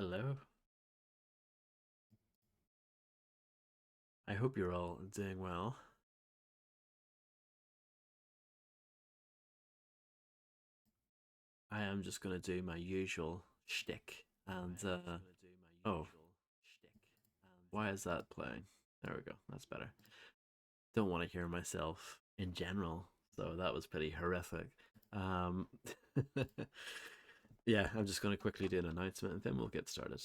Hello. I hope you're all doing well. I am just gonna do my usual shtick and oh, why is that playing? There we go. That's better. Don't want to hear myself in general, so that was pretty horrific. Um yeah, I'm just gonna quickly do an announcement and then we'll get started.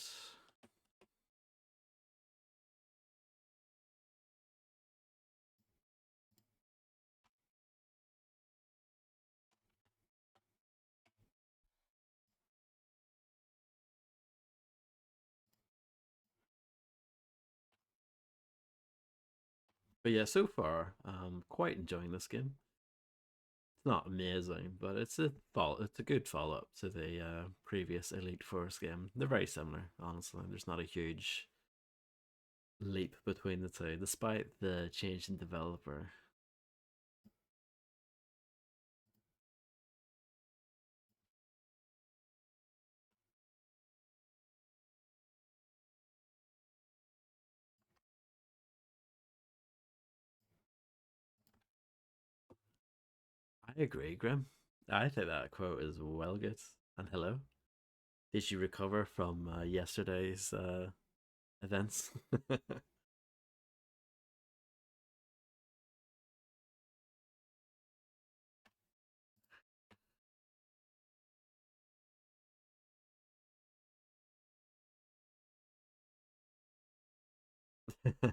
But yeah, so far, quite enjoying this game. It's not amazing, but it's a good follow up to the previous Elite Force game. They're very similar, honestly. There's not a huge leap between the two, despite the change in developer. I agree, Grim. I think that quote is well good. And hello, did you recover from yesterday's events?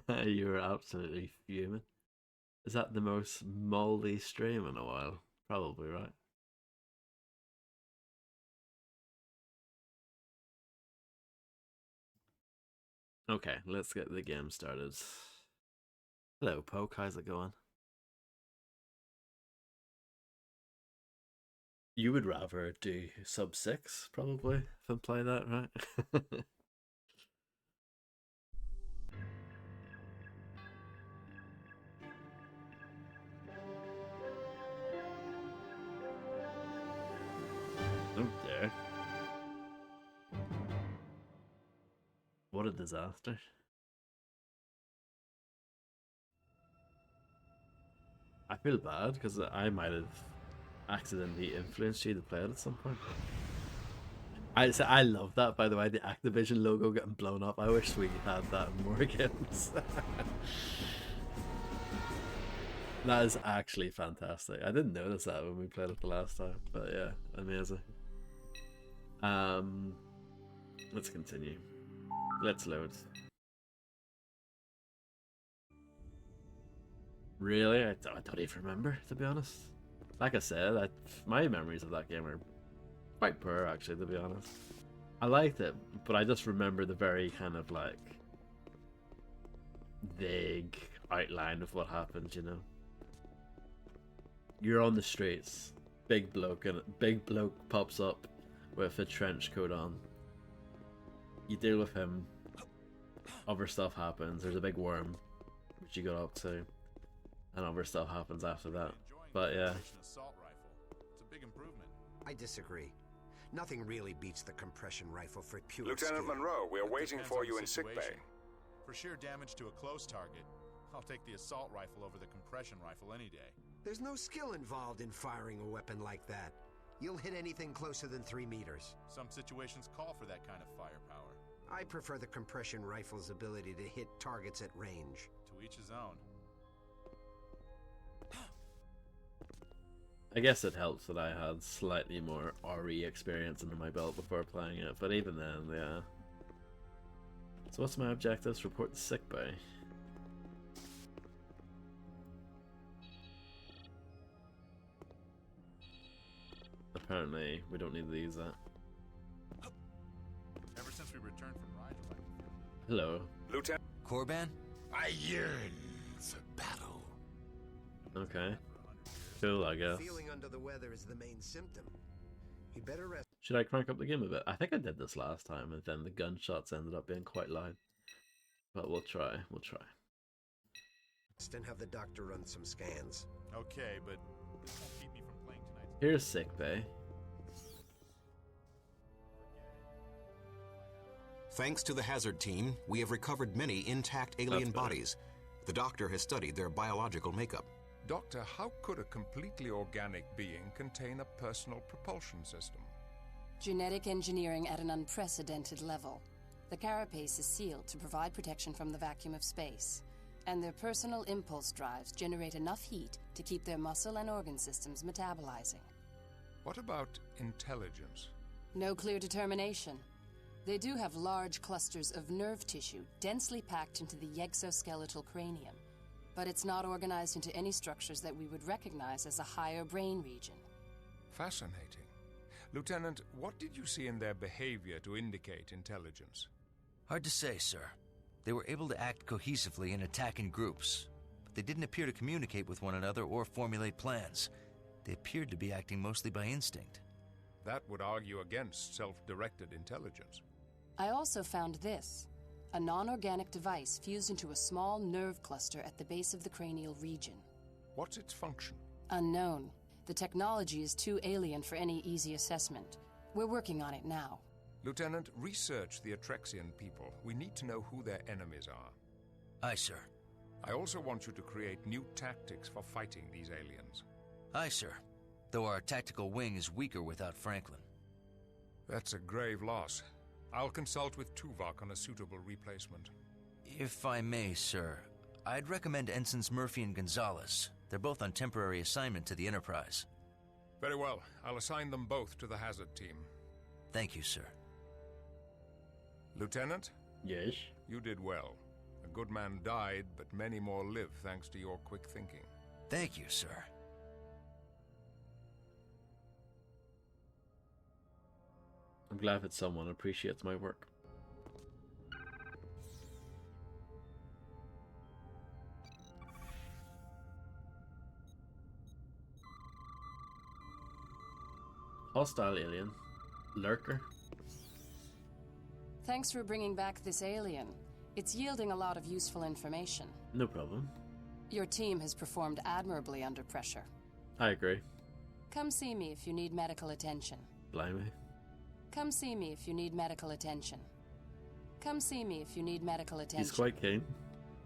You were absolutely fuming. Is that the most moldy stream in a while? Probably, right? Okay, let's get the game started. Hello, Poke. How's it going? You would rather do sub six, probably, if I'm playing that, right? Oh dear. What a disaster. I feel bad because I might have accidentally influenced you to play it at some point. I love that, by the way, the Activision logo getting blown up. I wish we had that in more games. That is actually fantastic. I didn't notice that when we played it the last time, but yeah, amazing. Um, let's continue. Let's load. Really, I don't even remember, to be honest. Like I said, my memories of that game are quite poor, actually, to be honest. I liked it, but I just remember the very kind of like vague outline of what happened. You're on the streets, big bloke pops up with a trench coat on. You deal with him. Other stuff happens. There's a big worm, which you got up to, and other stuff happens after that. But yeah, Assault rifle. It's a big improvement. I disagree. Nothing really beats the compression rifle for pure Lieutenant skill. Monroe, we are waiting Depends for on you the in sickbay. situation. For sheer damage to a close target, I'll take the assault rifle over the compression rifle any day. There's no skill involved in firing a weapon like that. You'll hit anything closer than 3 meters. Some situations call for that kind of firepower. I prefer the compression rifle's ability to hit targets at range. To each his own. I guess it helps that I had slightly more RE experience under my belt before playing it, but even then, yeah. So what's my objectives? Report to sickbay. Apparently, we don't need to use that. Ever since we returned from Rigel, Hello. Lieutenant. Korban? I yearn for battle. Okay. Cool, I guess. Feeling under the weather is the main symptom. You better rest Should I crank up the game a bit? I think I did this last time, and then the gunshots ended up being quite loud. But we'll try. We'll try. and have the doctor run some scans. Okay, but this won't keep me from playing tonight. Here's sickbay. Thanks to the Hazard team, we have recovered many intact alien That's better. bodies. The doctor has studied their biological makeup. Doctor, how could a completely organic being contain a personal propulsion system? Genetic engineering at an unprecedented level. The carapace is sealed to provide protection from the vacuum of space, and their personal impulse drives generate enough heat to keep their muscle and organ systems metabolizing. What about intelligence? No clear determination. They do have large clusters of nerve tissue densely packed into the exoskeletal cranium, but it's not organized into any structures that we would recognize as a higher brain region. Fascinating. Lieutenant, what did you see in their behavior to indicate intelligence? Hard to say, sir. They were able to act cohesively and attack in groups, but they didn't appear to communicate with one another or formulate plans. They appeared to be acting mostly by instinct. That would argue against self-directed intelligence. I also found this, a non-organic device fused into a small nerve cluster at the base of the cranial region. What's its function? Unknown. The technology is too alien for any easy assessment. We're working on it now. Lieutenant, research the Atrexian people. We need to know who their enemies are. Aye, sir. I also want you to create new tactics for fighting these aliens. Aye, sir. Though our tactical wing is weaker without Franklin. That's a grave loss. I'll consult with Tuvok on a suitable replacement. If I may, sir, I'd recommend Ensigns Murphy and Gonzalez. They're both on temporary assignment to the Enterprise. Very well. I'll assign them both to the Hazard team. Thank you, sir. Lieutenant, Yes. you did well. A good man died, but many more live thanks to your quick thinking. Thank you, sir. I'm glad that someone appreciates my work. Hostile alien. Lurker. Thanks for bringing back this alien. It's yielding a lot of useful information. No problem. Your team has performed admirably under pressure. I agree. Come see me if you need medical attention. Blimey. Come see me if you need medical attention. Come see me if you need medical attention. He's quite keen.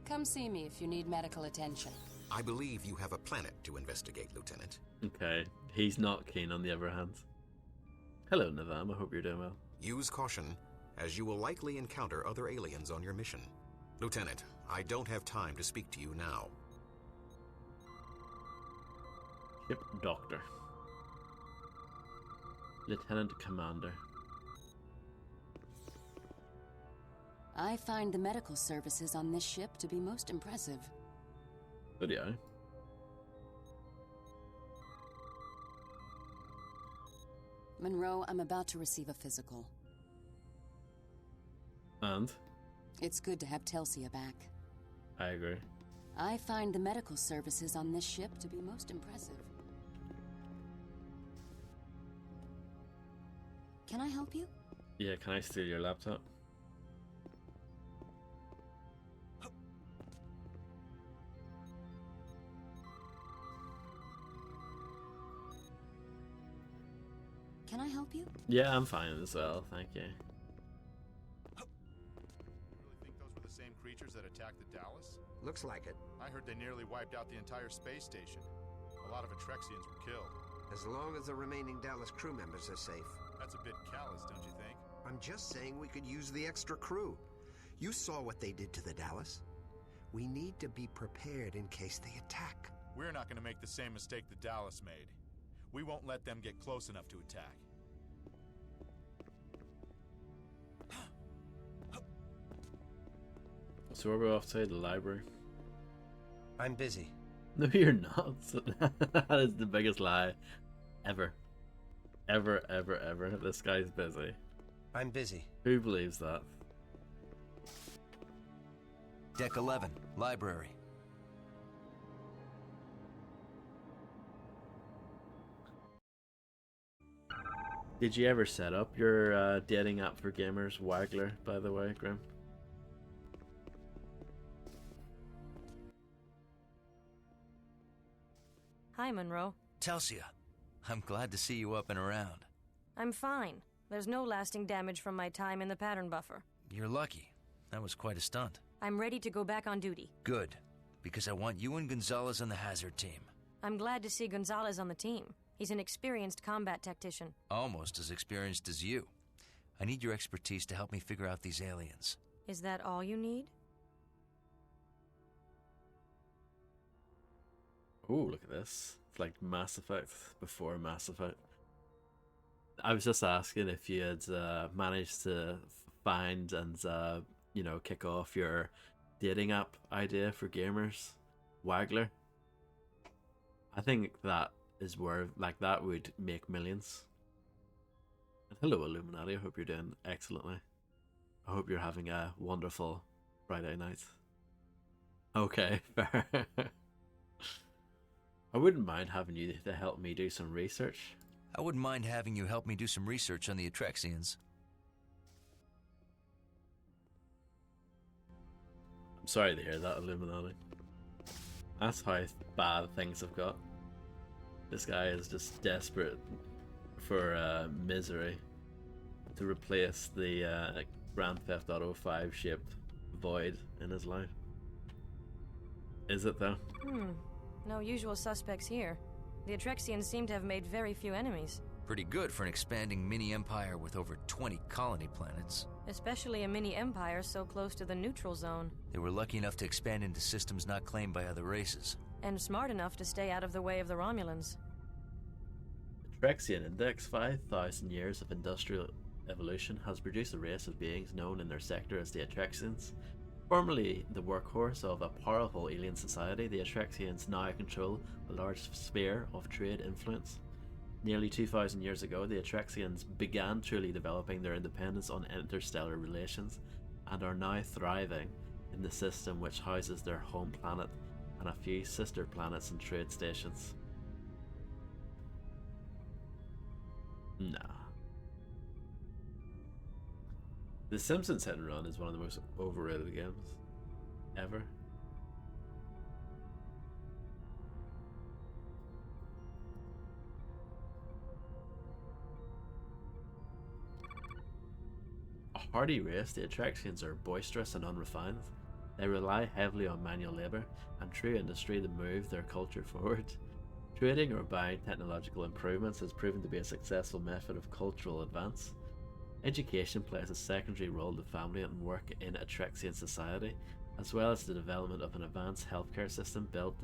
Come see me if you need medical attention. I believe you have a planet to investigate, Lieutenant. Okay. He's not keen on the other hand. Hello, Navam. I hope you're doing well. Use caution, as you will likely encounter other aliens on your mission. Lieutenant, I don't have time to speak to you now. Ship Doctor. Lieutenant Commander. I find the medical services on this ship to be most impressive. So do I. Monroe, I'm about to receive a physical. And? It's good to have Telsia back. I agree. I find the medical services on this ship to be most impressive. Can I help you? Yeah, can I steal your laptop? Can I help you? Yeah, I'm fine as well, thank you. Really think those were the same creatures that attacked the Dallas? Looks like it. I heard they nearly wiped out the entire space station. A lot of Atrexians were killed. As long as the remaining Dallas crew members are safe. That's a bit callous, don't you think? I'm just saying we could use the extra crew. You saw what they did to the Dallas. We need to be prepared in case they attack. We're not going to make the same mistake the Dallas made. We won't let them get close enough to attack. So are we off to the library? I'm busy. No, you're not. That is the biggest lie ever. Ever, ever, ever. This guy's busy. I'm busy. Who believes that? Deck 11, library. Did you ever set up your dating app for gamers, Waggler, by the way, Grim? Hi, Monroe. Telsia, I'm glad to see you up and around. I'm fine. There's no lasting damage from my time in the pattern buffer. You're lucky. That was quite a stunt. I'm ready to go back on duty. Good, because I want you and Gonzalez on the hazard team. I'm glad to see Gonzalez on the team. He's an experienced combat tactician. Almost as experienced as you. I need your expertise to help me figure out these aliens. Is that all you need? Oh, look at this. It's like Mass Effect before Mass Effect. I was just asking if you had managed to find and, kick off your dating app idea for gamers, Waggler. I think that is where, that would make millions. And hello, Illuminati. I hope you're doing excellently. I hope you're having a wonderful Friday night. Okay, fair. I wouldn't mind having you to help me do some research. I wouldn't mind having you help me do some research on the Atrexians. I'm sorry to hear that, Illuminati. That's how bad things have got. This guy is just desperate for misery to replace the Grand Theft Auto 5 shaped void in his life. Is it though? No usual suspects here. The Atrexians seem to have made very few enemies. Pretty good for an expanding mini-empire with over 20 colony planets. Especially a mini-empire so close to the neutral zone. They were lucky enough to expand into systems not claimed by other races. And smart enough to stay out of the way of the Romulans. Atrexian Index, 5,000 years of industrial evolution has produced a race of beings known in their sector as the Atrexians. Formerly the workhorse of a powerful alien society, the Atrexians now control a large sphere of trade influence. Nearly 2,000 years ago, the Atrexians began truly developing their independence on interstellar relations and are now thriving in the system which houses their home planet and a few sister planets and trade stations. Nah. The Simpsons Hit and Run is one of the most overrated games ever. A hardy race, the Atrexians are boisterous and unrefined. They rely heavily on manual labour and true industry to move their culture forward. Trading or buying technological improvements has proven to be a successful method of cultural advance. Education plays a secondary role to family and work in Atrexian society, as well as the development of an advanced healthcare system built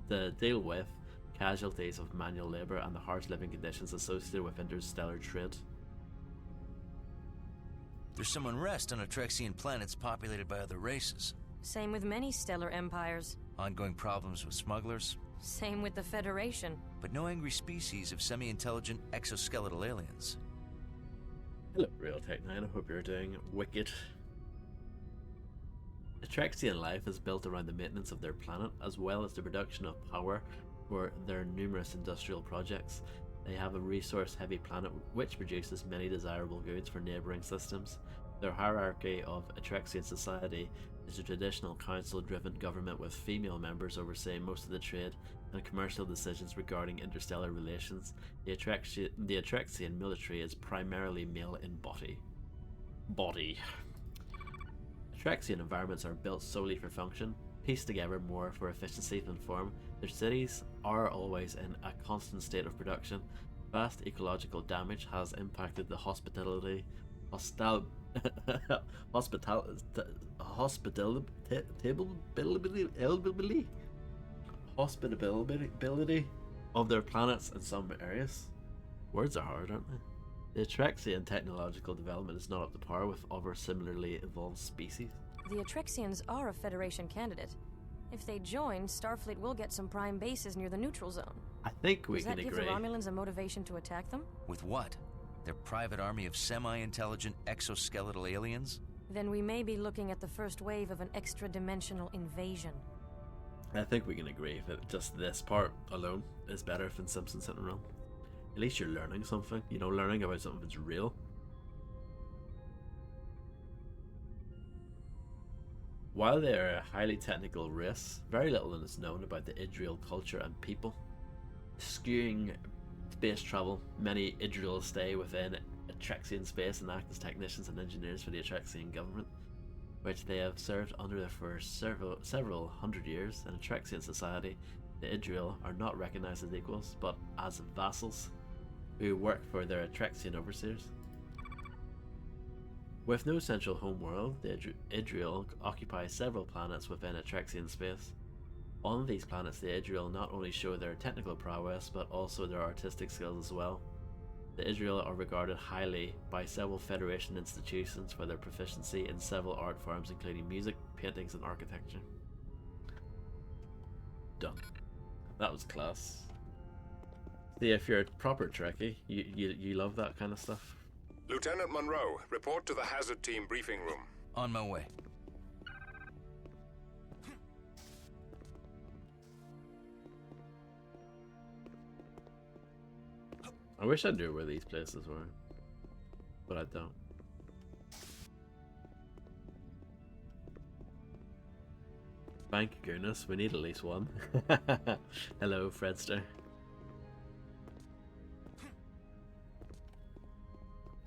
to deal with casualties of manual labour and the harsh living conditions associated with interstellar trade. There's some unrest on Atrexian planets populated by other races. Same with many stellar empires. Ongoing problems with smugglers. Same with the Federation. But no angry species of semi-intelligent exoskeletal aliens. Hello, Realtek9. I hope you're doing wicked. Atrexian life is built around the maintenance of their planet, as well as the production of power for their numerous industrial projects. They have a resource-heavy planet which produces many desirable goods for neighbouring systems. Their hierarchy of Atrexian society is a traditional council-driven government with female members overseeing most of the trade and commercial decisions regarding interstellar relations. The Atrexian military is primarily male in body. Atrexian environments are built solely for function, pieced together more for efficiency than form. Their cities are always in a constant state of production. Vast ecological damage has impacted the hospitality of their planets in some areas. Words are hard, aren't they? The Atrexian technological development is not up to par with other similarly evolved species. The Atrexians are a Federation candidate. If they join, Starfleet will get some prime bases near the neutral zone. I think we Does can that agree. give the Romulans a motivation to attack them? With what? Their private army of semi-intelligent exoskeletal aliens? Then we may be looking at the first wave of an extra-dimensional invasion. I think we can agree that just this part alone is better than Simpsons Hit and Run. At least you're learning something, learning about something that's real. While they are a highly technical race, very little is known about the Idril culture and people. Skewing space travel, many Idril stay within Atrexian space and act as technicians and engineers for the Atrexian government, which they have served under for several hundred years. In Atrexian society, the Idril are not recognized as equals, but as vassals who work for their Atrexian overseers. With no central homeworld, the Idril occupy several planets within Atrexian space. On these planets, the Idril not only show their technical prowess, but also their artistic skills as well. The Idril are regarded highly by several Federation institutions for their proficiency in several art forms, including music, paintings, and architecture. Done. That was class. See, if you're a proper Trekkie, you love that kind of stuff. Lieutenant Monroe, report to the hazard team briefing room. On my way. I wish I knew where these places were, but I don't. Thank goodness, we need at least one. Hello, Fredster.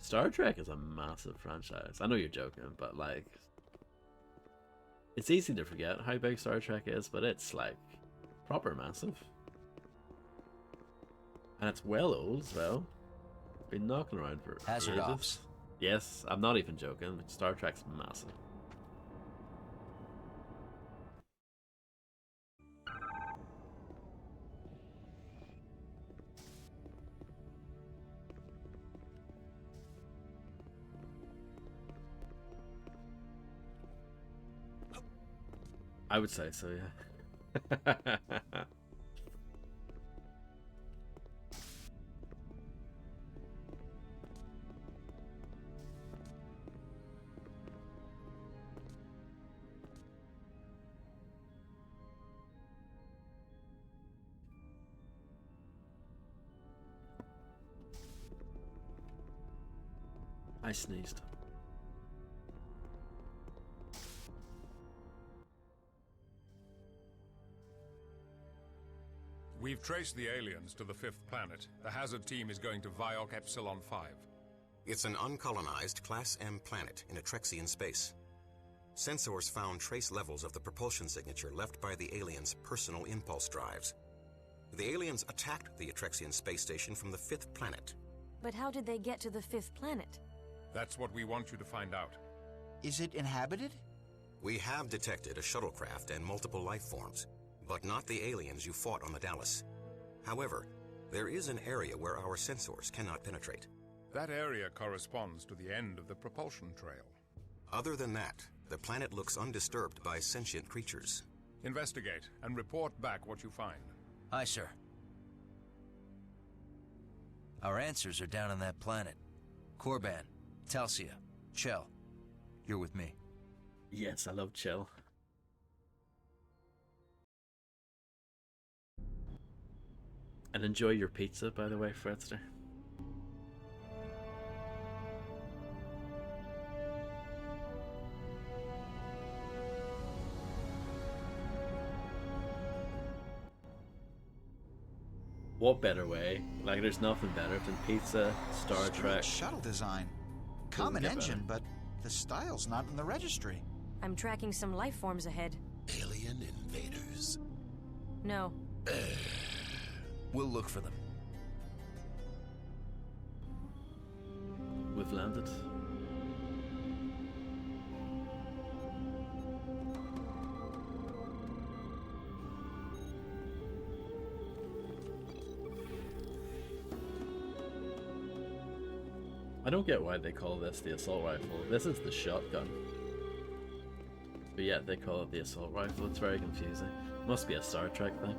Star Trek is a massive franchise. I know you're joking, but like, it's easy to forget how big Star Trek is, but it's like proper massive. And it's well old as well. It's been knocking around for Hazard ages. ops. Yes, I'm not even joking. Star Trek's massive. I would say so, yeah. I sneezed. We've traced the aliens to the 5th planet. The hazard team is going to Viok Epsilon 5. It's an uncolonized Class M planet in Atrexian space. Sensors found trace levels of the propulsion signature left by the aliens' personal impulse drives. The aliens attacked the Atrexian space station from the 5th planet. But how did they get to the 5th planet? That's what we want you to find out. Is it inhabited? We have detected a shuttlecraft and multiple life forms, but not the aliens you fought on the Dallas. However, there is an area where our sensors cannot penetrate. That area corresponds to the end of the propulsion trail. Other than that, the planet looks undisturbed by sentient creatures. Investigate and report back what you find. Aye, sir. Our answers are down on that planet. Korban, Talsia, Chell. You're with me. Yes, I love Chell. And enjoy your pizza, by the way, Fredster. What better way? Like, there's nothing better than pizza, Star Trek. Shuttle design. Common engine, but the style's not in the registry. I'm tracking some life forms ahead. Alien invaders. No. We'll look for them. We've landed. I don't get why they call this the assault rifle. This is the shotgun. But yeah, they call it the assault rifle. It's very confusing. Must be a Star Trek thing.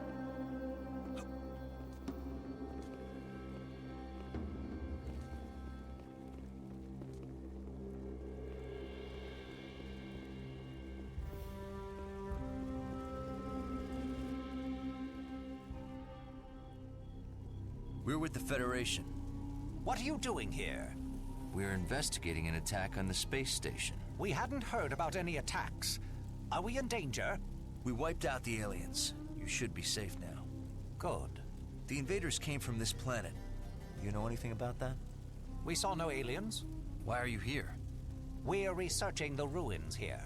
We're with the Federation. What are you doing here? We're investigating an attack on the space station. We hadn't heard about any attacks. Are we in danger? We wiped out the aliens. You should be safe now. Good. The invaders came from this planet. You know anything about that? We saw no aliens. Why are you here? We're researching the ruins here.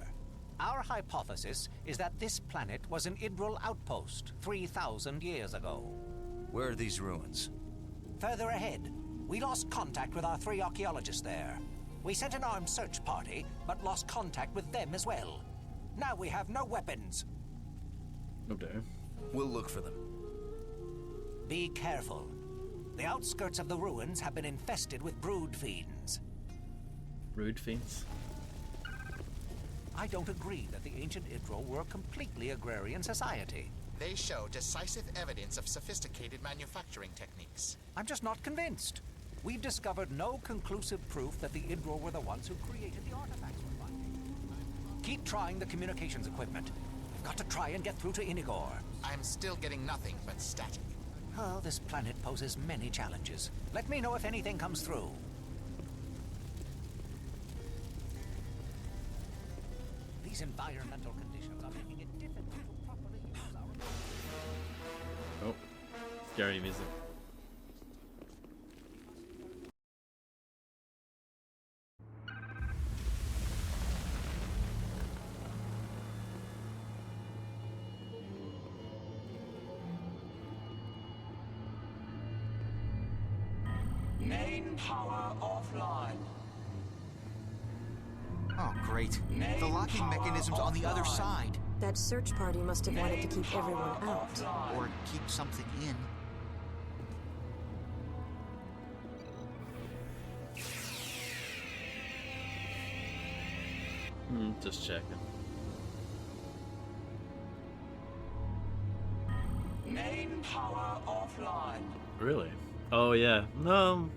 Our hypothesis is that this planet was an Idril outpost 3,000 years ago. Where are these ruins? Further ahead, we lost contact with our 3 archaeologists there. We sent an armed search party, but lost contact with them as well. Now we have no weapons. Okay. We'll look for them. Be careful. The outskirts of the ruins have been infested with brood fiends. Brood fiends? I don't agree that the ancient Idril were a completely agrarian society. They show decisive evidence of sophisticated manufacturing techniques. I'm just not convinced. We've discovered no conclusive proof that the Idril were the ones who created the artifacts we're finding. Keep trying the communications equipment. We've got to try and get through to Inigor. I'm still getting nothing but static. Oh, this planet poses many challenges. Let me know if anything comes through. These environmental conditions are making it difficult to properly use our... Oh, scary music. Main power offline. Oh, great. The locking mechanism's on the other side. That search party must have wanted to keep everyone out. Or keep something in. Just checking. Main power offline. Really? Oh yeah. No.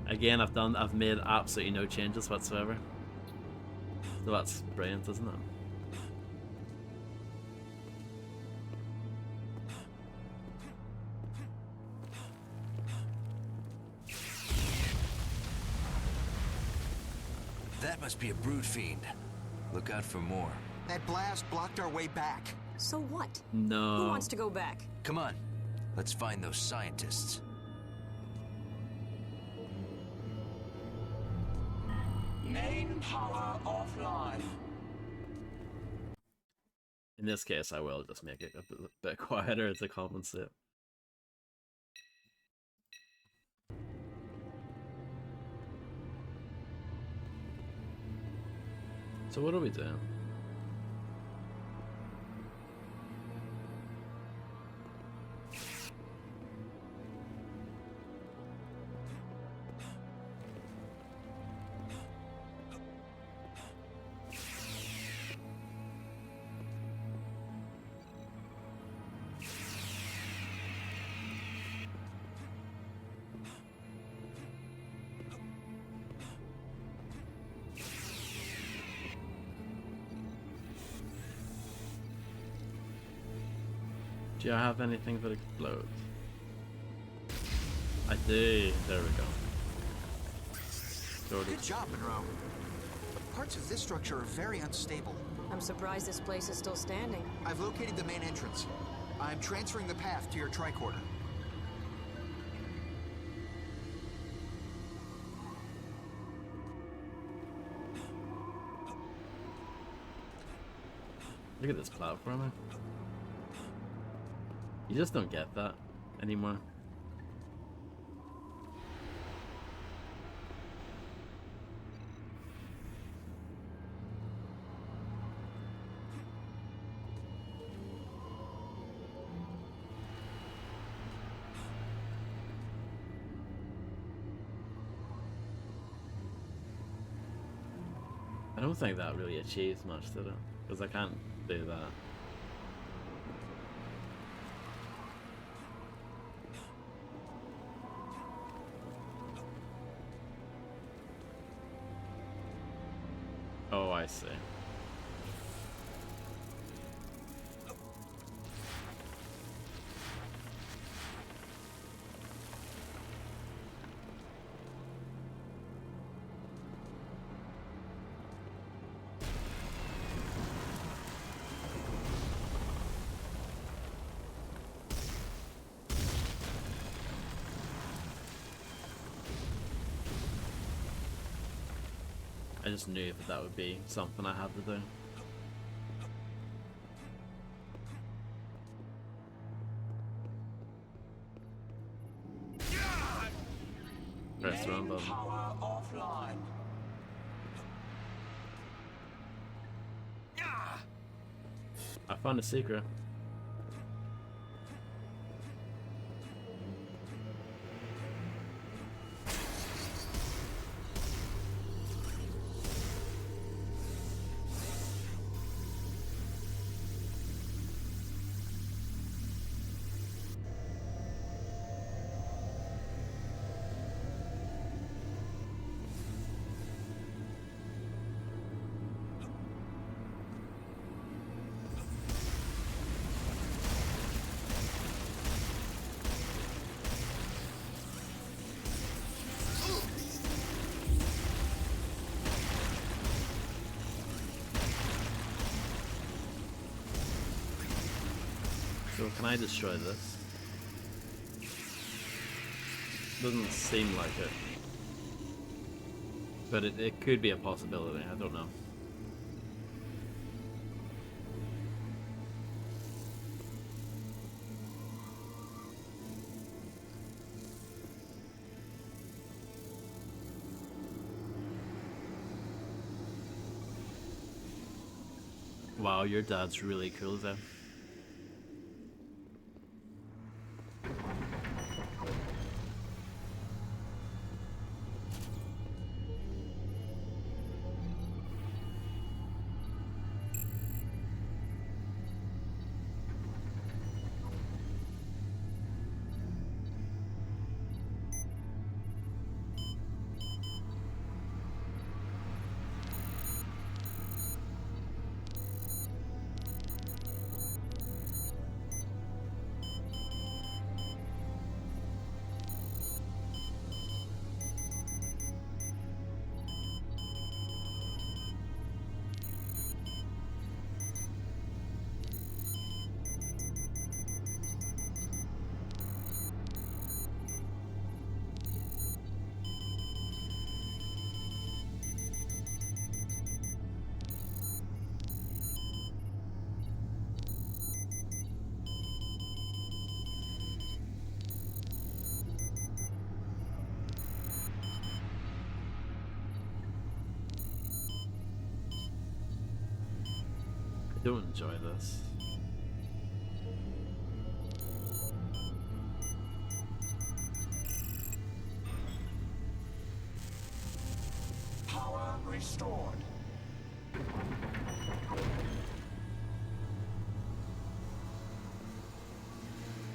Again, I've made absolutely no changes whatsoever. So that's brilliant, isn't it? That must be a brood fiend. Look out for more. That blast blocked our way back. So what? No. Who wants to go back? Come on. Let's find those scientists. Main power offline. In this case, I will just make it a bit quieter to compensate. So what are we doing? Do I have anything that explodes? I do. There we go. Good job, Monroe. Parts of this structure are very unstable. I'm surprised this place is still standing. I've located the main entrance. I'm transferring the path to your tricorder. Look at this platformer. You just don't get that anymore. I don't think that really achieves much, did it? Because I can't do that. Oh, I see. I just knew that that would be something I had to do. Press the wrong button. Power offline. I found a secret. So can I destroy this? Doesn't seem like it. But it could be a possibility, I don't know. Wow, your dad's really cool then. I don't enjoy this. Power restored.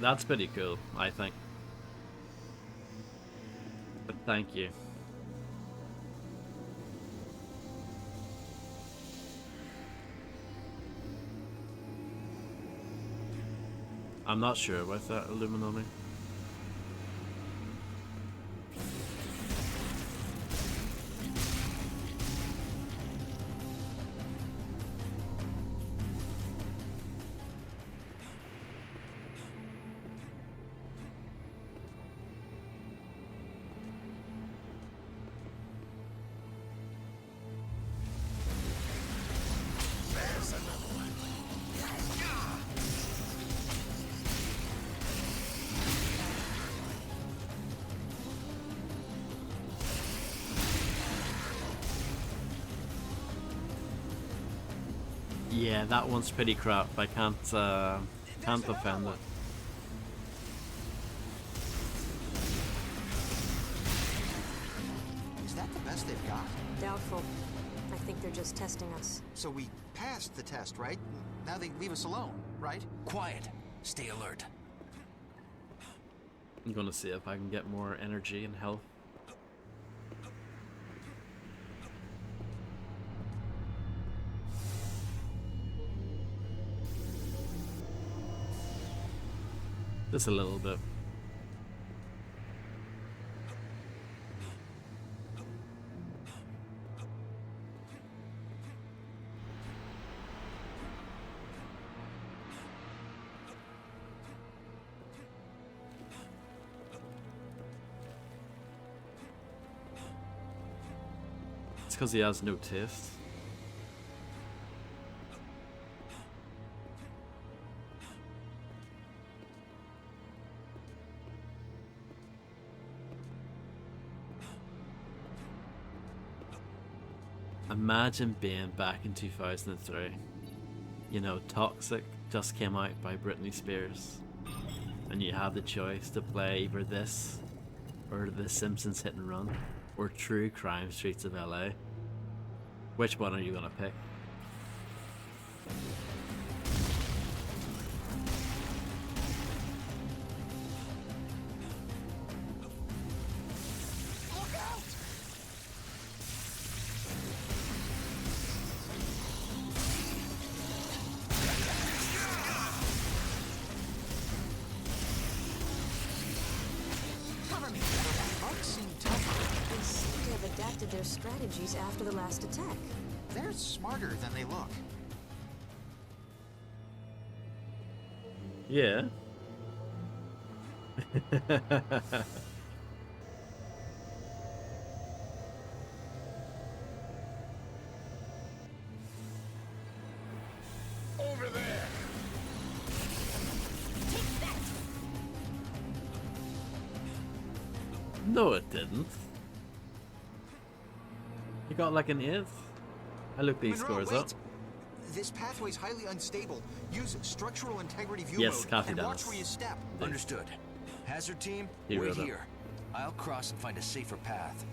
That's pretty cool, I think. But thank you. I'm not sure about that Illuminati. Yeah, that one's pretty crap. I can't defend it. Is that the best they've got? Doubtful. I think they're just testing us. So we passed the test, right? Now they leave us alone, right? Quiet. Stay alert. I'm gonna see if I can get more energy and health. Just a little bit. It's because he has no taste. Imagine being back in 2003. You know, Toxic just came out by Britney Spears. And you have the choice to play either this, or The Simpsons Hit and Run, or True Crime Streets of LA. Which one are you gonna pick? Their strategies after the last attack. They're smarter than they look. Yeah. Over there! Take that! No, it didn't. You got like an 8th? I look these Monroe, scores wait. up. This pathway's highly unstable. Use structural integrity view Yes, mode copy and that. watch where you step. Understood. Hazard team, Hero wait though. here. I'll cross and find a safer path.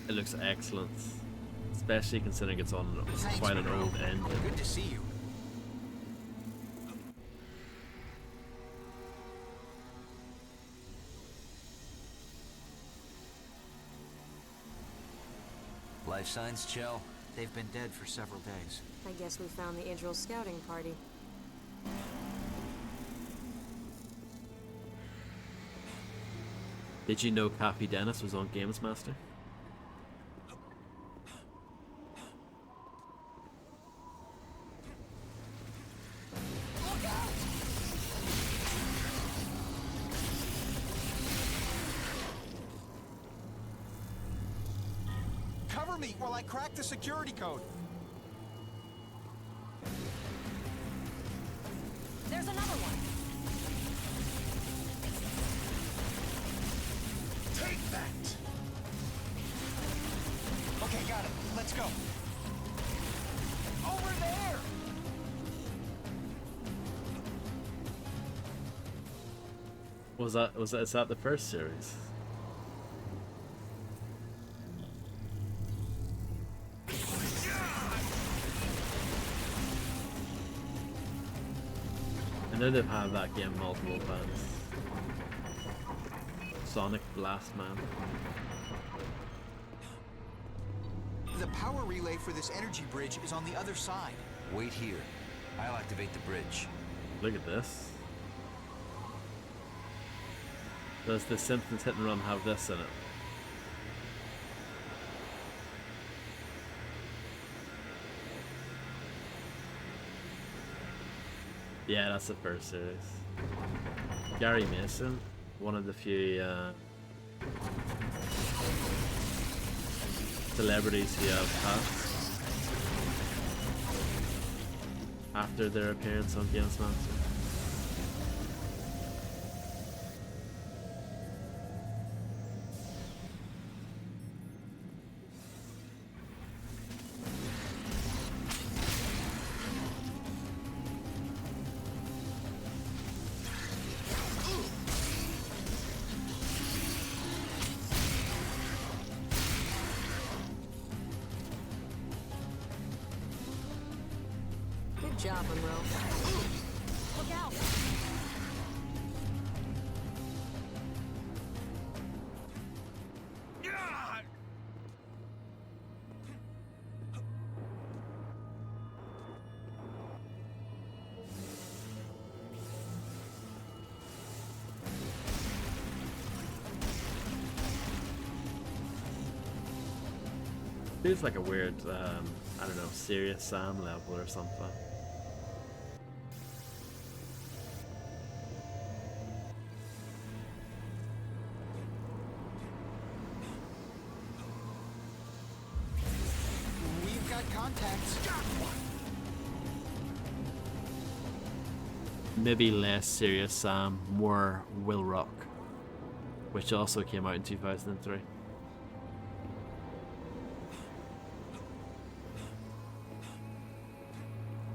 It looks excellent. Especially considering it's on Thanks, quite an Monroe. old engine. Good to see you. Life signs, Chell? They've been dead for several days. I guess we found the Idril scouting party. Did you know Cappy Dennis was on Games Master? Cover me while I crack the security code. There's another one. Take that! Okay, got it. Let's go. Over there! Is that the first series? I know they've had that game multiple times. Sonic Blast Man. The power relay for this energy bridge is on the other side. Wait here. I'll activate the bridge. Look at this. Does the Simpsons Hit and Run have this in it? Yeah, that's the first series. Gary Mason, one of the few celebrities who have passed after their appearance on Games Master. Good job, Monroe. Look out! Feels like a weird, I don't know, Serious Sam level or something. We've got contacts. Maybe less Serious Sam, more Will Rock, which also came out in 2003.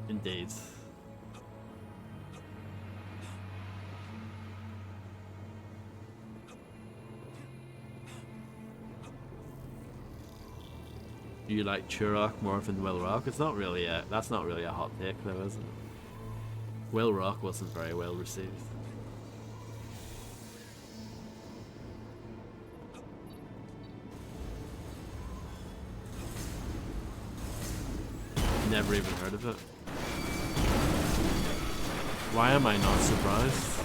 Indeed. You like Turok more than Will Rock? It's not really a. That's not really a hot take, though, is it? Will Rock wasn't very well received. Never even heard of it. Why am I not surprised?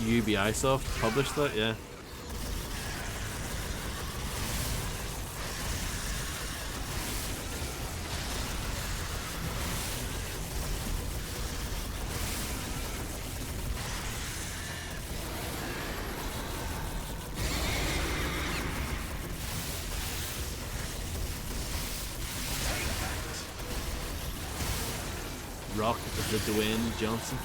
Ubisoft published it, yeah. Rock the Dwayne Johnson.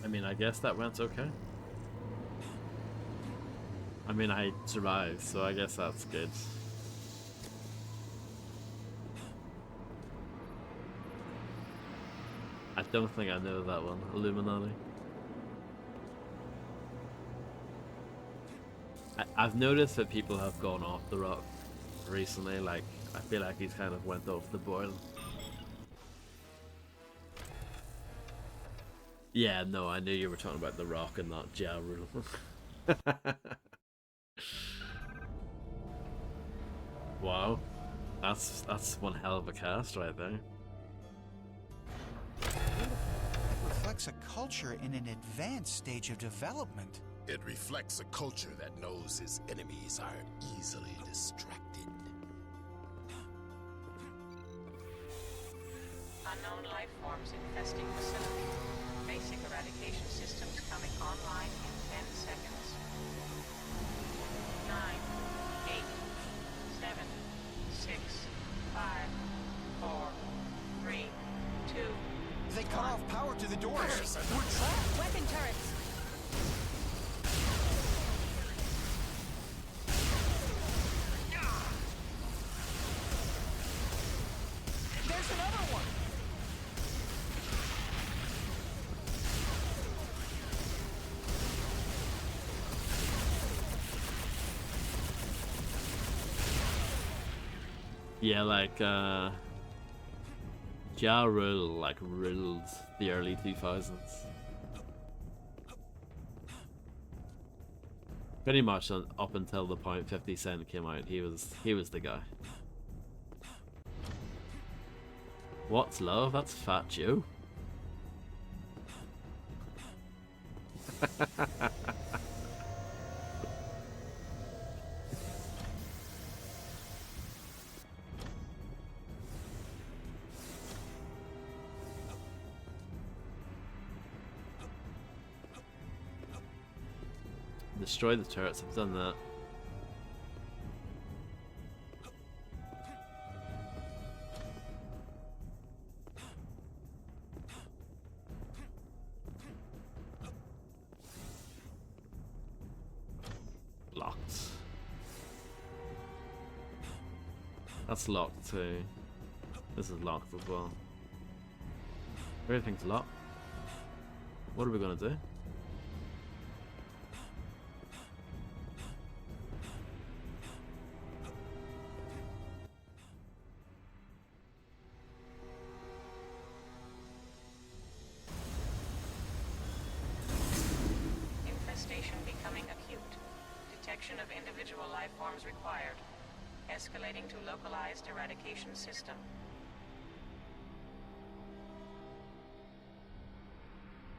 I mean, I guess that went okay. I mean, I survived, so I guess that's good. I don't think I know that one. Illuminati. I've noticed that people have gone off the Rock recently. Like, I feel like he's kind of went off the boil. Yeah, no, I knew you were talking about The Rock and not Ja Rule. Wow, that's one hell of a cast right there. Reflects a culture in an advanced stage of development. It reflects a culture that knows its enemies are easily distracted. Unknown life forms infesting facility. Basic eradication systems coming online in 10 seconds. 9, 8, 7, 6, 5, 4, 3, 2. They cut off power to the doors. We're trapped. Weapon turrets. There's another one. Yeah, like Ja Rule like ruled the early 2000s. Pretty much up until the point 50 Cent came out, he was the guy. What's love? That's Fat Joe. Destroy the turrets, I've done that. locked. That's locked too. This is locked as well. Everything's locked. What are we gonna do? Infestation becoming acute. Detection of individual life forms required. Escalating to localized eradication system.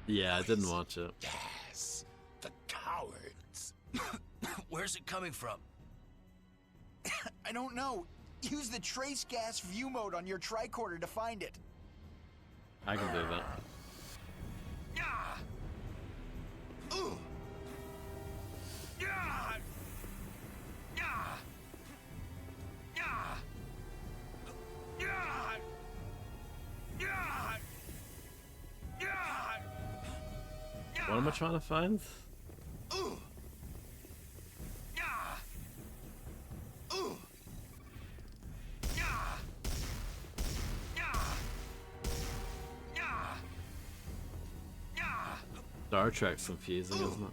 Yeah, I didn't watch it. Yes, the cowards. Where's it coming from? I don't know. Use the trace gas view mode on your tricorder to find it. I can do that. What am I trying to find? Star Trek's confusing, isn't it?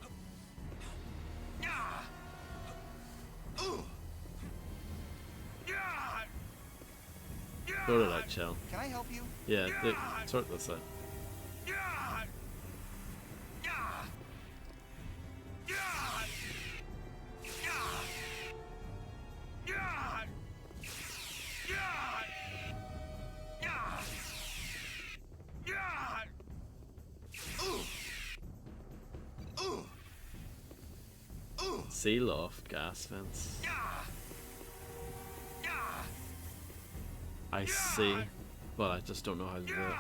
Sort it out, Chell. Can I help you? Yeah, sort this out. Seal off gas vents. I see, but I just don't know how to do it.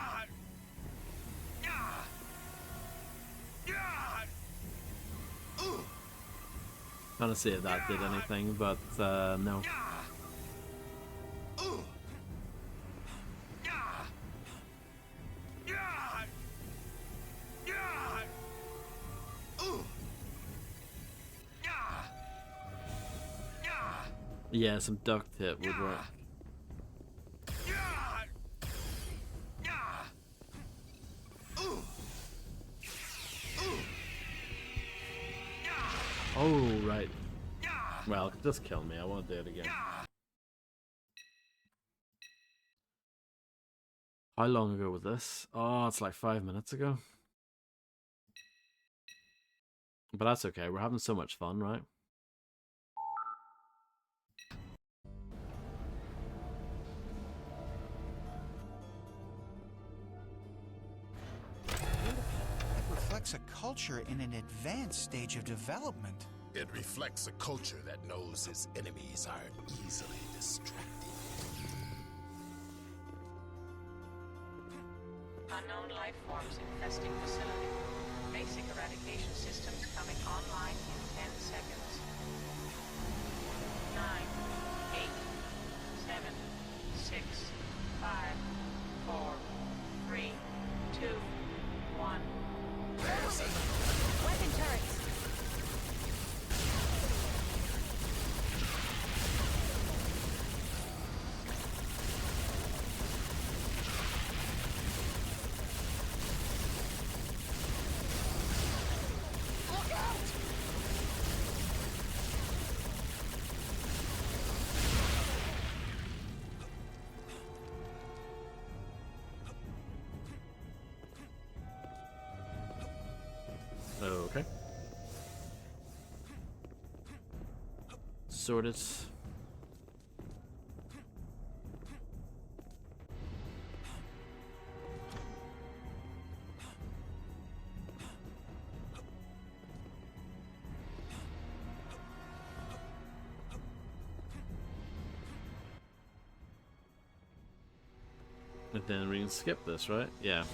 Trying to see if that did anything, but no. Yeah, some duct tape would work. Oh, right. Well, just kill me. I want to do it again. How long ago was this? Oh, it's like 5 minutes ago. But that's okay. We're having so much fun, right? It reflects a culture in an advanced stage of development. It reflects a culture that knows its enemies are easily distracted. Unknown life forms infesting facility. Basic eradication systems coming online in 10 seconds. 9, 8, 7, 6, 5, 4, 3, 2, 1. Weapon turrets! Okay. Sorted. And then we can skip this, right? Yeah.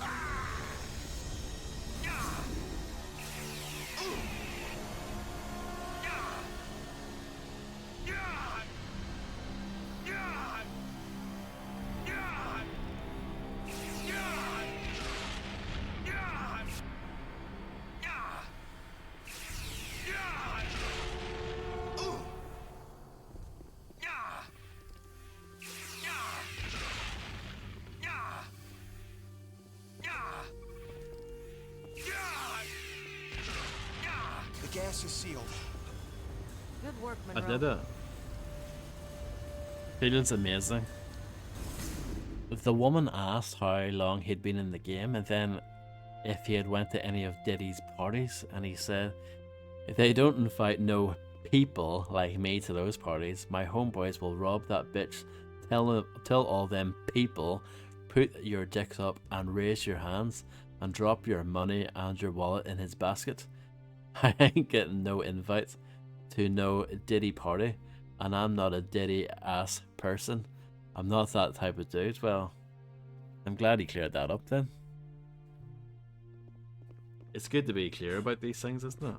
access is sealed. Good work, I Monroe. did it. Feeling's amazing. The woman asked how long he'd been in the game, and then if he had went to any of Diddy's parties, and he said, "They don't invite no people like me to those parties. My homeboys will rob that bitch. Tell all them people, put your dicks up and raise your hands and drop your money and your wallet in his basket. I ain't getting no invite to no Diddy party, and I'm not a Diddy ass person. I'm not that type of dude." Well, I'm glad he cleared that up then. It's good to be clear about these things, isn't it?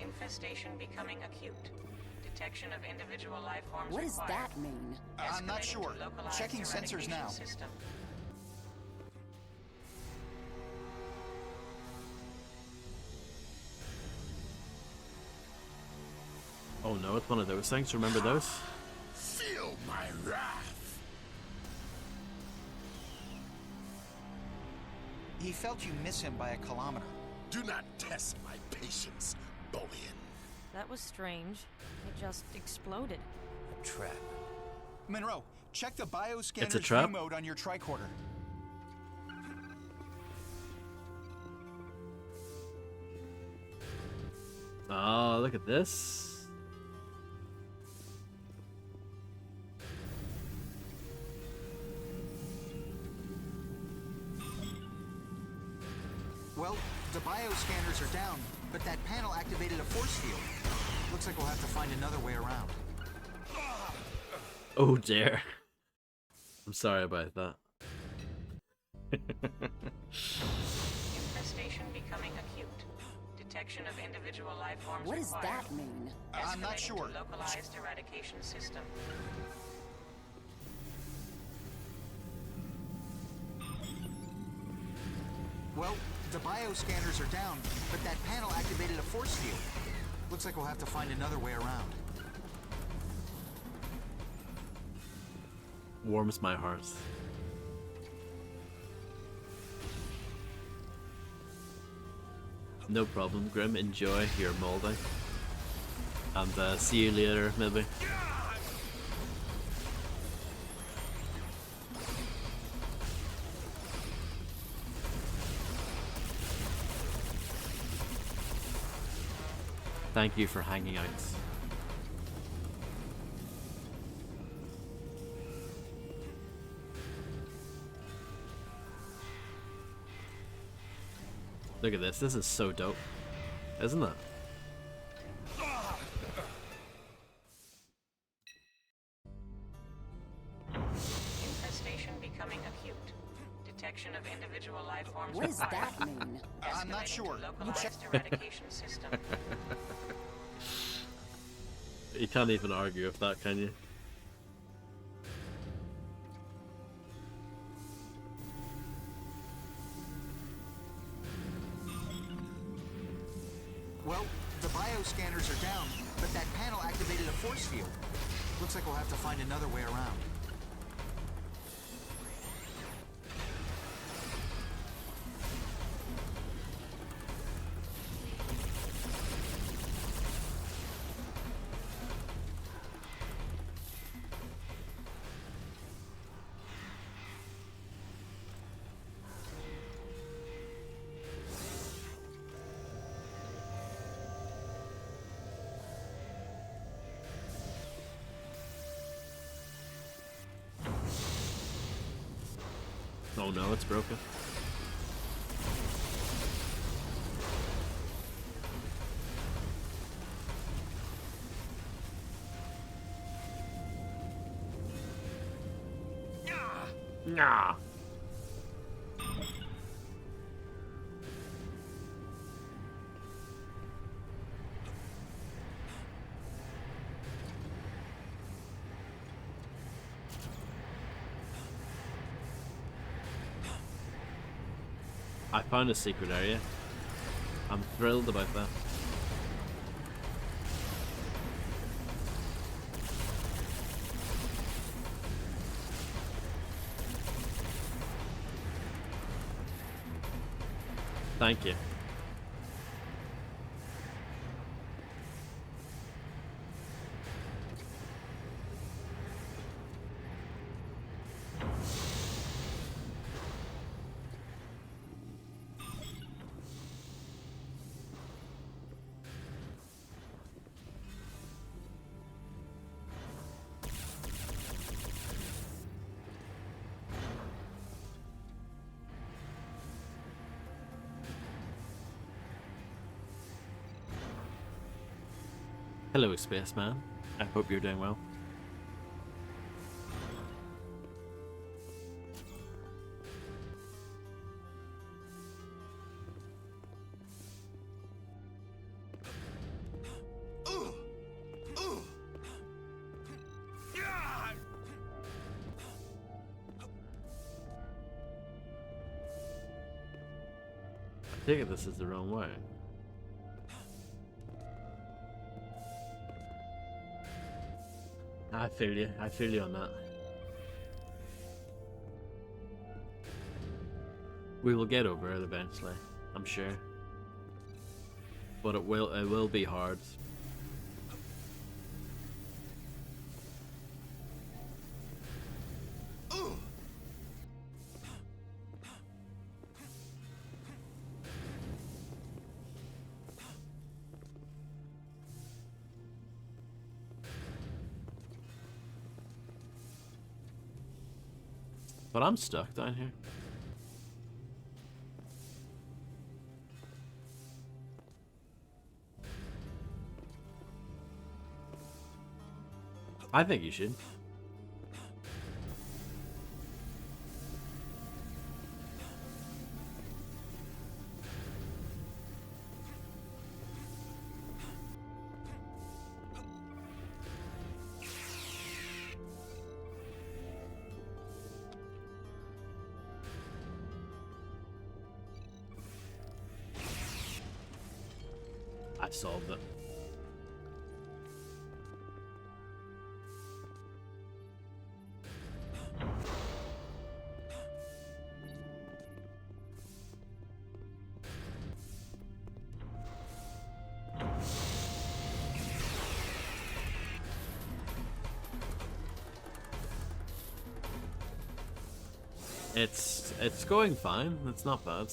Infestation becoming acute. Detection of individual life forms What does required. that mean? I'm not Escalating sure. to localized Checking sensors eradication now. System. Oh no, it's one of those things. Remember those? Feel my wrath. He felt you miss him by a kilometer. Do not test my patience, Bolian. That was strange. It just exploded. A trap. Monroe, check the bioscanner's It's a trap? view mode on your tricorder. Oh, look at this. Well, the bioscanners are down, but that panel activated a force field. Looks like we'll have to find another way around. Oh dear. I'm sorry about that. Infestation becoming acute. Detection of individual life forms What does required. that mean? I'm not Escalating sure. to localized eradication system. Well, the bioscanners are down, but that panel activated a force field. Looks like we'll have to find another way around. Warms my heart. No problem, Grim. Enjoy your molding. And see you later, maybe. Thank you for hanging out. Look at this. This is so dope. Isn't it? Infestation becoming acute. Detection of individual life forms What does required. that mean? I'm not Escalating sure. to localized eradication system. You can't even argue with that, can you? Well, the bioscanners are down, but that panel activated a force field. Looks like we'll have to find another way around. Oh no, it's broken. Nah. I found a secret area. I'm thrilled about that. Thank you. Hello, Spaceman. I hope you're doing well. I take it this is the wrong way. I feel you. I feel you on that. We will get over it eventually, I'm sure. But it will be hard. But I'm stuck down here. I think you should. I solved it. It's going fine. It's not bad.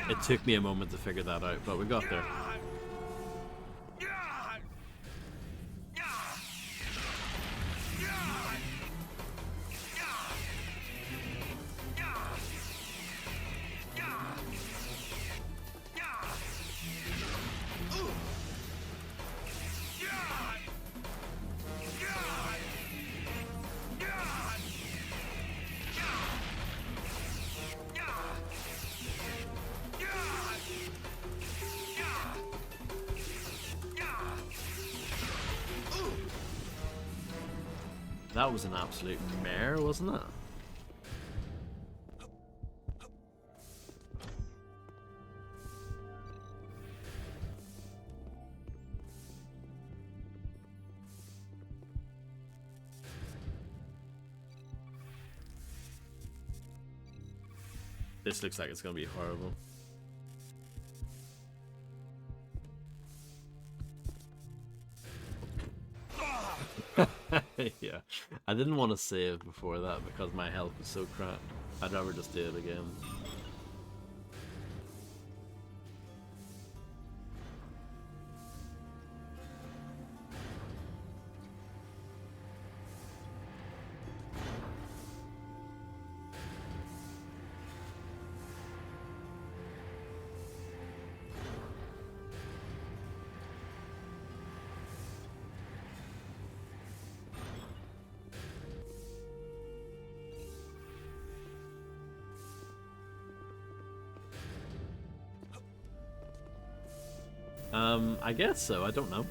It took me a moment to figure that out, but we got there. That was an absolute mare, wasn't it? This looks like it's gonna be horrible. Yeah, I didn't want to save before that because my health was so crap. I'd rather just do it again. I guess so, I don't know.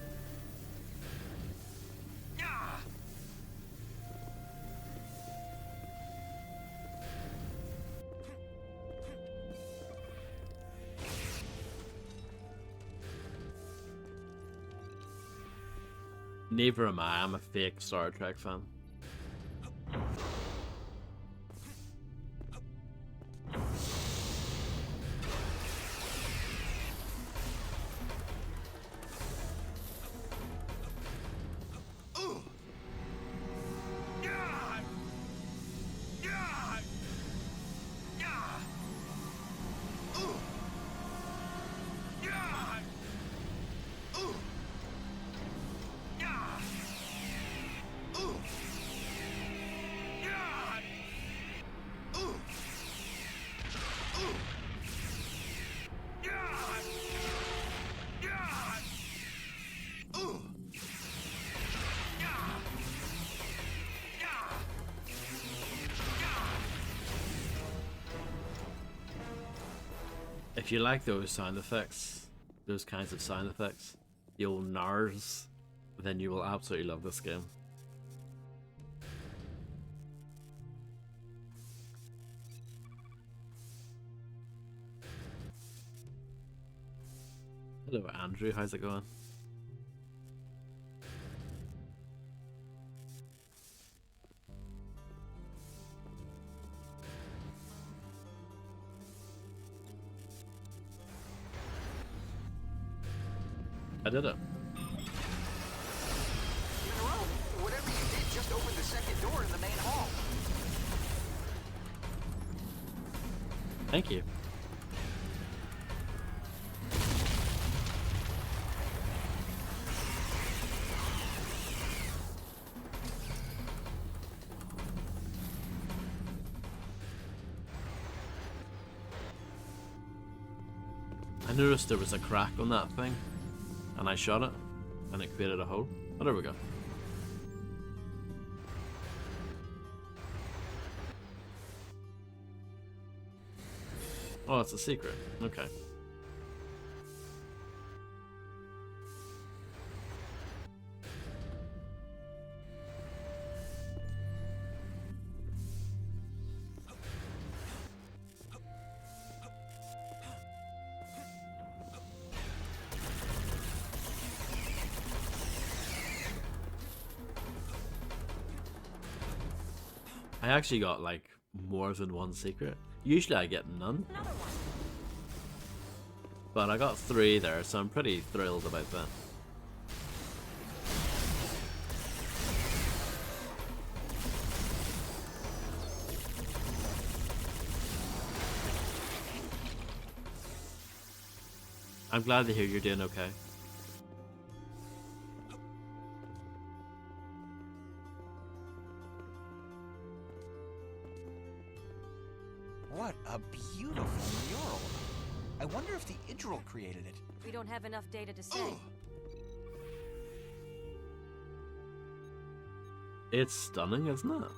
Neither am I. I'm a fake Star Trek fan. If you like those sound effects, those kinds of sound effects, the old NARS, then you will absolutely love this game. Hello Andrew, how's it going? I did it. Monroe, whatever you did just opened the second door in the main hall. Thank you. I noticed there was a crack on that thing, and I shot it, and it created a hole. Oh, there we go. Oh, it's a secret. Okay. I actually got like more than one secret. Usually I get none. But I got 3 there, so I'm pretty thrilled about that. I'm glad to hear you're doing okay. What a beautiful mural. I wonder if the Idril created it. We don't have enough data to say. It's stunning, isn't it?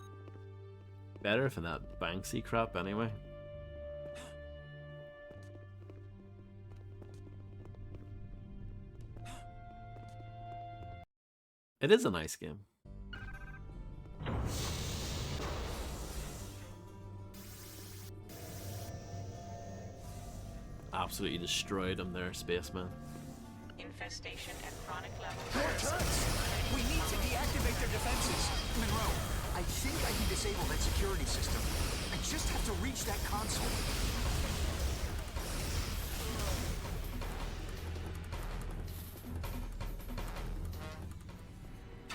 Better than that Banksy crap anyway. It is a nice game. Absolutely destroyed them there, Spaceman. Infestation at chronic levels. More turrets! We need to deactivate their defenses. Monroe, I think I can disable that security system. I just have to reach that console.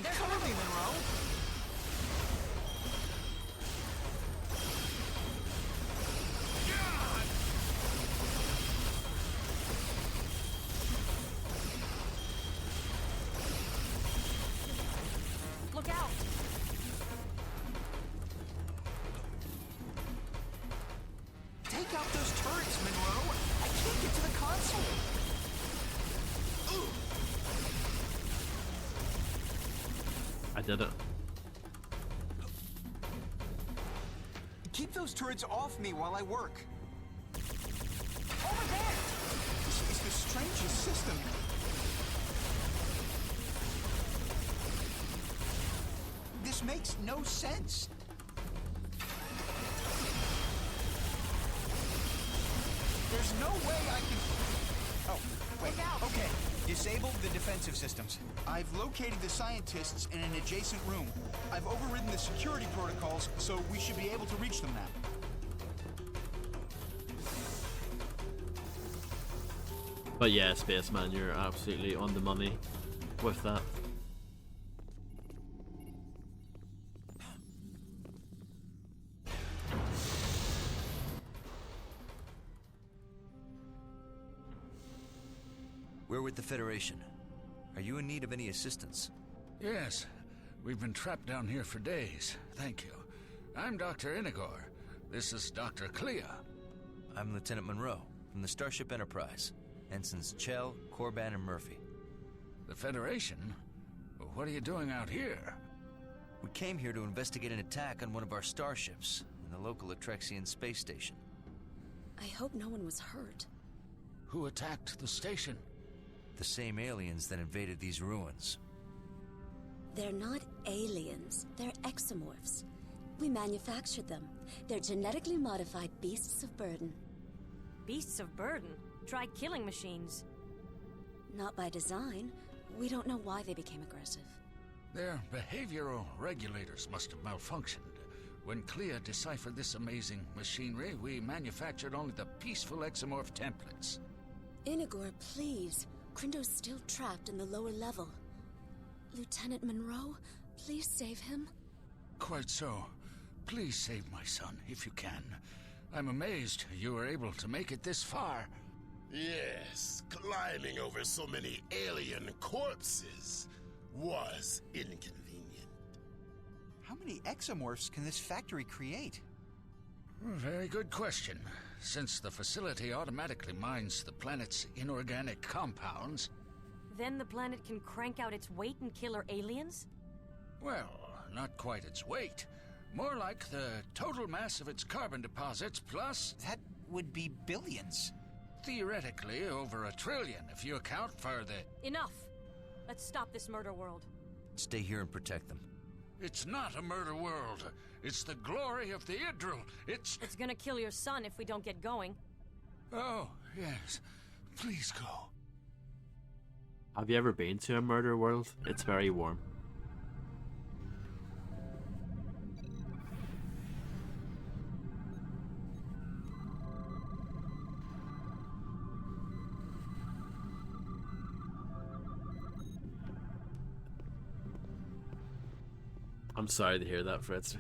Cover me, Monroe! Look out! Take out those turrets, Monroe! I can't get to the console! I did it. Keep those turrets off me while I work. Over there! This is the strangest system. This makes no sense. There's no way I can... Oh, wait. Okay. Disable the defensive systems. I've located the scientists in an adjacent room. I've overridden the security protocols, so we should be able to reach them now. But yeah, Spaceman, you're absolutely on the money with that. We're with the Federation. Are you in need of any assistance? Yes. We've been trapped down here for days. Thank you. I'm Dr. Inigor. This is Dr. Clea. I'm Lieutenant Monroe, from the Starship Enterprise. Ensigns Chell, Korban, and Murphy. The Federation? What are you doing out here? We came here to investigate an attack on one of our starships in the local Atrexian space station. I hope no one was hurt. Who attacked the station? The same aliens that invaded these ruins. They're not aliens. They're exomorphs. We manufactured them. They're genetically modified beasts of burden. Beasts of burden? Try killing machines. Not by design. We don't know why they became aggressive. Their behavioral regulators must have malfunctioned. When Clea deciphered this amazing machinery, we manufactured only the peaceful exomorph templates. Inigor, please. Crindo's still trapped in the lower level. Lieutenant Monroe, please save him. Quite so. Please save my son, if you can. I'm amazed you were able to make it this far. Yes, climbing over so many alien corpses was inconvenient. How many exomorphs can this factory create? Very good question. Since the facility automatically mines the planet's inorganic compounds... Then the planet can crank out its weight and kill our aliens? Well, not quite its weight. More like the total mass of its carbon deposits plus... That would be billions. Theoretically, over 1 trillion if you account for the... Enough! Let's stop this murder world. Stay here and protect them. It's not a murder world. It's the glory of the Idril. It's gonna kill your son if we don't get going. Oh, yes. Please go. Have you ever been to a murder world? It's very warm. I'm sorry to hear that, Fritz.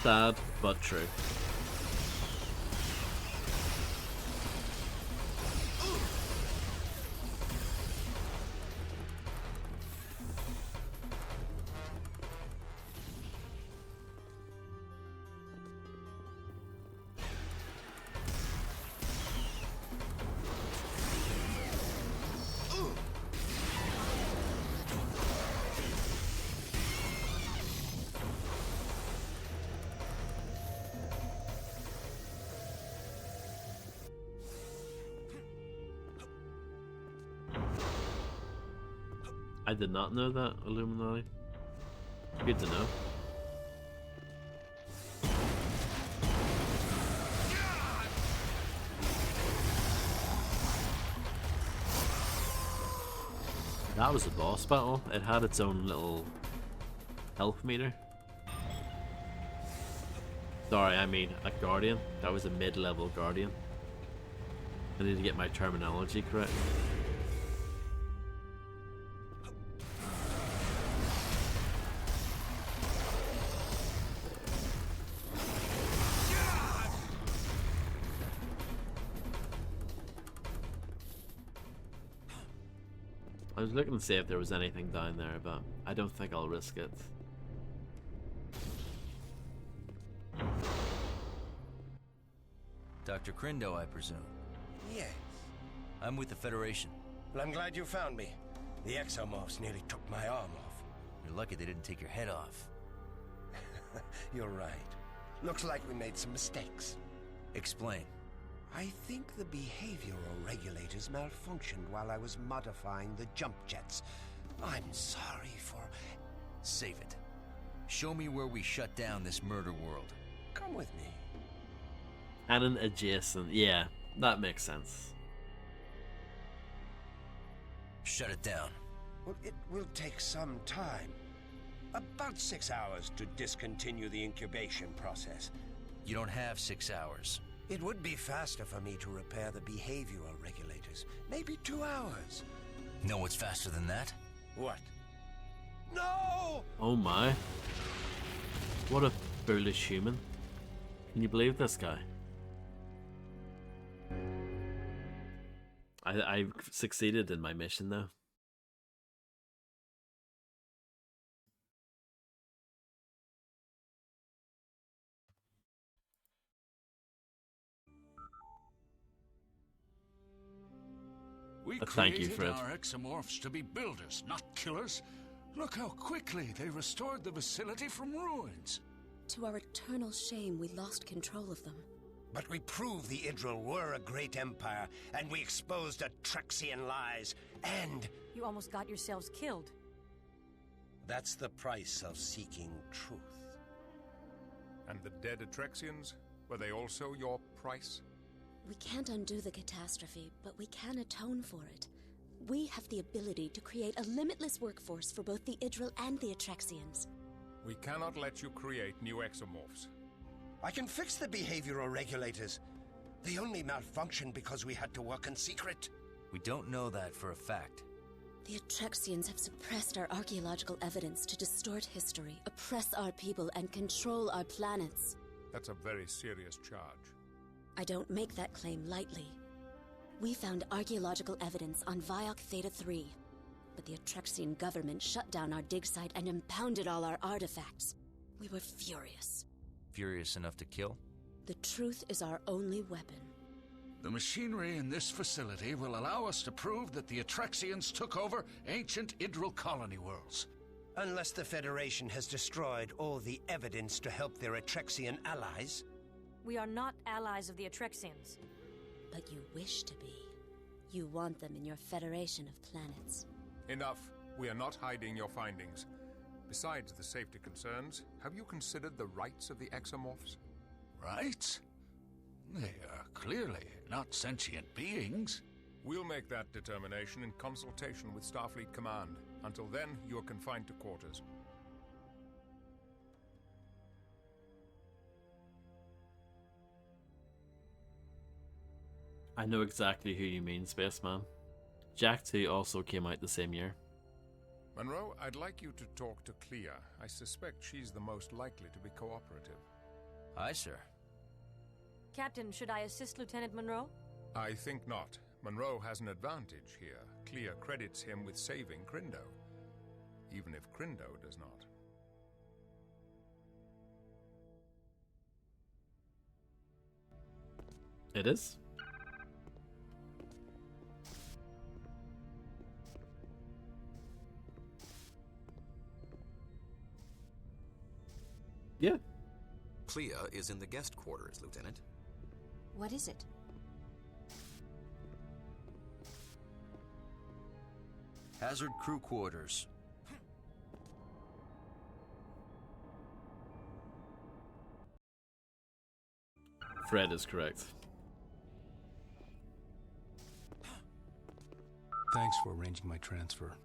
Sad, but true. I did not know that, Illuminati. Good to know. That was a boss battle. It had its own little health meter. Sorry, I mean a guardian. That was a mid-level guardian. I need to get my terminology correct. I was looking to see if there was anything down there, but I don't think I'll risk it. Dr. Crindo, I presume? Yes. I'm with the Federation. Well, I'm glad you found me. The exomorphs nearly took my arm off. You're lucky they didn't take your head off. You're right. Looks like we made some mistakes. Explain. I think the behavioral regulators malfunctioned while I was modifying the jump jets. I'm sorry for... Save it. Show me where we shut down this murder world. Come with me. And an adjacent. Yeah, that makes sense. Shut it down. Well, it will take some time. About 6 hours to discontinue the incubation process. You don't have 6 hours. It would be faster for me to repair the behavioral regulators. Maybe 2 hours. Know what's faster than that? What? No! Oh my. What a foolish human. Can you believe this guy? I've succeeded in my mission though. We Thank you, created Fred. our exomorphs to be builders, not killers. Look how quickly they restored the facility from ruins. To our eternal shame, we lost control of them. But we proved the Idril were a great empire, and we exposed Atrexian lies, and... You almost got yourselves killed. That's the price of seeking truth. And the dead Atrexians? Were they also your price? We can't undo the catastrophe, but we can atone for it. We have the ability to create a limitless workforce for both the Idril and the Atrexians. We cannot let you create new exomorphs. I can fix the behavioral regulators. They only malfunctioned because we had to work in secret. We don't know that for a fact. The Atrexians have suppressed our archaeological evidence to distort history, oppress our people, and control our planets. That's a very serious charge. I don't make that claim lightly. We found archaeological evidence on Viok Theta 3, but the Atrexian government shut down our dig site and impounded all our artifacts. We were furious. Furious enough to kill? The truth is our only weapon. The machinery in this facility will allow us to prove that the Atrexians took over ancient Idril colony worlds. Unless the Federation has destroyed all the evidence to help their Atrexian allies. We are not allies of the Atrexians. But you wish to be. You want them in your Federation of planets. Enough. We are not hiding your findings. Besides the safety concerns, have you considered the rights of the exomorphs? Rights? They are clearly not sentient beings. We'll make that determination in consultation with Starfleet Command. Until then, you are confined to quarters. I know exactly who you mean, Spaceman. Jak 2 also came out the same year. Monroe, I'd like you to talk to Clea. I suspect she's the most likely to be cooperative. Aye, sir. Captain, should I assist Lieutenant Monroe? I think not. Monroe has an advantage here. Clea credits him with saving Crindo, even if Crindo does not. It is? Yeah. Clea is in the guest quarters, Lieutenant. What is it? Hazard crew quarters. Fred is correct. Thanks for arranging my transfer.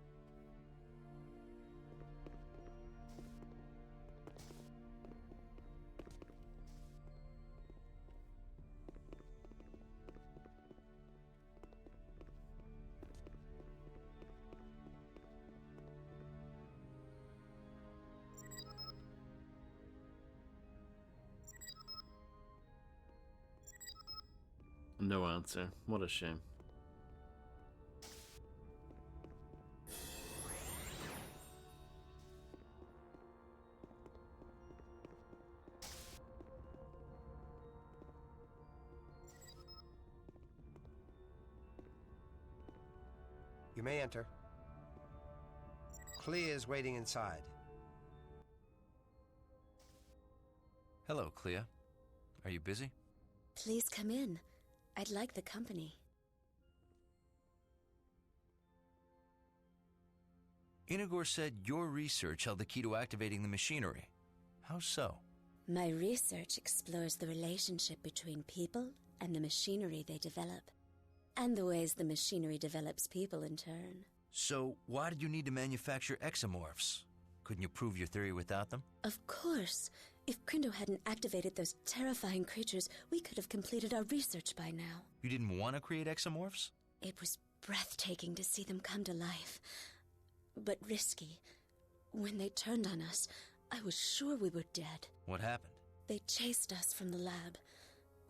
No answer. What a shame. You may enter. Clea's waiting inside. Hello, Clea. Are you busy? Please come in. I'd like the company. Inagor said your research held the key to activating the machinery. How so? My research explores the relationship between people and the machinery they develop, and the ways the machinery develops people in turn. So, why did you need to manufacture exomorphs? Couldn't you prove your theory without them? Of course. If Crindo hadn't activated those terrifying creatures, we could have completed our research by now. You didn't want to create exomorphs? It was breathtaking to see them come to life. But risky. When they turned on us, I was sure we were dead. What happened? They chased us from the lab.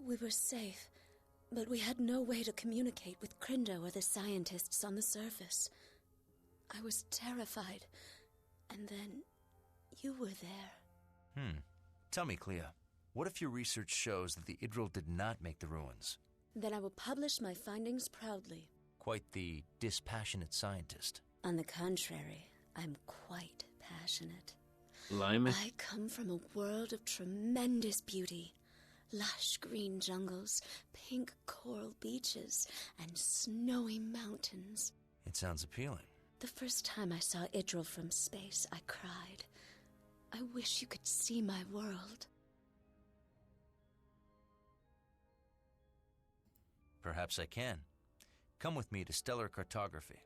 We were safe, but we had no way to communicate with Crindo or the scientists on the surface. I was terrified, and then you were there. Tell me, Clea, what if your research shows that the Idril did not make the ruins? Then I will publish my findings proudly. Quite the dispassionate scientist. On the contrary, I'm quite passionate. Limey. I come from a world of tremendous beauty. Lush green jungles, pink coral beaches, and snowy mountains. It sounds appealing. The first time I saw Idril from space, I cried. I wish you could see my world. Perhaps I can. Come with me to stellar cartography.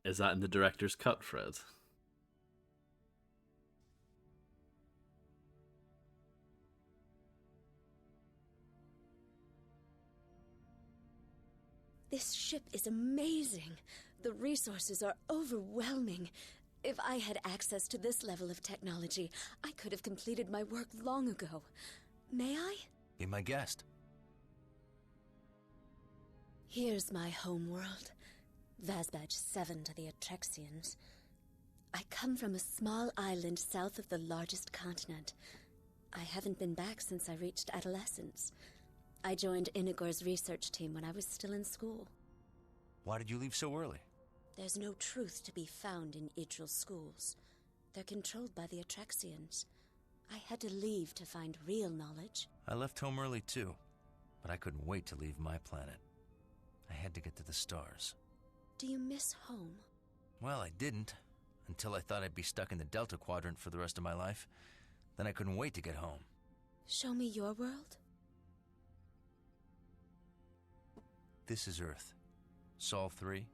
Is that in the director's cut, Fred? This ship is amazing. The resources are overwhelming. If I had access to this level of technology, I could have completed my work long ago. May I? Be my guest. Here's my home world. Vazbadge 7 to the Atrexians. I come from a small island south of the largest continent. I haven't been back since I reached adolescence. I joined Inagor's research team when I was still in school. Why did you leave so early? There's no truth to be found in Idril schools. They're controlled by the Atrexians. I had to leave to find real knowledge. I left home early too, but I couldn't wait to leave my planet. I had to get to the stars. Do you miss home? Well, I didn't, until I thought I'd be stuck in the Delta Quadrant for the rest of my life. Then I couldn't wait to get home. Show me your world? This is Earth. Sol 3.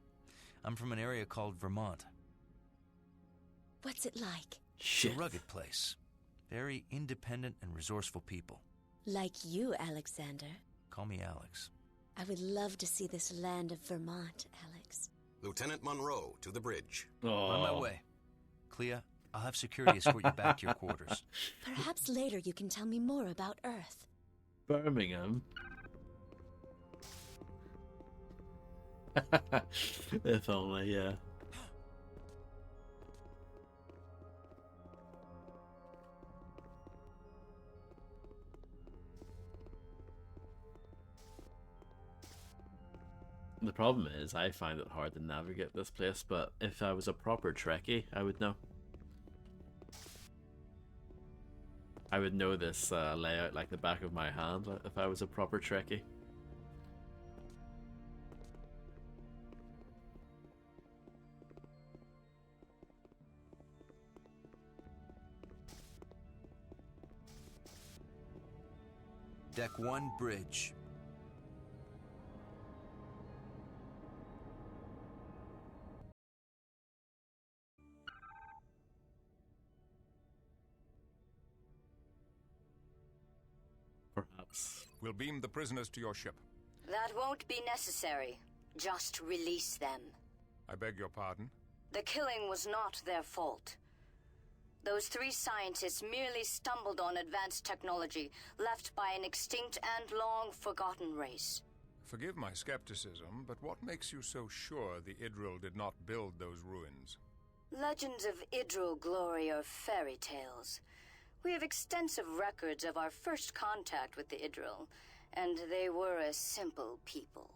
I'm from an area called Vermont. What's it like? It's a rugged place. Very independent and resourceful people. Like you, Alexander. Call me Alex. I would love to see this land of Vermont, Alex. Lieutenant Monroe, to the bridge. On my way. Clea, I'll have security escort you back to your quarters. Perhaps later you can tell me more about Earth. Birmingham. If only, yeah. The problem is, I find it hard to navigate this place, but if I was a proper Trekkie, I would know. I would know this layout like the back of my hand if I was a proper Trekkie. Deck 1 bridge. Perhaps. We'll beam the prisoners to your ship. That won't be necessary. Just release them. I beg your pardon? The killing was not their fault. Those 3 scientists merely stumbled on advanced technology left by an extinct and long-forgotten race. Forgive my skepticism, but what makes you so sure the Idril did not build those ruins? Legends of Idril glory are fairy tales. We have extensive records of our first contact with the Idril, and they were a simple people.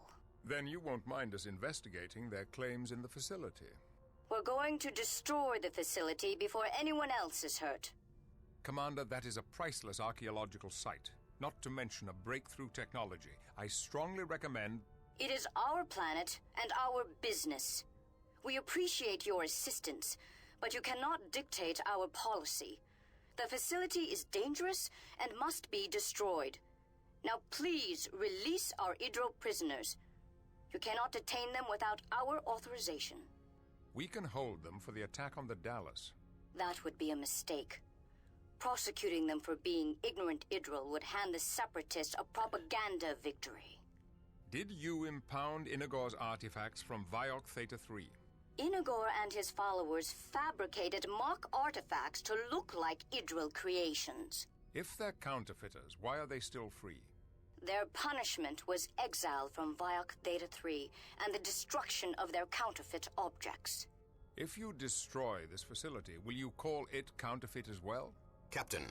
Then you won't mind us investigating their claims in the facility. We're going to destroy the facility before anyone else is hurt. Commander, that is a priceless archaeological site, not to mention a breakthrough technology. I strongly recommend... It is our planet and our business. We appreciate your assistance, but you cannot dictate our policy. The facility is dangerous and must be destroyed. Now please release our Idril prisoners. You cannot detain them without our authorization. We can hold them for the attack on the Dallas. That would be a mistake. Prosecuting them for being ignorant Idril would hand the Separatists a propaganda victory. Did you impound Inagor's artifacts from Viok Theta 3? Inagor and his followers fabricated mock artifacts to look like Idril creations. If they're counterfeiters, why are they still free? Their punishment was exile from Viok Theta 3 and the destruction of their counterfeit objects. If you destroy this facility, will you call it counterfeit as well? Captain,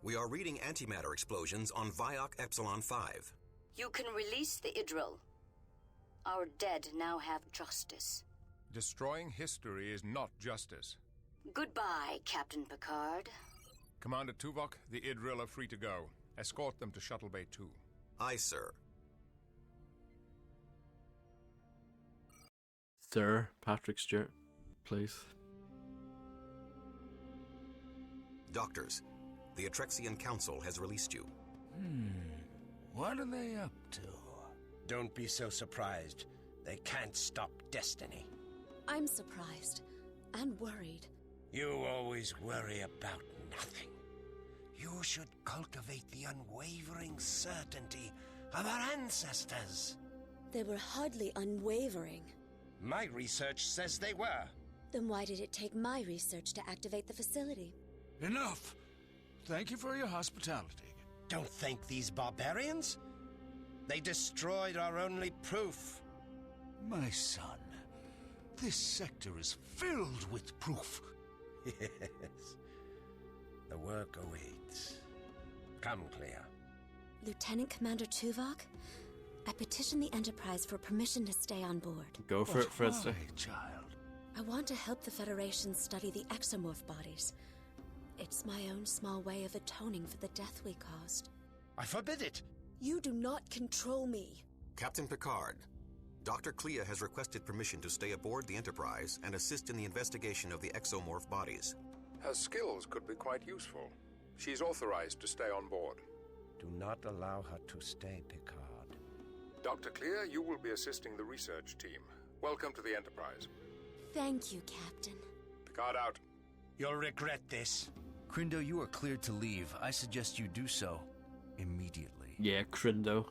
we are reading antimatter explosions on Viok Epsilon 5. You can release the Idril. Our dead now have justice. Destroying history is not justice. Goodbye, Captain Picard. Commander Tuvok, the Idril are free to go. Escort them to Shuttle Bay 2. Aye, sir. Sir Patrick Stewart, please. Doctors, the Atrexian Council has released you. What are they up to? Don't be so surprised. They can't stop destiny. I'm surprised and worried. You always worry about nothing. You should cultivate the unwavering certainty of our ancestors. They were hardly unwavering. My research says they were. Then why did it take my research to activate the facility? Enough! Thank you for your hospitality. Don't thank these barbarians. They destroyed our only proof. My son, this sector is filled with proof. Yes. The work awaits. Come, Clea. Lieutenant Commander Tuvok, I petitioned the Enterprise for permission to stay on board. Go for it, Fredster. Child? I want to help the Federation study the exomorph bodies. It's my own small way of atoning for the death we caused. I forbid it! You do not control me. Captain Picard, Dr. Clea has requested permission to stay aboard the Enterprise and assist in the investigation of the exomorph bodies. Her skills could be quite useful. She's authorized to stay on board. Do not allow her to stay, Picard. Dr. Clea, you will be assisting the research team. Welcome to the Enterprise. Thank you, Captain. Picard out. You'll regret this. Crindo, you are cleared to leave. I suggest you do so immediately. Yeah, Crindo.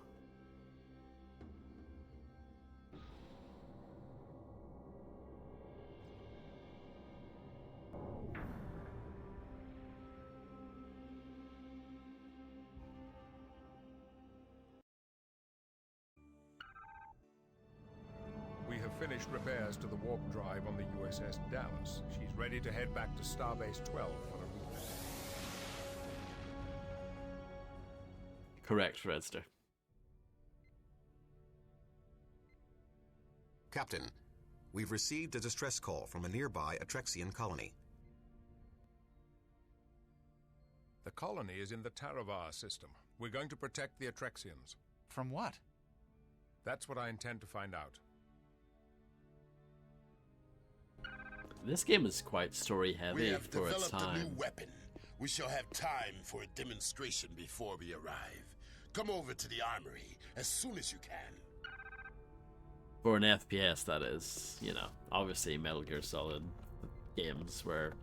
We have finished repairs to the warp drive on the USS Dallas. She's ready to head back to Starbase 12 for a reset. Correct, Fredster. Captain, we've received a distress call from a nearby Atrexian colony. The colony is in the Taravar system. We're going to protect the Atrexians. From what? That's what I intend to find out. This game is quite story heavy We have for its developed a time. new weapon. We shall have time for a demonstration before we arrive. Come over to the armory as soon as you can. For an FPS, that is, you know, obviously Metal Gear Solid games were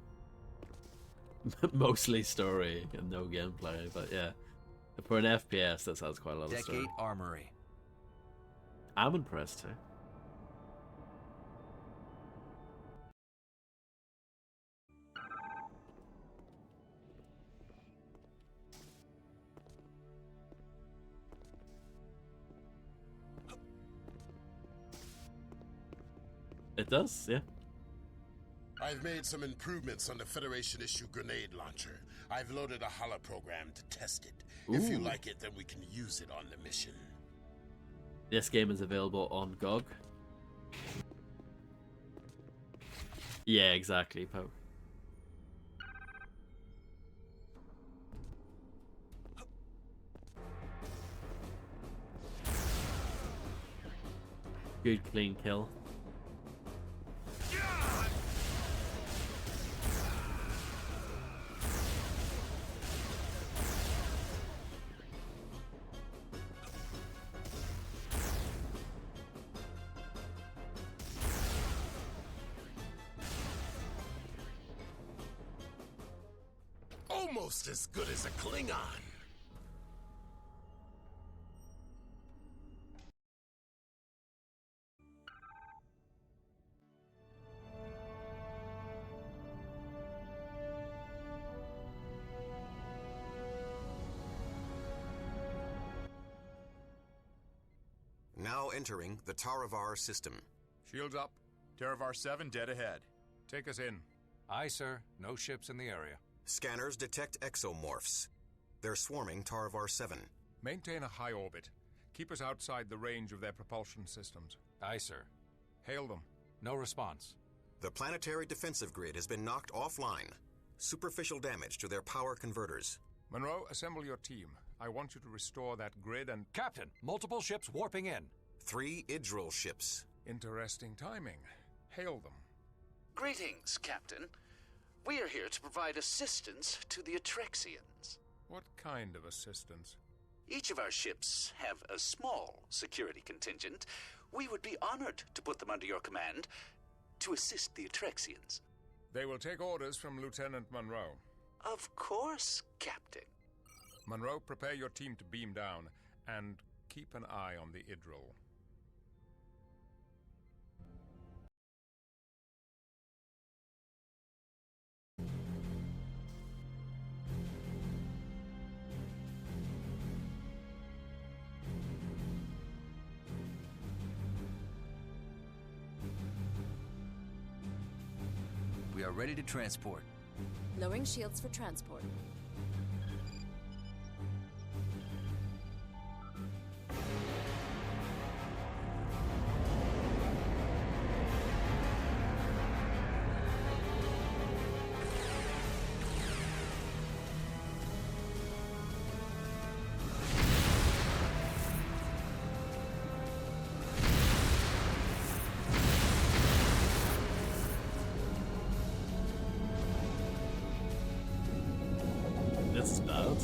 mostly story and no gameplay, but yeah. For an FPS, this has quite a lot of story. Decade Armory. I'm impressed too. It does, yeah. I've made some improvements on the Federation-issue grenade launcher. I've loaded a holo program to test it. If you Ooh. like it, then we can use it on the mission. This game is available on GOG. Yeah, exactly, Poe. Good clean kill. Almost as good as a Klingon. Now entering the Taravar system. Shields up. Taravar 7 dead ahead. Take us in. Aye, sir. No ships in the area. Scanners detect exomorphs. They're swarming Taravar 7. Maintain a high orbit. Keep us outside the range of their propulsion systems. Aye, sir. Hail them. No response. The planetary defensive grid has been knocked offline. Superficial damage to their power converters. Monroe, assemble your team. I want you to restore that grid and... Captain, multiple ships warping in. 3 Idril ships. Interesting timing. Hail them. Greetings, Captain. We are here to provide assistance to the Atrexians. What kind of assistance? Each of our ships have a small security contingent. We would be honored to put them under your command to assist the Atrexians. They will take orders from Lieutenant Monroe. Of course, Captain. Monroe, prepare your team to beam down, and keep an eye on the Idril. We are ready to transport. Lowering shields for transport. This is bad.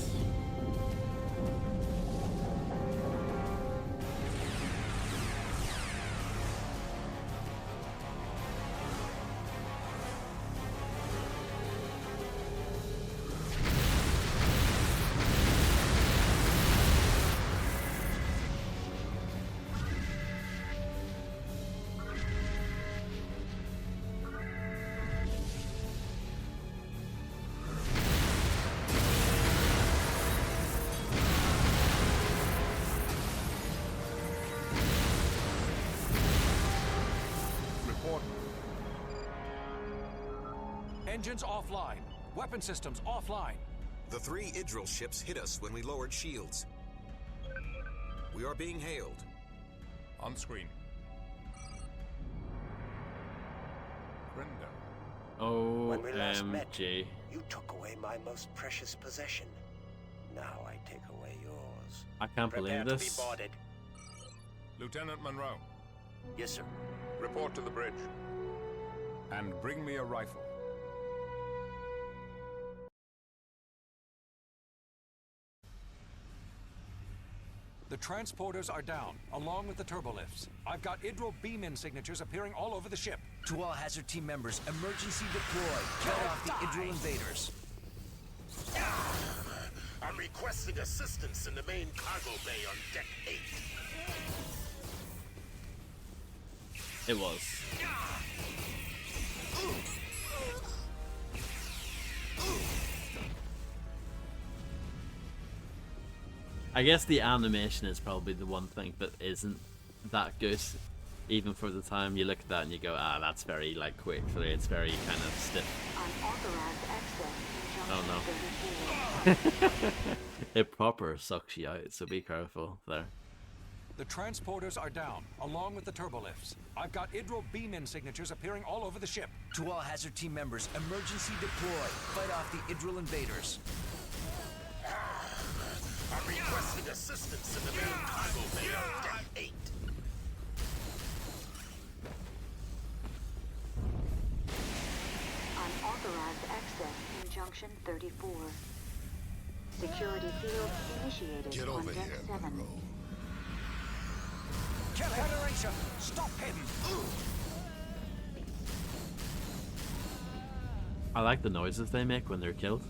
Engines offline. Weapon systems offline. The 3 Idril ships hit us when we lowered shields. We are being hailed. On screen. Grindo. When we last met, OMG. you took away my most precious possession. Now I take away yours. I can't Prepare believe to this. be boarded. Lieutenant Monroe. Yes, sir. Report to the bridge. And bring me a rifle. The transporters are down, along with the turbolifts. I've got Idril beam-in signatures appearing all over the ship. To all Hazard team members, emergency deploy. Cut off the Idril invaders. I'm requesting assistance in the main cargo bay on Deck 8. It was. I guess the animation is probably the one thing that isn't that good even for the time, you look at that and you go, ah, that's very like quick. It's very kind of stiff. Oh no. It proper sucks you out, so be careful there. The transporters are down, along with the turbolifts. I've got Idril beam-in signatures appearing all over the ship. To all Hazard team members, emergency deploy. Fight off the Idril invaders. I'm requesting assistance in the main cargo bay on Deck 8. Unauthorized access in Junction 34. Security field initiated. Get on over Deck here, 7. Monroe. Federation, stop him! I like the noises they make when they're killed.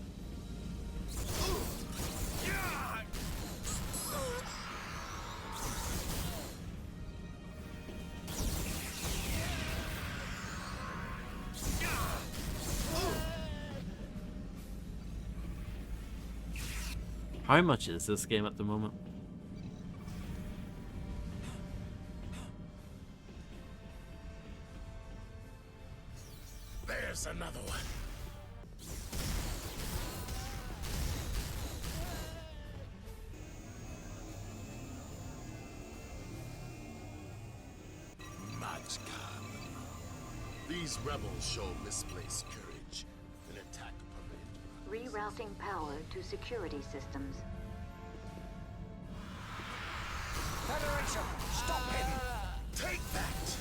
How much is this game at the moment? There's another one. These rebels show misplaced courage. An attack permitted. Rerouting power to security systems. Federation, stop him! Take that!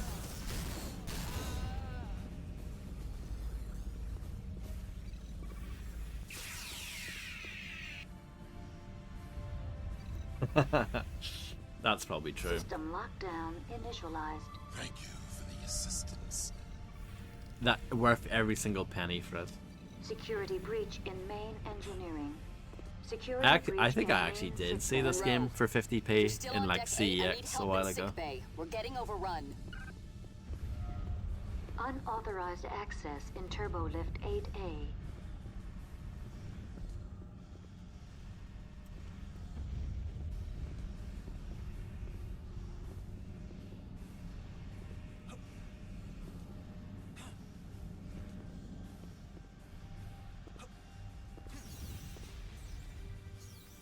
That's probably true. System lockdown initialized. Thank you for the assistance. That worth every single penny, Fred. Security breach in main engineering. Security I think in I actually main did see system. this game for 50p in like CEX a while ago. We're getting overrun. Unauthorized access in Turbolift 8A.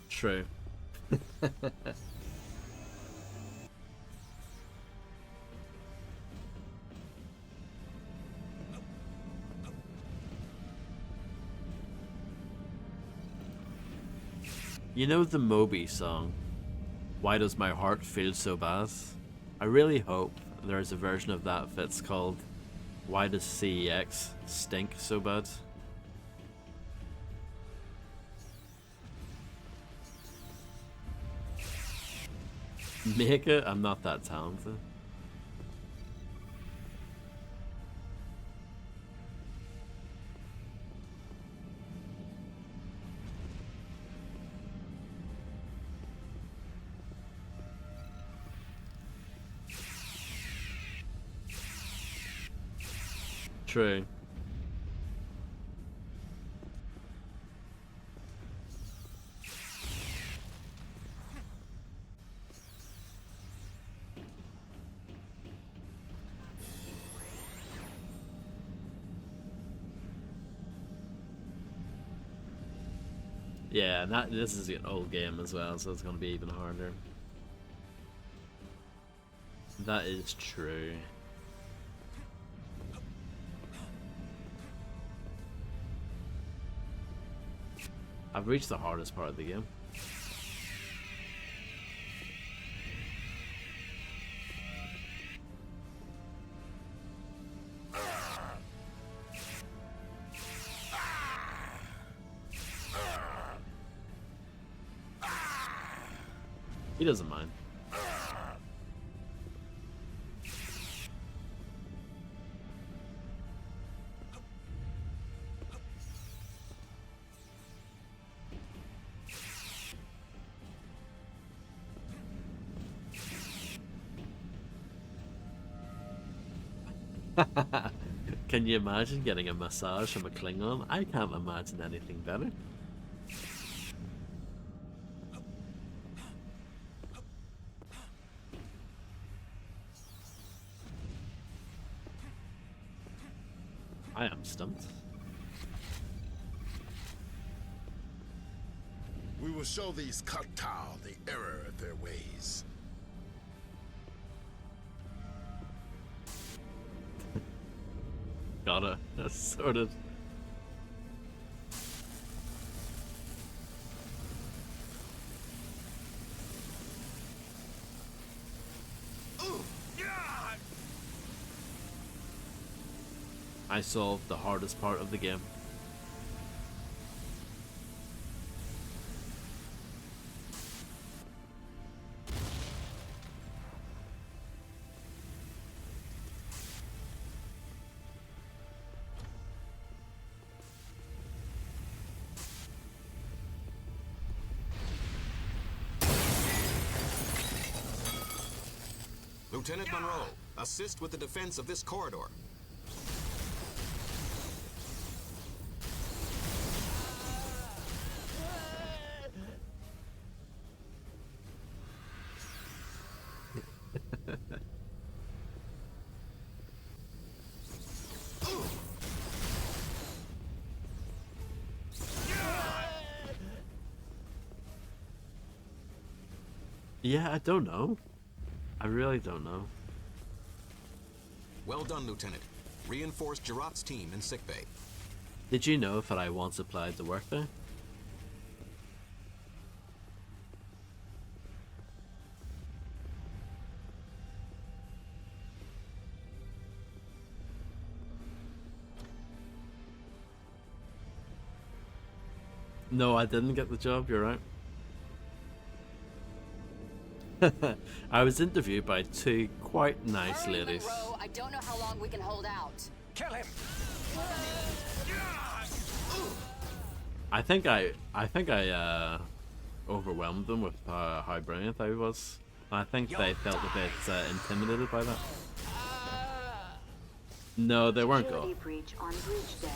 True. You know the Moby song, Why Does My Heart Feel So Bad? I really hope there's a version of that that's called Why Does CEX Stink So Bad? Make it? I'm not that talented. True. Yeah, this is an old game as well, so it's going to be even harder. That is true. I've reached the hardest part of the game. He doesn't mind. Can you imagine getting a massage from a Klingon? I can't imagine anything better. I am stumped. We will show these Katal the error of their ways. Gotta. That's sorted. I solved the hardest part of the game. Lieutenant Monroe, assist with the defense of this corridor. Yeah, I don't know. I really don't know. Well done, Lieutenant. Reinforce Girat's team in sickbay. Did you know that I once applied to work there? No, I didn't get the job, you're right. I was interviewed by two quite nice Hurry, ladies. Monroe. I don't know how long we can hold out. Kill him! I think I overwhelmed them with how brilliant I was. I think they felt a bit intimidated by that. No, they weren't Security good. breach on breach deck.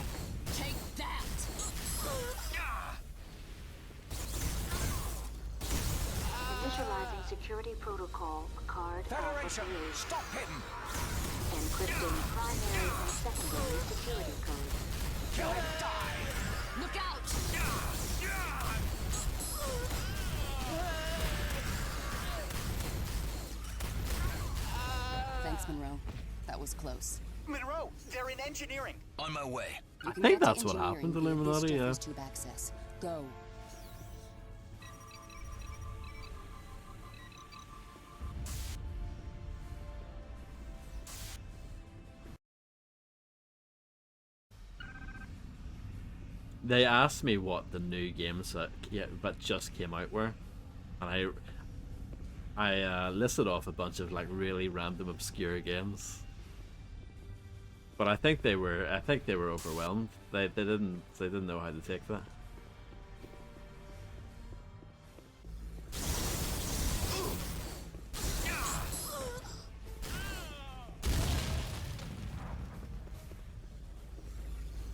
Take that! Initializing security protocol, card Federation, Alpha 3. stop him! Encrypting primary and secondary security code. Kill him, die! Look out! Thanks, Monroe. That was close. Monroe, they're in engineering. On my way. You I can think get to that's what engineering happened, via this Illuminati, yeah. Jeffers tube access. Go. They asked me what the new games that just came out were, and I listed off a bunch of like really random obscure games. But I think they were overwhelmed. They didn't know how to take that.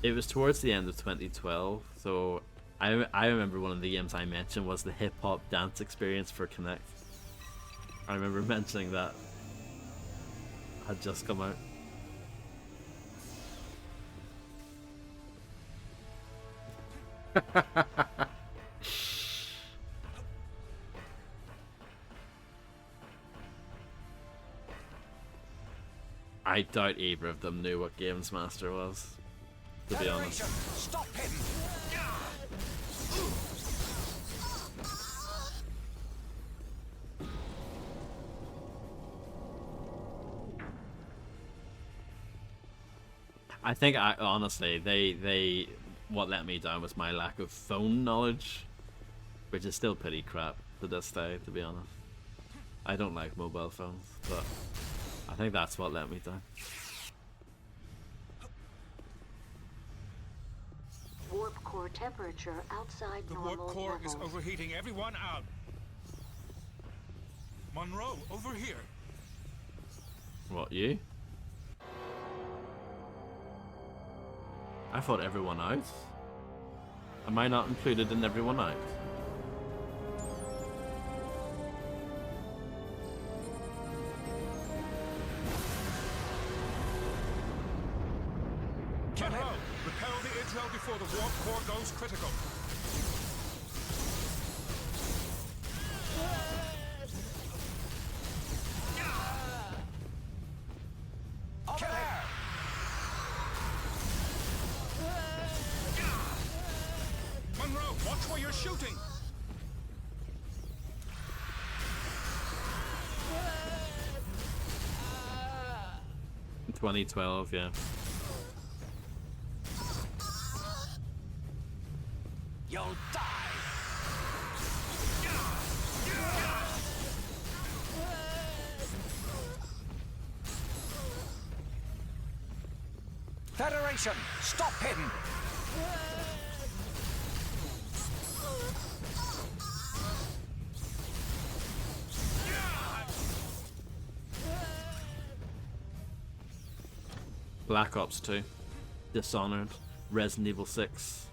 It was towards the end of 2012, so I remember one of the games I mentioned was the hip hop dance experience for Kinect. I remember mentioning that had just come out. I doubt either of them knew what Games Master was, to be honest. Stop him! I think honestly, they what let me down was my lack of phone knowledge, which is still pretty crap to this day, to be honest. I don't like mobile phones, but I think that's what let me down. Warp core temperature outside The normal warp core levels. is overheating. Everyone out. Monroe, over here. What, you? I thought everyone out. Am I not included in everyone out? Kill him! Repel the Idril before the warp core goes critical. Over there! Monroe, watch where you're shooting! 2012, yeah. You'll die! Federation, stop him! Black Ops 2, Dishonored, Resident Evil 6,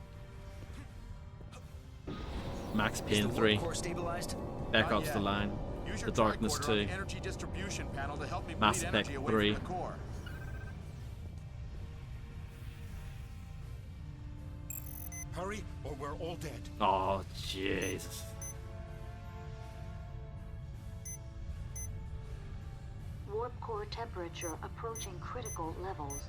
Max Payne 3, Black Ops The Line, Use The your Darkness tricorder on 2, the energy distribution panel to help me Mass bleed Effect energy away 3. from the core. Hurry, or we're all dead. Oh, Jesus. Warp core temperature approaching critical levels.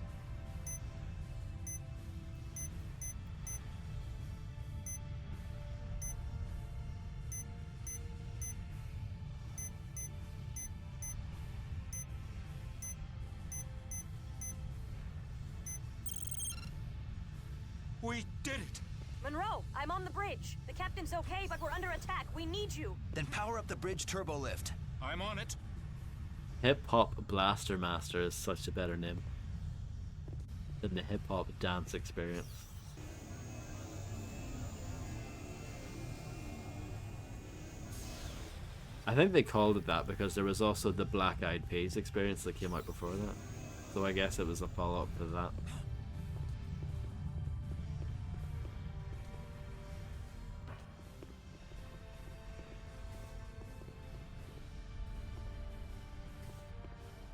We did it! Monroe, I'm on the bridge. The captain's okay, but we're under attack. We need you. Then power up the bridge turbo lift. I'm on it. Hip Hop Blaster Master is such a better name than the Hip Hop Dance Experience. I think they called it that because there was also the Black Eyed Peas experience that came out before that. So I guess it was a follow-up to that.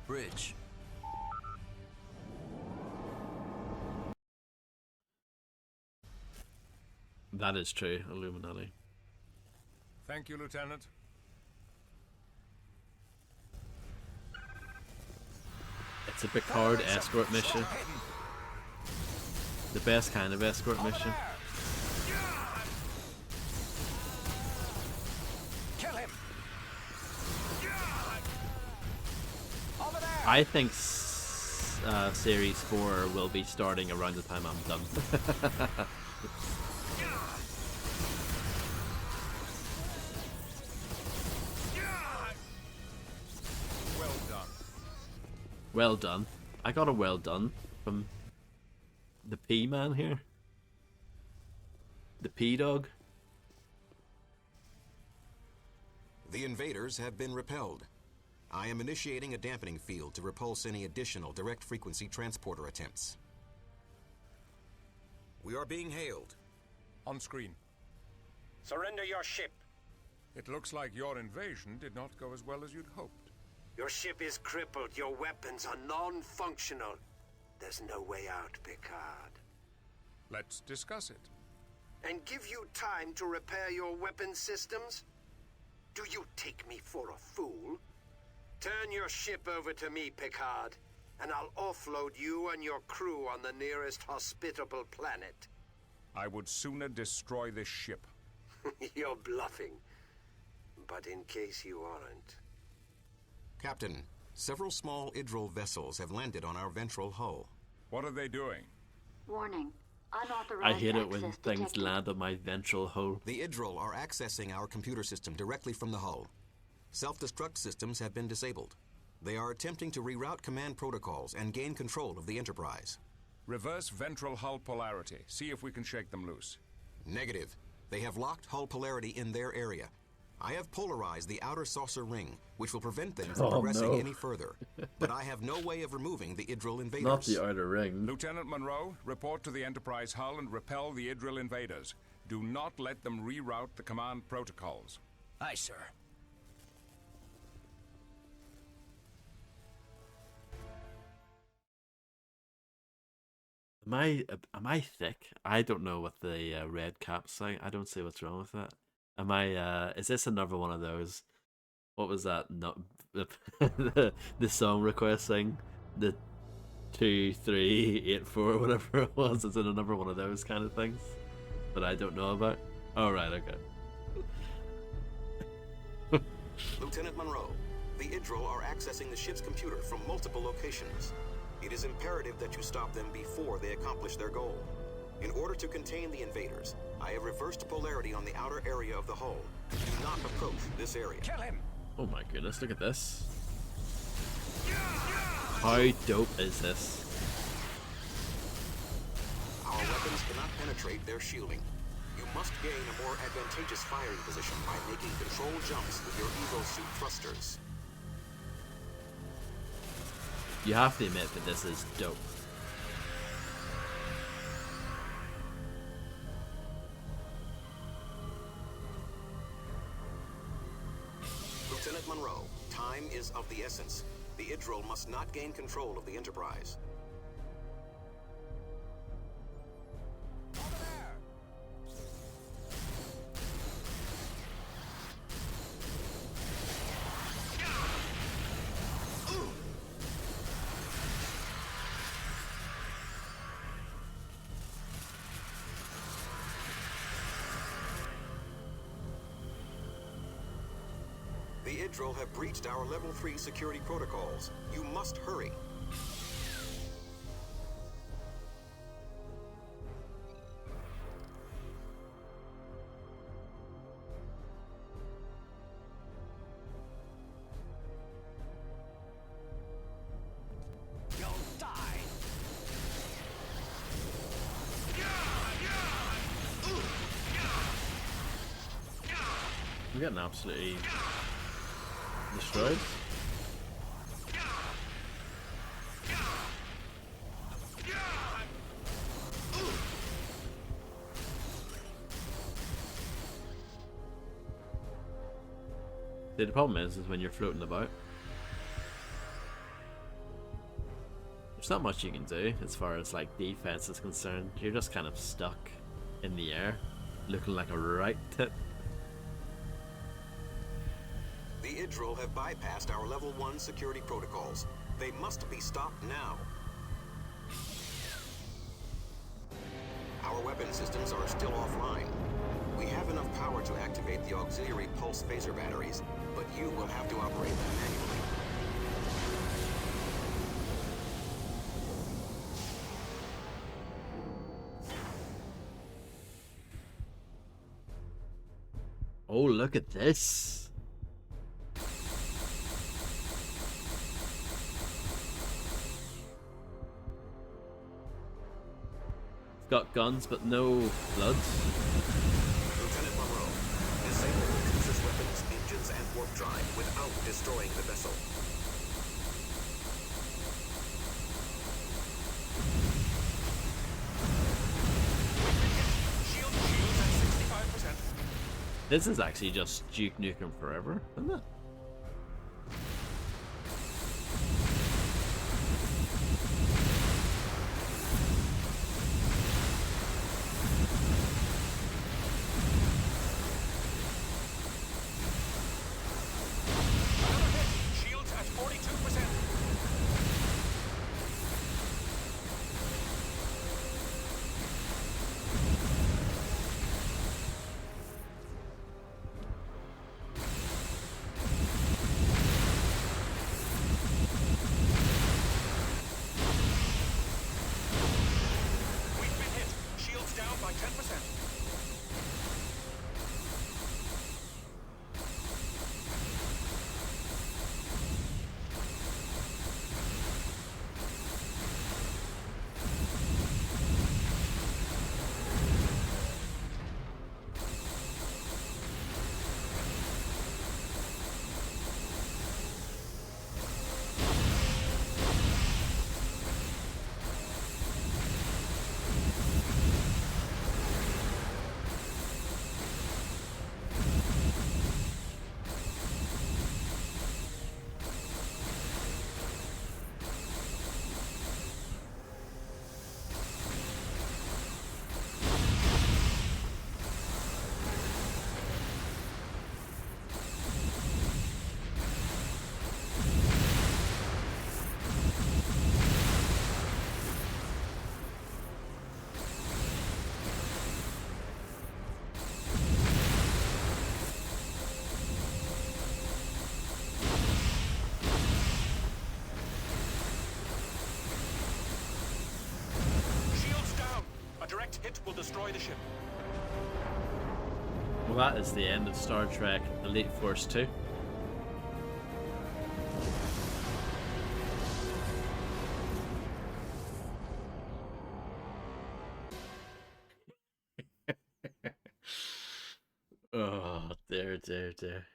Bridge. That is true, Illuminati. Thank you, Lieutenant. It's a Picard escort mission. The best kind of escort mission. Kill him! I think Series 4 will be starting around the time I'm done. Well done. Well done. I got a well done from the P-Man here. The P-Dog. The invaders have been repelled. I am initiating a dampening field to repulse any additional direct frequency transporter attempts. We are being hailed. On screen. Surrender your ship. It looks like your invasion did not go as well as you'd hoped. Your ship is crippled. Your weapons are non-functional. There's no way out, Picard. Let's discuss it. And give you time to repair your weapon systems? Do you take me for a fool? Turn your ship over to me, Picard, and I'll offload you and your crew on the nearest hospitable planet. I would sooner destroy this ship. You're bluffing. But in case you aren't... Captain, several small Idril vessels have landed on our ventral hull. What are they doing? Warning. Unauthorized I hate it when access things detected. land on my ventral hull. The Idril are accessing our computer system directly from the hull. Self-destruct systems have been disabled. They are attempting to reroute command protocols and gain control of the Enterprise. Reverse ventral hull polarity. See if we can shake them loose. Negative. They have locked hull polarity in their area. I have polarized the outer saucer ring, which will prevent them from progressing no. any further. But I have no way of removing the Idril invaders. Not the outer ring. Lieutenant Monroe, report to the Enterprise hull and repel the Idril invaders. Do not let them reroute the command protocols. Aye, sir. Am I thick? I don't know what the red cap's saying. I don't see what's wrong with that. Am I? Is this another one of those? What was that? Not the song request thing. The 2384 whatever it was. Is it another one of those kind of things that I don't know about? Oh right, okay. Lieutenant Monroe, the Idril are accessing the ship's computer from multiple locations. It is imperative that you stop them before they accomplish their goal. In order to contain the invaders, I have reversed polarity on the outer area of the hull. Do not approach this area. Kill him! Oh my goodness, look at this. How dope is this? Our weapons cannot penetrate their shielding. You must gain a more advantageous firing position by making controlled jumps with your Evo suit thrusters. You have to admit that this is dope. Lieutenant Monroe, time is of the essence. The Idril must not gain control of the Enterprise. The Idril have breached our Level 3 security protocols. You must hurry. You'll die! I'm getting absolutely destroyed. See, the problem is when you're floating about, there's not much you can do as far as like defense is concerned. You're just kind of stuck in the air, looking like a right tit. The Idril have bypassed our Level 1 security protocols. They must be stopped now. Our weapon systems are still offline. We have enough power to activate the auxiliary pulse phaser batteries, but you will have to operate them manually. Oh, look at this. Got guns, but no blood. Lieutenant Monroe, disable the cruiser's weapons, engines, and warp drive without destroying the vessel. Shields at 65%. This is actually just Duke Nukem Forever, isn't it? Shields at 42%. We've been hit. Shields down by 10%. hit will destroy the ship. Well, that is the end of Star Trek Elite Force 2. Oh, dear, dear, dear.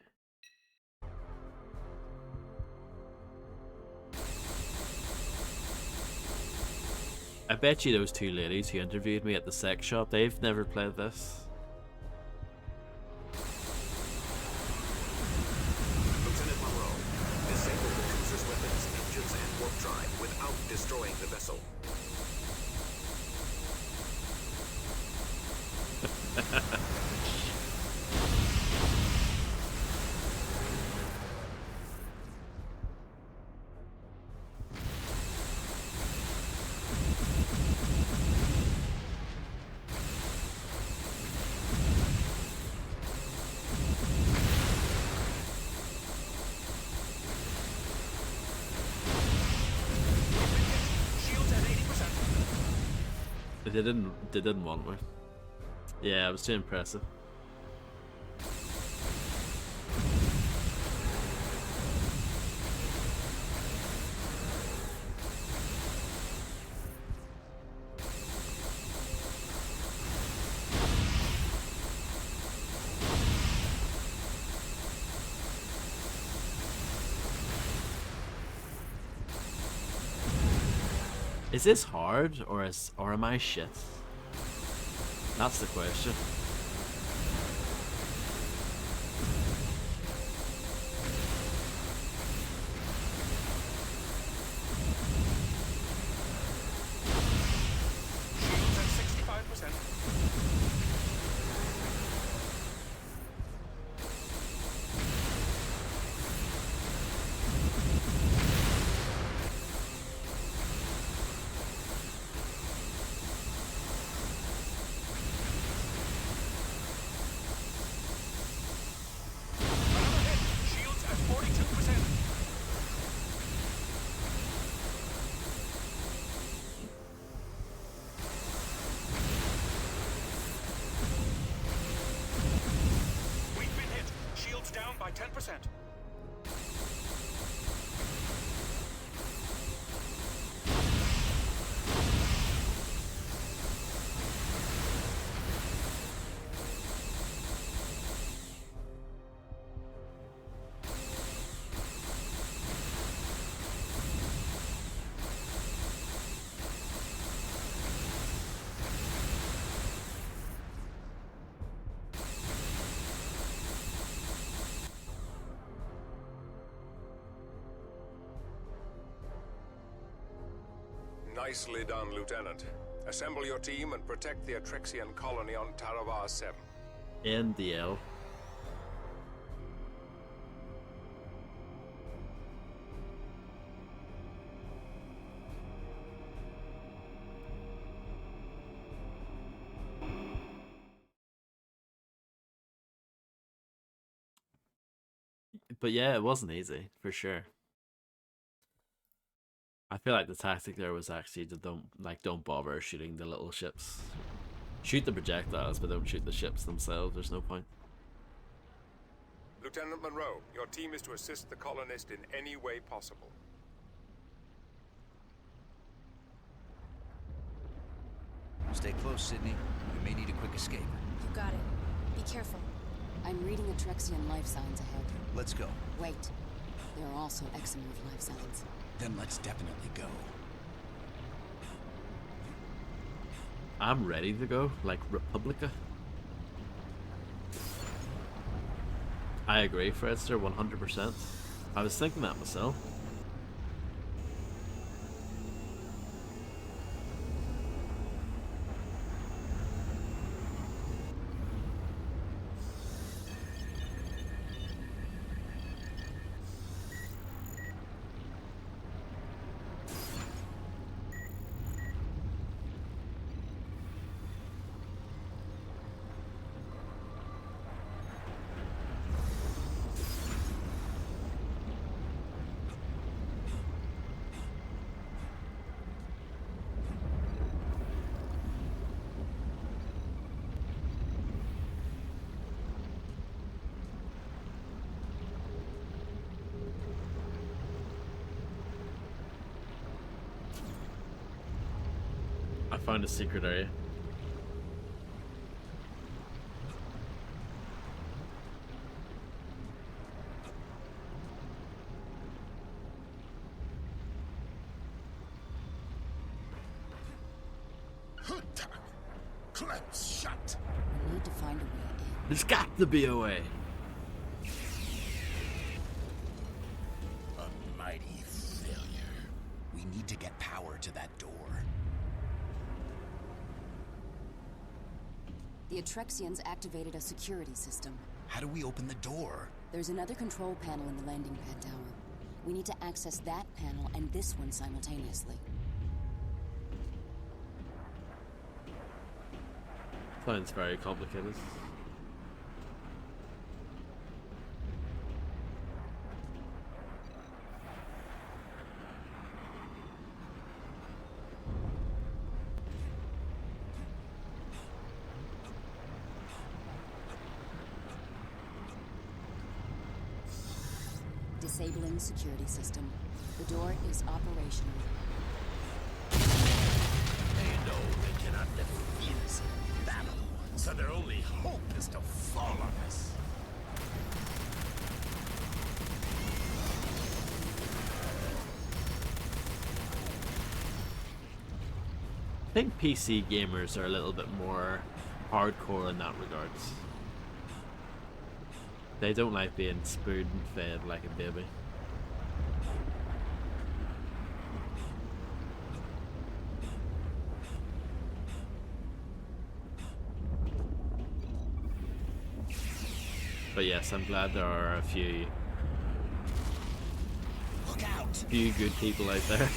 I bet you those two ladies who interviewed me at the sex shop, they've never played this. Lieutenant Monroe, disable the cruiser's weapons, engines, and warp drive without destroying the vessel. Shields at 80%. They didn't want me. Yeah, it was too impressive. Is this hard or am I shit? That's the question. Shields at 65%. Another hit. Shields at 42%. We've been hit. Shields down by 10%. Nicely done, Lieutenant. Assemble your team and protect the Atrexian colony on Taravar 7. NDL. But yeah, it wasn't easy, for sure. I feel like the tactic there was actually to don't bother shooting the little ships. Shoot the projectiles, but don't shoot the ships themselves. There's no point. Lieutenant Monroe, your team is to assist the colonist in any way possible. Stay close, Sydney. We may need a quick escape. You got it. Be careful. I'm reading Atrexian life signs ahead. Let's go. Wait. There are also Eximove life signs. Then let's definitely go. I'm ready to go, like Republica. I agree, Fredster, 100%. I was thinking that myself. Find a secret area. Clamps shut. We need to find a way in. There's got to be a way. A mighty failure. We need to get power to that door. The Atrexians activated a security system. How do we open the door? There's another control panel in the landing pad tower. We need to access that panel and this one simultaneously. Sounds very complicated. Disabling security system. The door is operational. They know they cannot defeat us in battle, so their only hope is to fall on us. I think PC gamers are a little bit more hardcore in that regards. They don't like being spoon fed like a baby. But yes, I'm glad there are a few good people out there.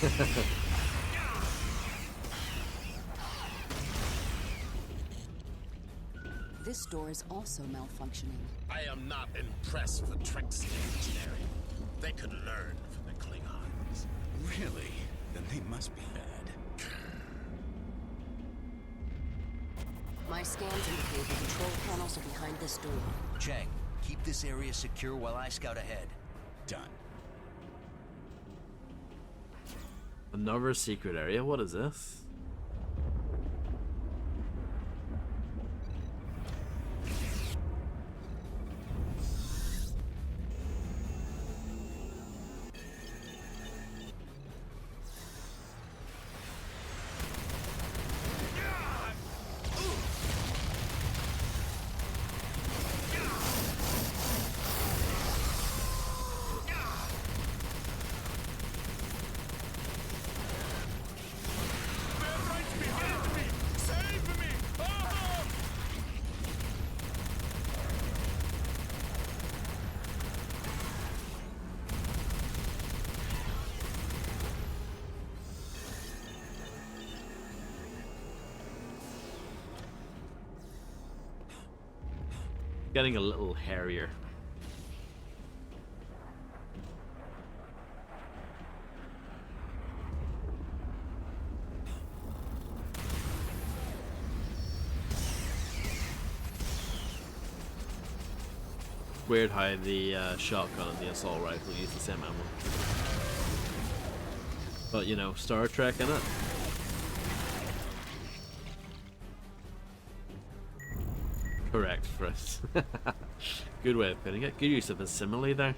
This door is also malfunctioning. I am not impressed with Trexian engineering. They could learn from the Klingons. Really? Then they must be bad. My scans indicate the control panels are behind this door. Chang, keep this area secure while I scout ahead. Done. Another secret area? What is this? Getting a little hairier. Weird how the shotgun and the assault rifle use the same ammo. But you know, Star Trek in it. Correct, Chris. Good way of putting it. Good use of a simile there.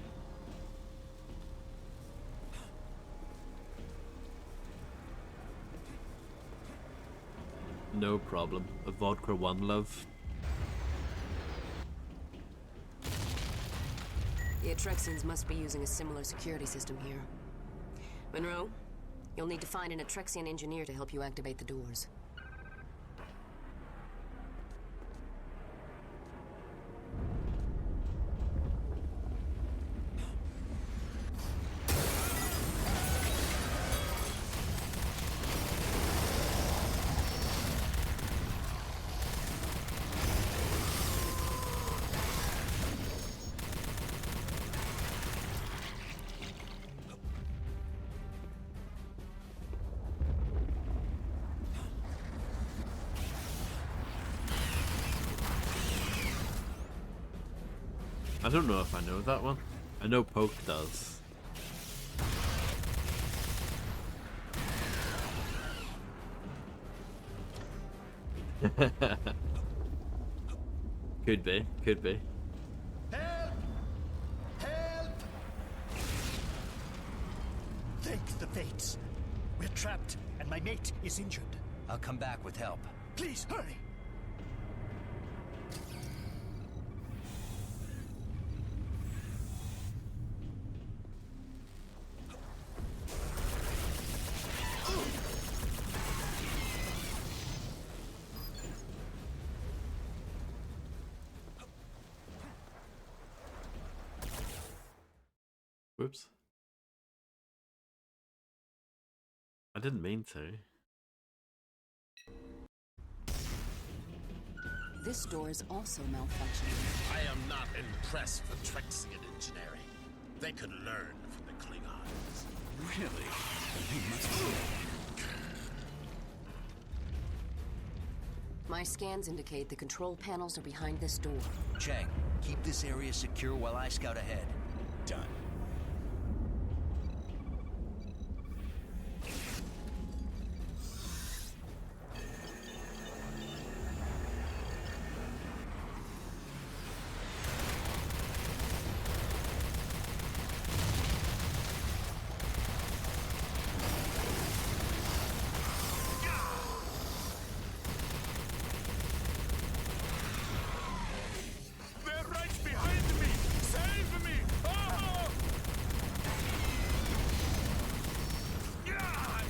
No problem. A vodka one love. The Atrexians must be using a similar security system here. Monroe, you'll need to find an Atrexian engineer to help you activate the doors. I don't know if I know that one. I know Poke does. Could be, could be. Thank the fates. We're trapped, and my mate is injured. I'll come back with help. Please, hurry! Whoops. I didn't mean to. This door is also malfunctioning. I am not impressed with Trexian engineering. They could learn from the Klingons. Really? My scans indicate the control panels are behind this door. Chang, keep this area secure while I scout ahead. Done. They're right behind me! Save me! Oh! Yeah!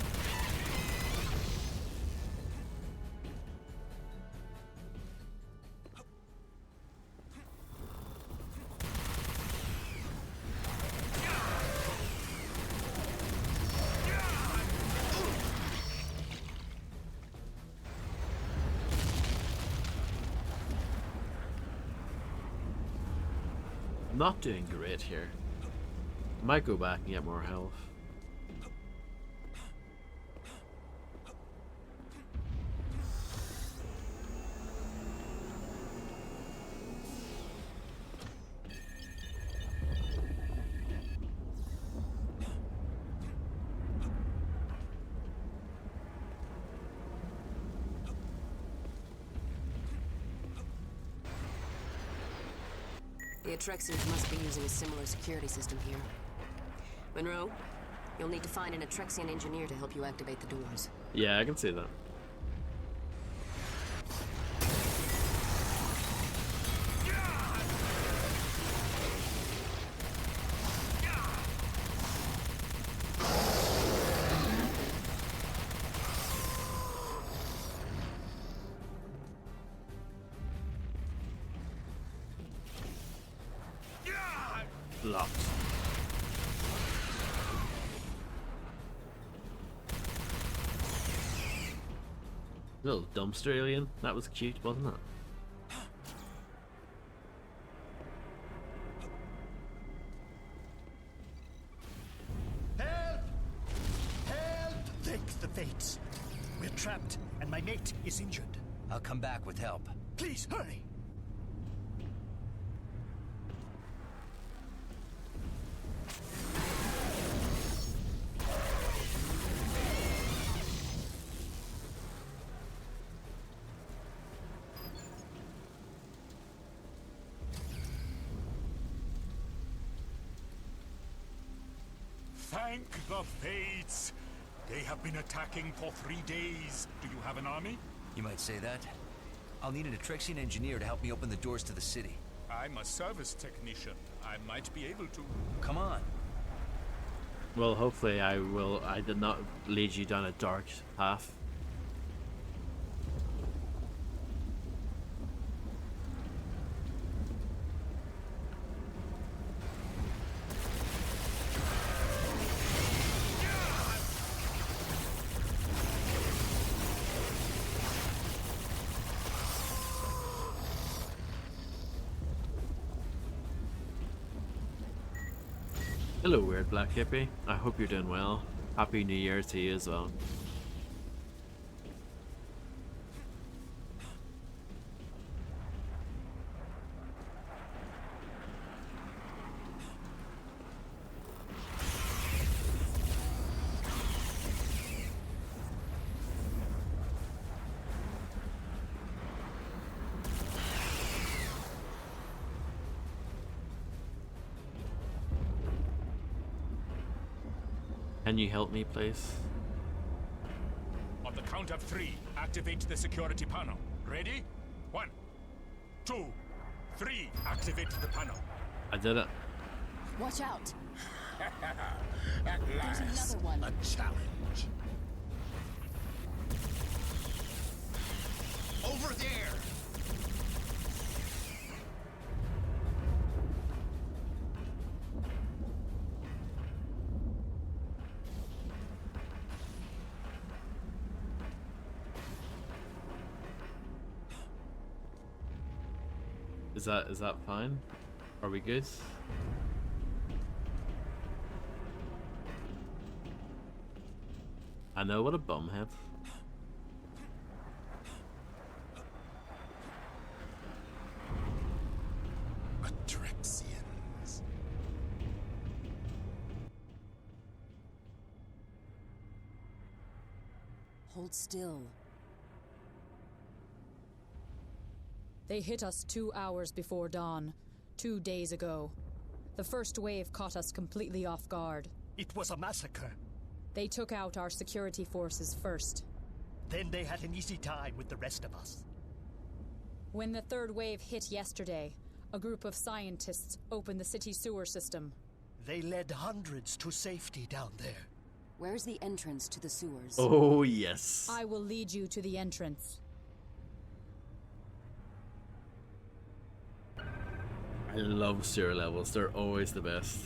Not doing great here. Might go back and get more health. The Atrexians must be using a similar security system here. Monroe, you'll need to find an Atrexian engineer to help you activate the doors. Yeah, I can see that. Locked. Little dumpster alien. That was cute, wasn't it? Help! Help! Thank the fates. We're trapped, and my mate is injured. I'll come back with help. Please, hurry! Thank the fates! They have been attacking for 3 days. Do you have an army? You might say that. I'll need an Atrexian engineer to help me open the doors to the city. I'm a service technician. I might be able to. Come on. Well, hopefully I will. I did not lead you down a dark path. Hello, Weird Black Hippie. I hope you're doing well. Happy New Year to you as well. Can you help me, please? On the count of 3, activate the security panel. Ready? 1, 2, 3. Activate the panel. I did it. Watch out! At There's last, another one. a challenge. Over there! Is that fine? Are we good? I know, what a bumhead. Atrexians. Hold still. They hit us 2 hours before dawn, 2 days ago. The first wave caught us completely off guard. It was a massacre. They took out our security forces first. Then they had an easy time with the rest of us. When the third wave hit yesterday, a group of scientists opened the city sewer system. They led hundreds to safety down there. Where's the entrance to the sewers? Oh, yes. I will lead you to the entrance. I love sewer levels. They're always the best.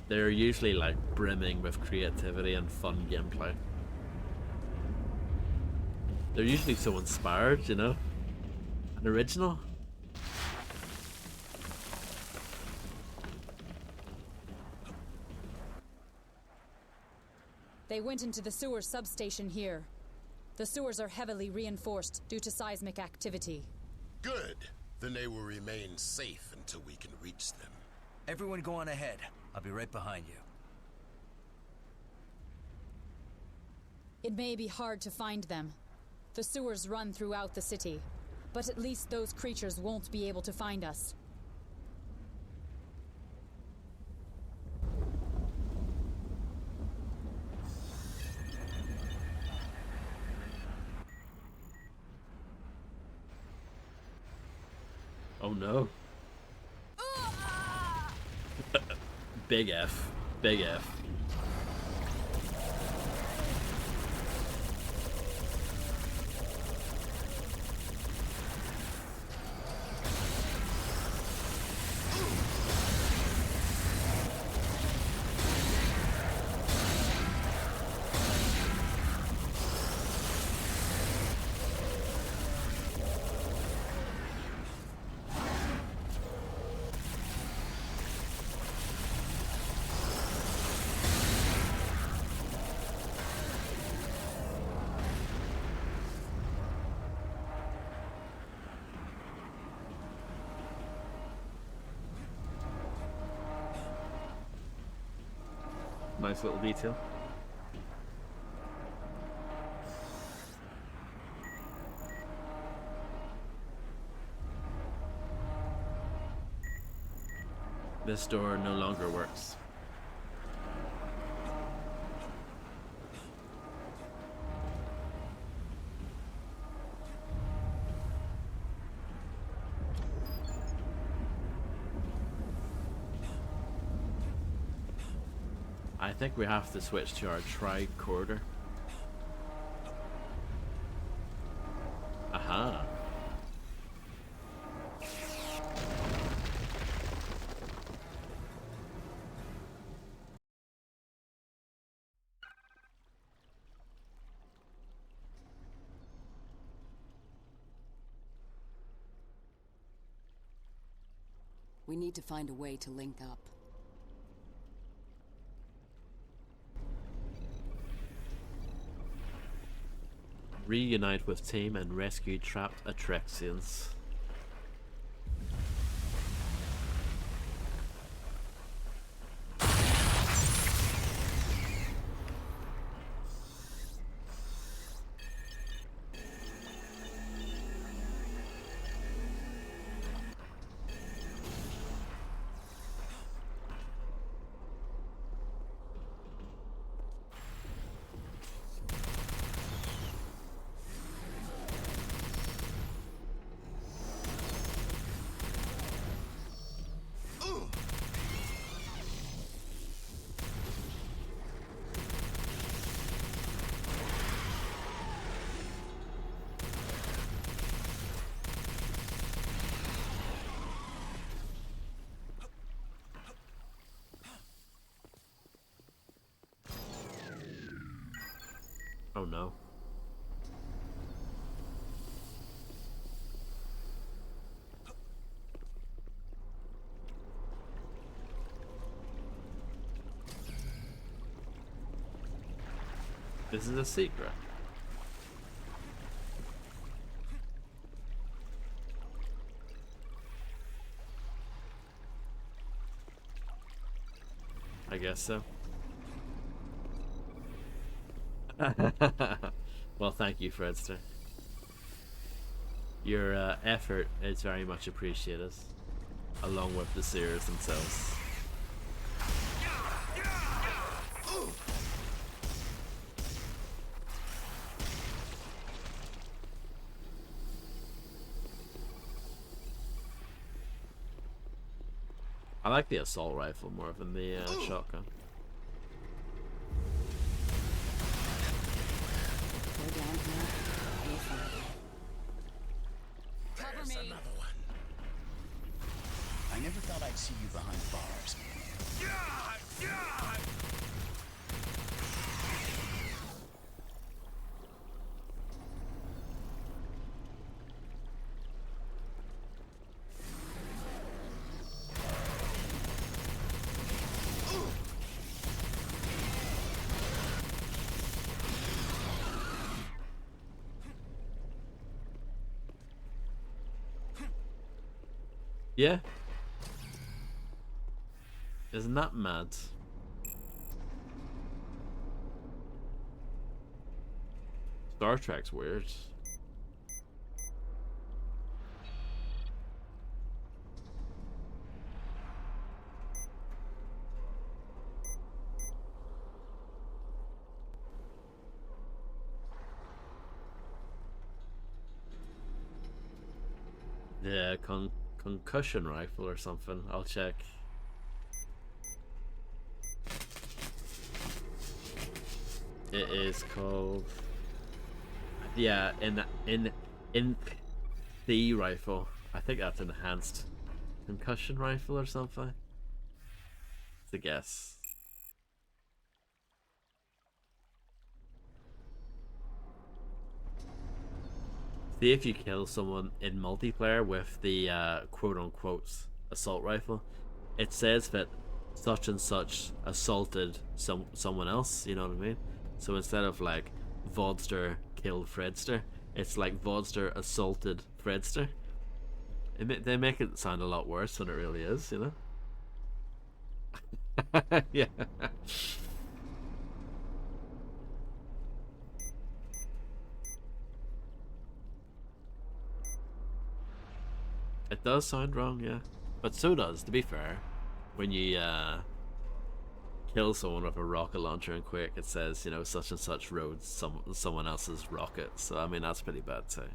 They're usually like brimming with creativity and fun gameplay. They're usually so inspired, you know? And original. They went into the sewer substation here. The sewers are heavily reinforced due to seismic activity. Good. Then they will remain safe until we can reach them. Everyone go on ahead. I'll be right behind you. It may be hard to find them. The sewers run throughout the city, but at least those creatures won't be able to find us. Oh no. Big F. Big F. Nice little detail. This door no longer works. I think we have to switch to our tricorder. Aha. We need to find a way to link up. Reunite with team and rescue trapped Atrexians. Oh no. This is a secret. I guess so. Well, thank you, Fredster. Your effort is very much appreciated, along with the Seers themselves. I like the assault rifle more than the shotgun. There's another one. I never thought I'd see you behind bars. Yeah. Isn't that mad? Star Trek's weird. Yeah, concussion rifle or something. I'll check. It is called, yeah, in the rifle. I think that's enhanced concussion rifle or something. It's a guess. See if you kill someone in multiplayer with the quote-unquote assault rifle, it says that such and such assaulted someone else, you know what I mean? So instead of like Vodster killed Fredster, it's like Vodster assaulted Fredster. They make it sound a lot worse than it really is, you know? Yeah. It does sound wrong, yeah. But so does, to be fair, when you kill someone with a rocket launcher in Quake, it says, you know, such and such rode someone else's rocket. So, I mean, that's pretty bad too.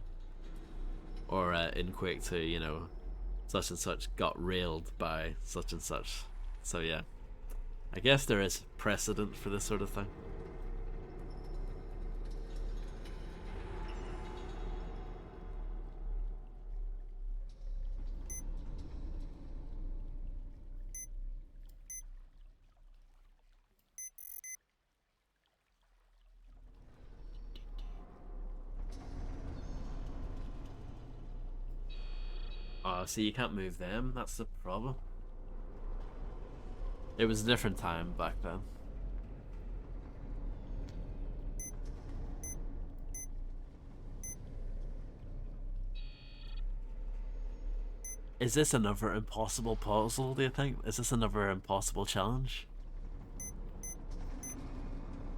Or in Quake 2, you know, such and such got railed by such and such. So, yeah. I guess there is precedent for this sort of thing. Oh, see, you can't move them. That's the problem. It was a different time back then. Is this another impossible puzzle, do you think? Is this another impossible challenge?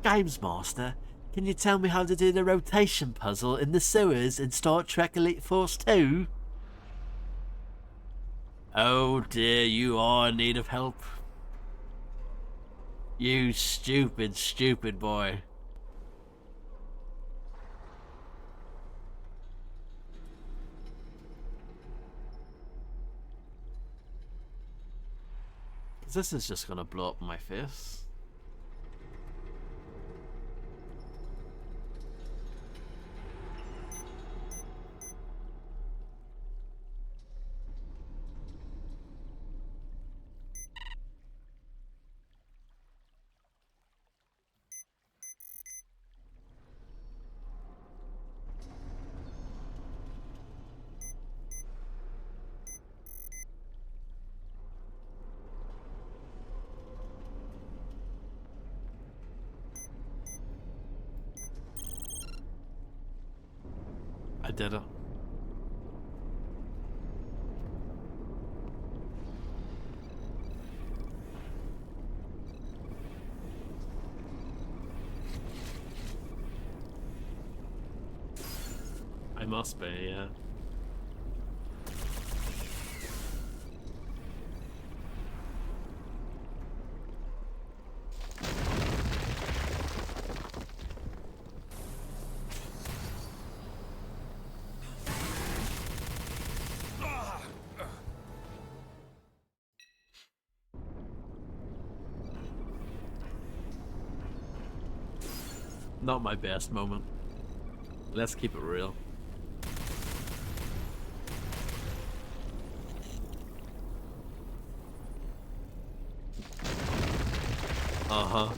Games Master, can you tell me how to do the rotation puzzle in the sewers in Star Trek Elite Force 2? Oh dear, you are in need of help. You stupid, stupid boy. This is just gonna blow up in my face. I did it. I must be, yeah. Not my best moment. Let's keep it real. Uh-huh.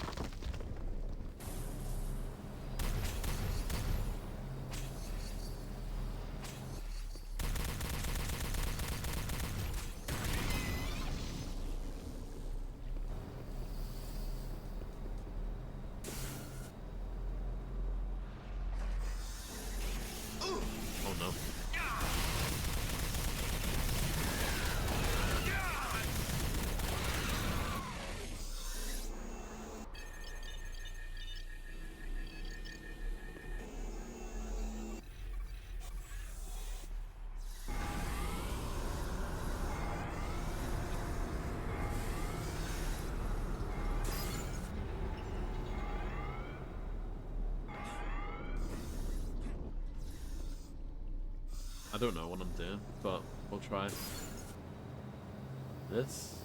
Oh no. I don't know what I'm doing, but we'll try. This?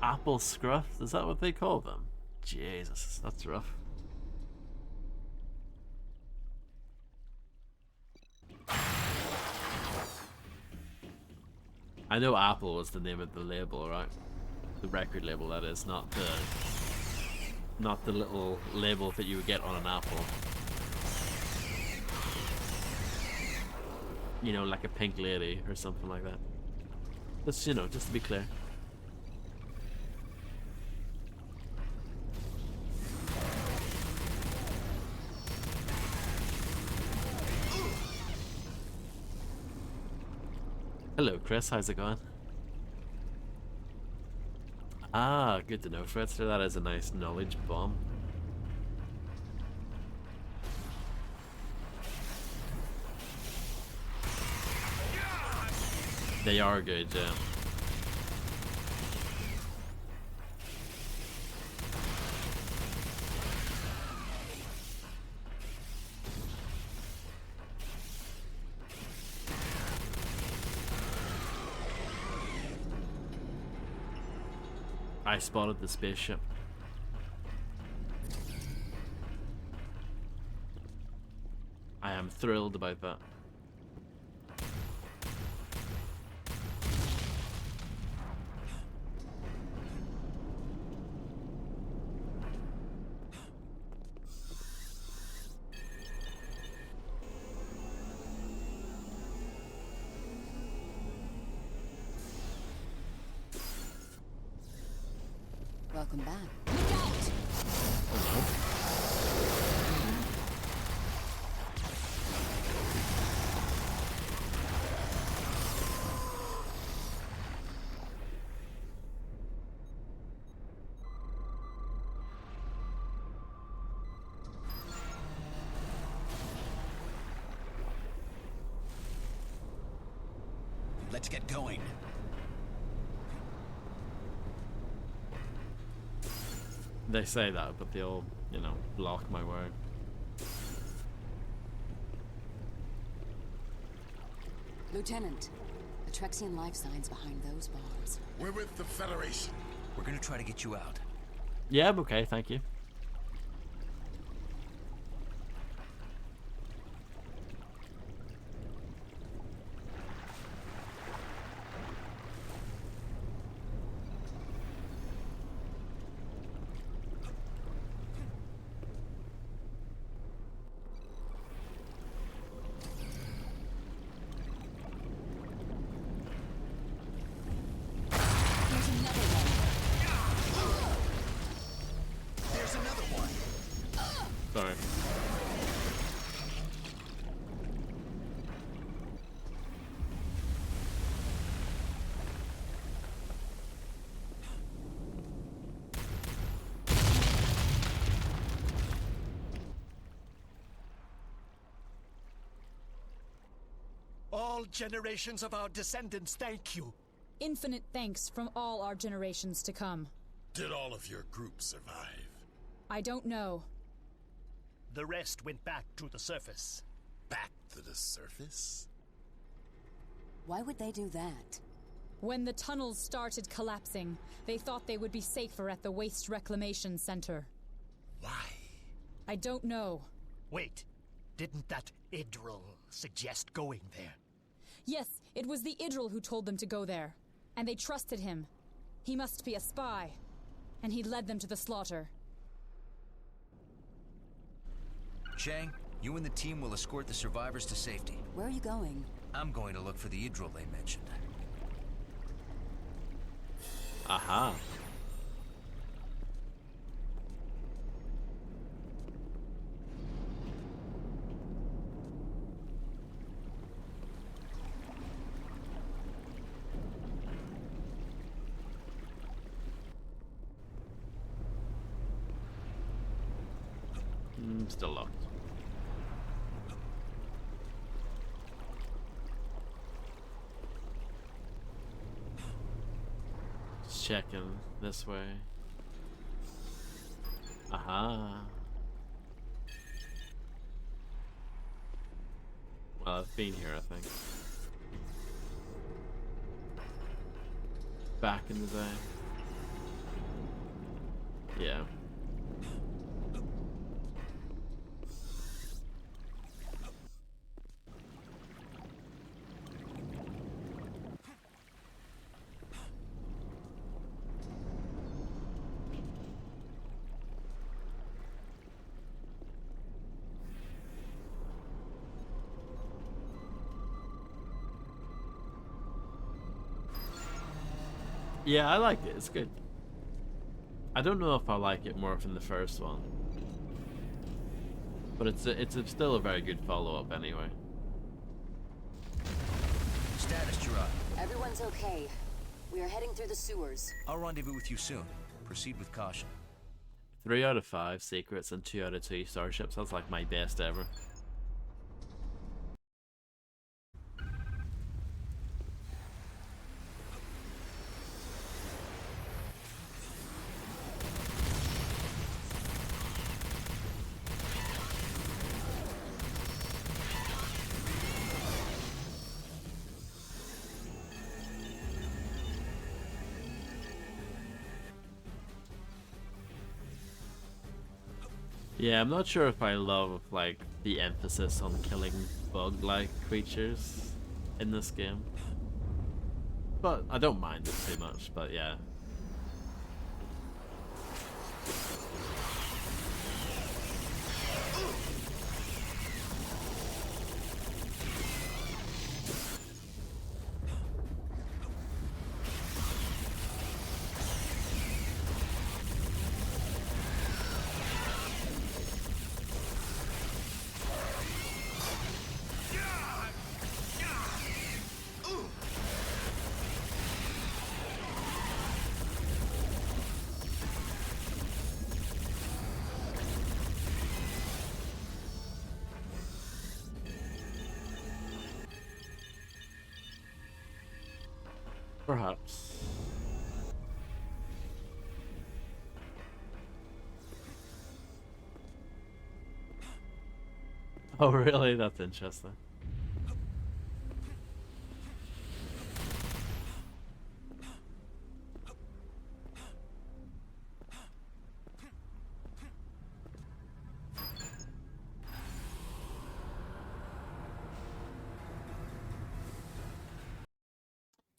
Apple scruff? Is that what they call them? Jesus, that's rough. I know Apple was the name of the label, right? The record label, that is, not the little label that you would get on an Apple. You know, like a pink lady or something like that. Just, you know, just to be clear. Hello, Chris. How's it going? Ah, good to know, Fredster. That is a nice knowledge bomb. They are good, yeah. I spotted the spaceship. I am thrilled about that. Welcome back. Let's get going. They say that, but they'll, you know, block my word. Lieutenant, the Trexian life signs behind those bars. We're with the Federation. We're gonna try to get you out. Yeah, I'm okay, thank you. Sorry. All generations of our descendants thank you. Infinite thanks from all our generations to come. Did all of your group survive? I don't know. The rest went back to the surface. Back to the surface? Why would they do that? When the tunnels started collapsing, they thought they would be safer at the Waste Reclamation Center. Why? I don't know. Wait, didn't that Idril suggest going there? Yes, it was the Idril who told them to go there. And they trusted him. He must be a spy. And he led them to the slaughter. Chang, you and the team will escort the survivors to safety. Where are you going? I'm going to look for the Idril they mentioned. Aha. Still locked. Just checking this way. Aha. Well, I've been here, I think. Back in the day. Yeah. Yeah, I like it. It's good. I don't know if I like it more than the first one, but it's still a very good follow-up anyway. Status, Gerard. Everyone's okay. We are heading through the sewers. I'll rendezvous with you soon. Proceed with caution. 3 out of 5 secrets and 2 out of 2 starships. That's like my best ever. Yeah, I'm not sure if I love like the emphasis on killing bug-like creatures in this game, but I don't mind it too much. But yeah. Perhaps. Oh, really? That's interesting.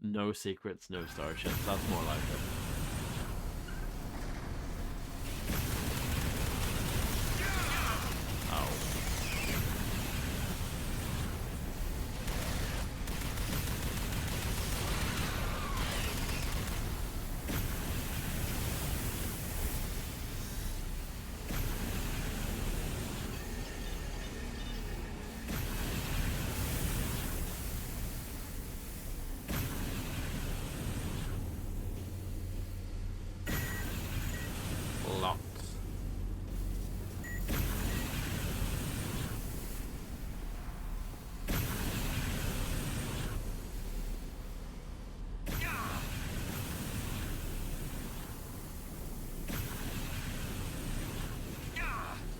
No secrets, no starships. That's more like it. Oh. Lots.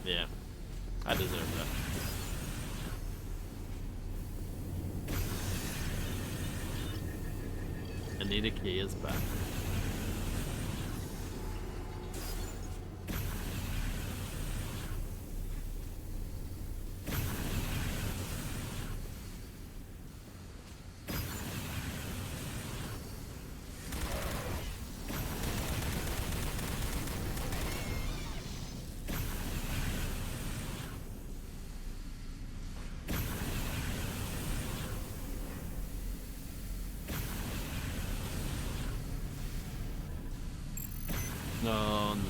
Yeah, I deserve that. Anita Key is back. No, no.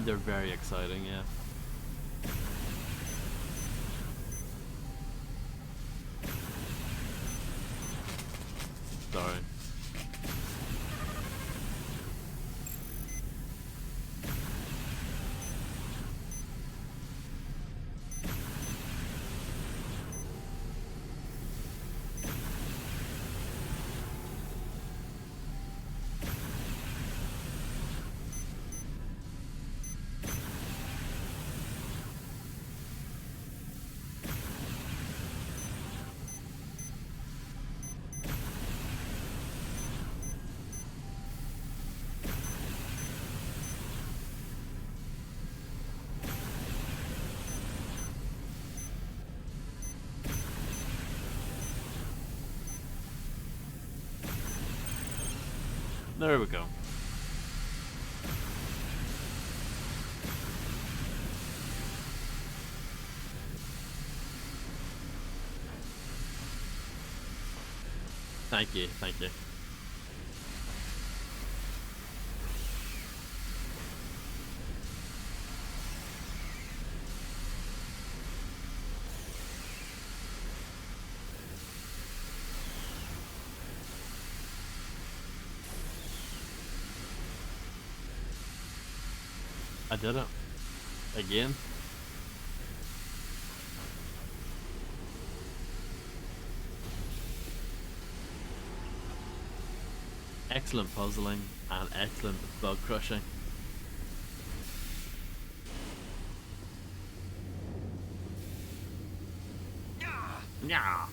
They're very exciting, yeah. Sorry. There we go. Thank you, thank you. I did it. Again. Excellent puzzling and excellent bug crushing. Yeah.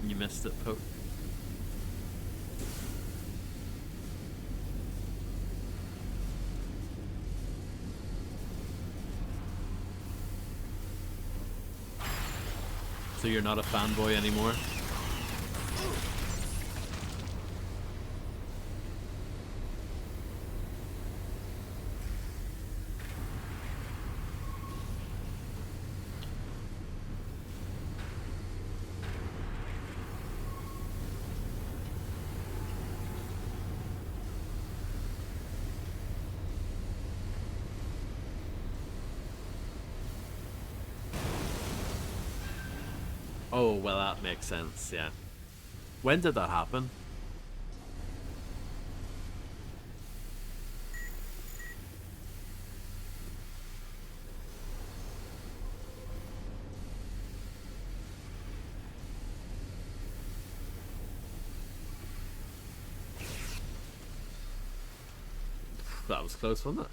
You missed it, Poke. So you're not a fanboy anymore? Oh, well, that makes sense, yeah. When did that happen? That was close, wasn't it?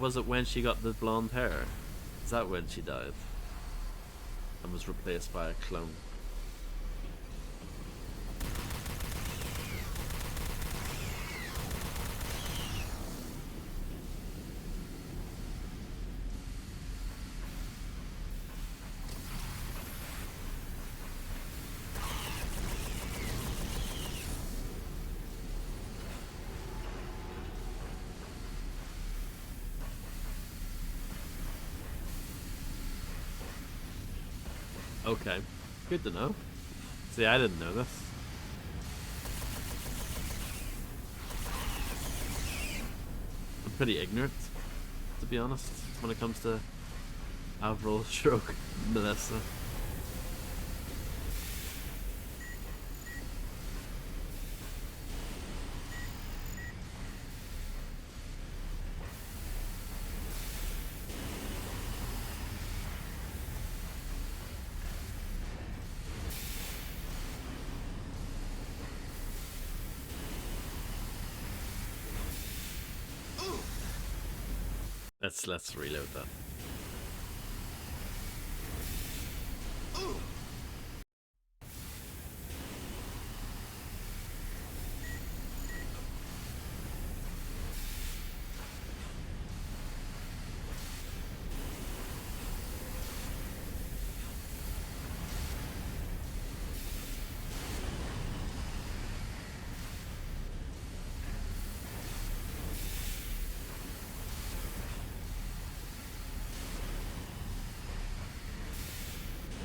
Was it when she got the blonde hair? Is that when she died? And was replaced by a clone? Okay, good to know. See, I didn't know this. I'm pretty ignorant, to be honest, when it comes to Avril, Stroke, Melissa. Let's reload that.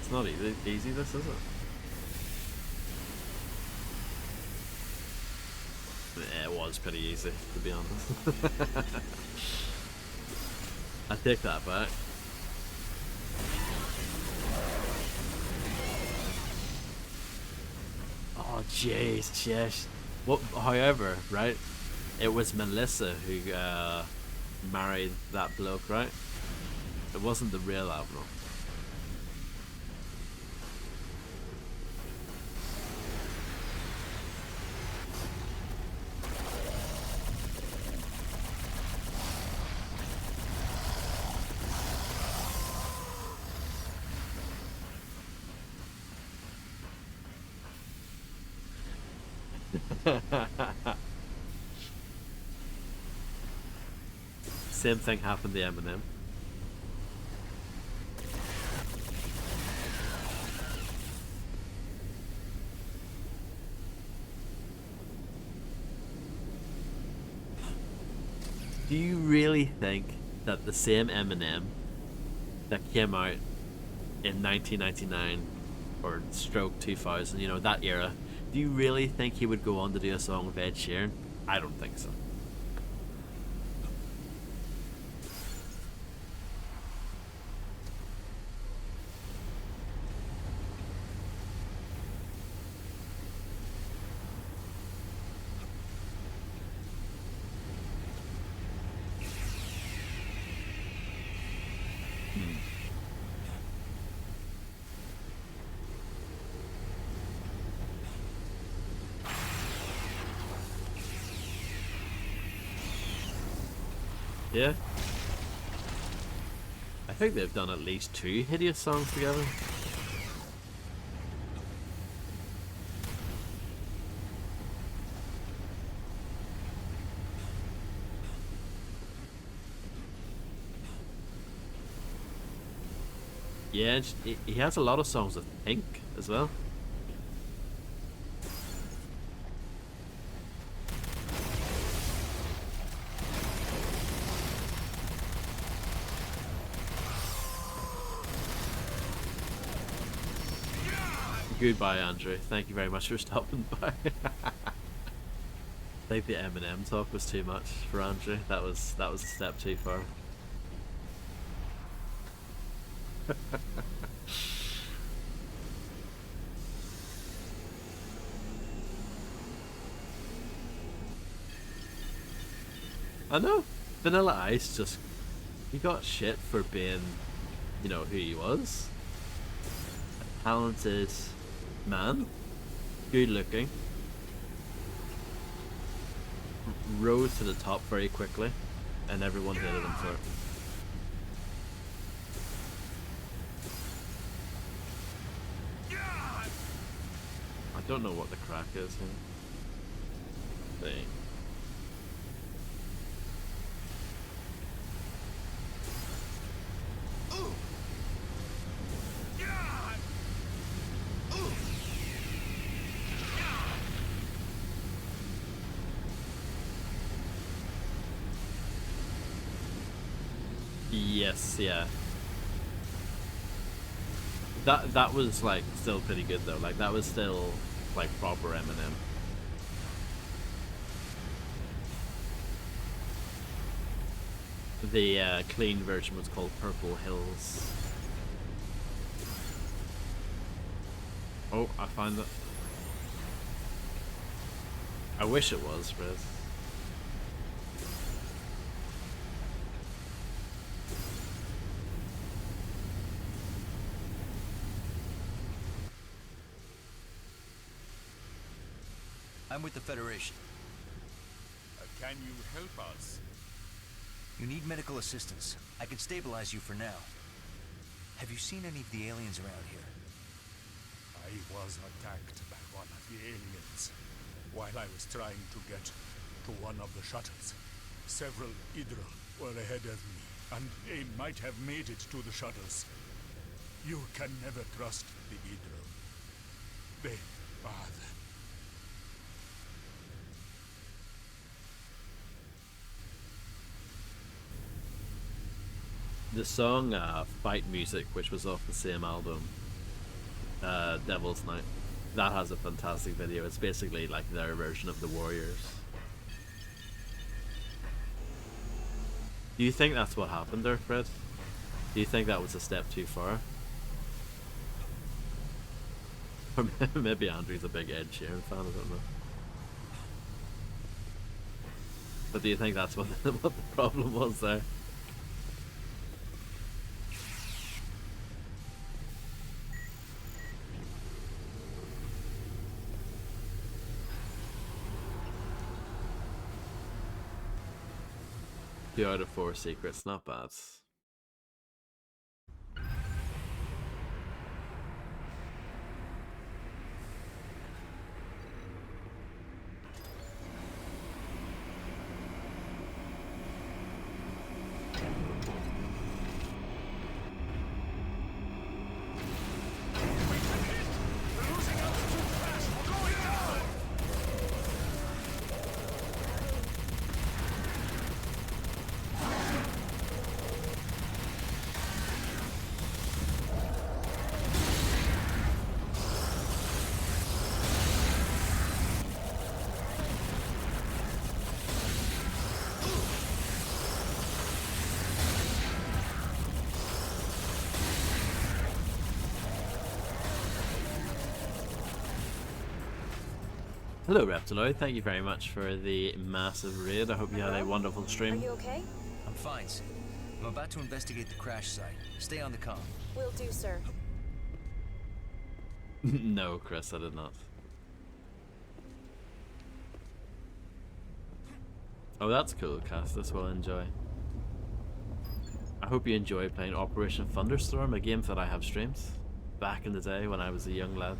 It's not easy, this, is it? Yeah, it was pretty easy, to be honest. I take that back. Oh, jeez, jeez. What? However, right? It was Melissa who married that bloke, right? It wasn't the real Avril. Same thing happened to Eminem. Do you really think that the same Eminem that came out in 1999 or stroke 2000, you know, that era, do you really think he would go on to do a song with Ed Sheeran? I don't think so. Yeah. I think they've done at least 2 Hideous songs together. Yeah, and he has a lot of songs with Pink as well. Goodbye, Andrew. Thank you very much for stopping by. I think the Eminem talk was too much for Andrew. That was a step too far. I know. Vanilla Ice just... he got shit for being, you know, who he was. A talented man. Good looking. Rose to the top very quickly. And everyone hated him for it. I don't know what the crack is here. See. Yes, yeah. That was like still pretty good though. Like that was still like proper Eminem. The clean version was called Purple Hills. Oh, I find that. I wish it was, Riz. I'm with the Federation. Can you help us? You need medical assistance. I can stabilize you for now. Have you seen any of the aliens around here? I was attacked by one of the aliens while I was trying to get to one of the shuttles. Several Hydra were ahead of me, and they might have made it to the shuttles. You can never trust the Hydra. They are the... The song Fight Music, which was off the same album, Devil's Night, that has a fantastic video. It's basically like their version of The Warriors. Do you think that's what happened there, Fred? Do you think that was a step too far? Or maybe Andrew's a big Ed Sheeran fan, I don't know. But do you think that's what the problem was there? Two out of 4 secrets, not bad. Hello Reptiloid, thank you very much for the massive raid. I hope you had a wonderful stream. Are you okay? I'm fine, Sid. I'm about to investigate the crash site. Stay on the comm. Will do, sir. No, Chris, I did not. Oh, that's cool, Cass. This will enjoy. I hope you enjoy playing Operation Thunderstorm, a game that I have streamed back in the day when I was a young lad.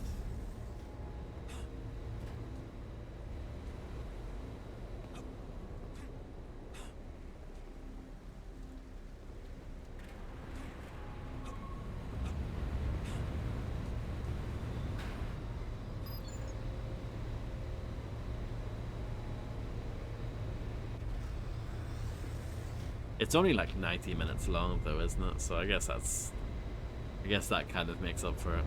It's only like 90 minutes long though, isn't it? So I guess that kind of makes up for it.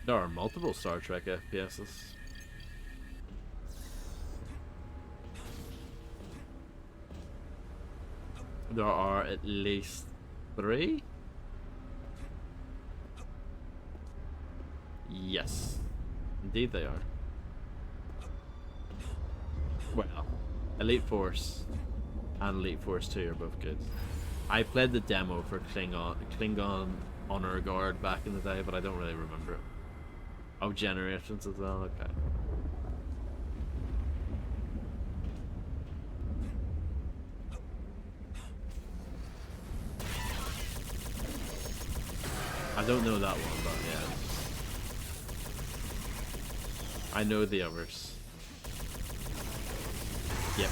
There are multiple Star Trek FPSs. There are at least 3? Yes. Indeed they are. Well, Elite Force and Elite Force 2 are both good. I played the demo for Klingon Honor Guard back in the day, but I don't really remember it. Oh, Generations as well, okay. I don't know that one, but yeah. I know the others. Yep.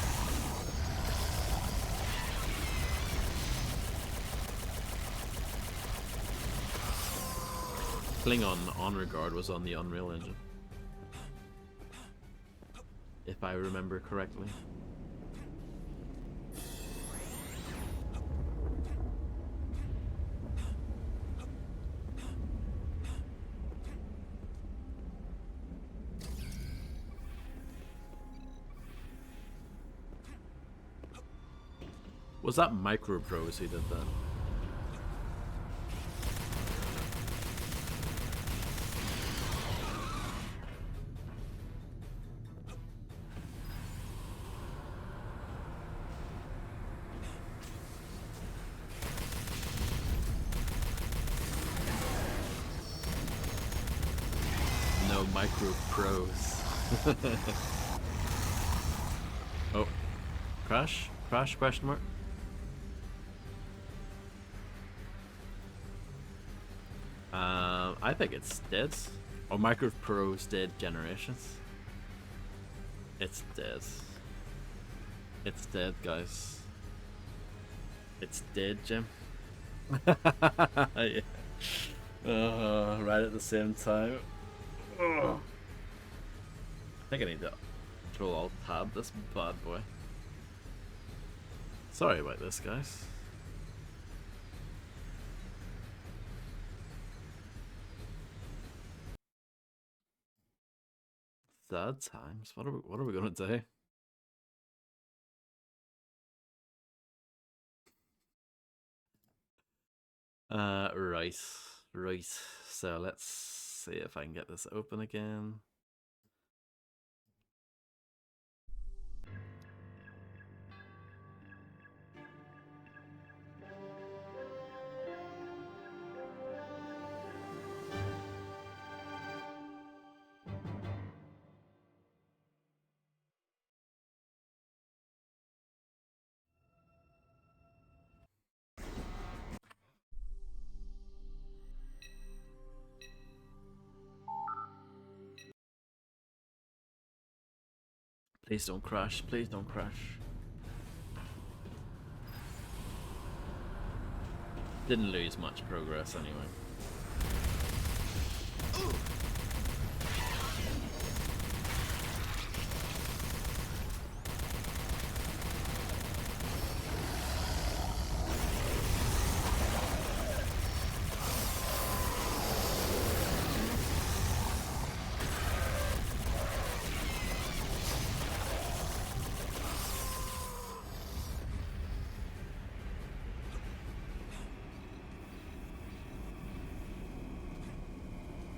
Klingon Honor Guard was on the Unreal Engine, if I remember correctly. Was that Microprose who did that? No Microprose. Oh, crash? Crash? Question mark? I think it's dead. Oh, Microprose did Generations. It's dead. It's dead, guys. It's dead, Jim. Yeah. Right at the same time. I think I need to Control-Alt-Tab this bad boy. Sorry about this, guys. Sad times. What are we gonna do? Right. So let's see if I can get this open again. Please don't crash. Please don't crash. Didn't lose much progress anyway.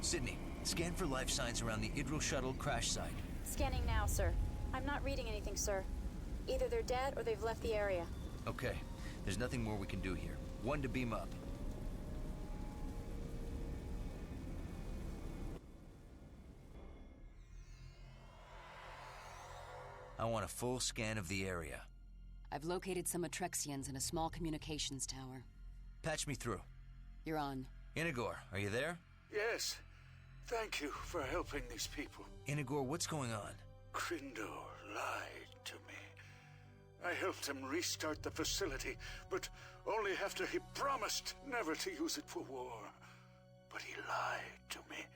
Sydney, scan for life signs around the Idril shuttle crash site. Scanning now, sir. I'm not reading anything, sir. Either they're dead or they've left the area. Okay, there's nothing more we can do here. One to beam up. I want a full scan of the area. I've located some Atrexians in a small communications tower. Patch me through. You're on. Inigor, are you there? Yes. Thank you for helping these people. Inigor, what's going on? Crindo lied to me. I helped him restart the facility, but only after he promised never to use it for war. But he lied to me.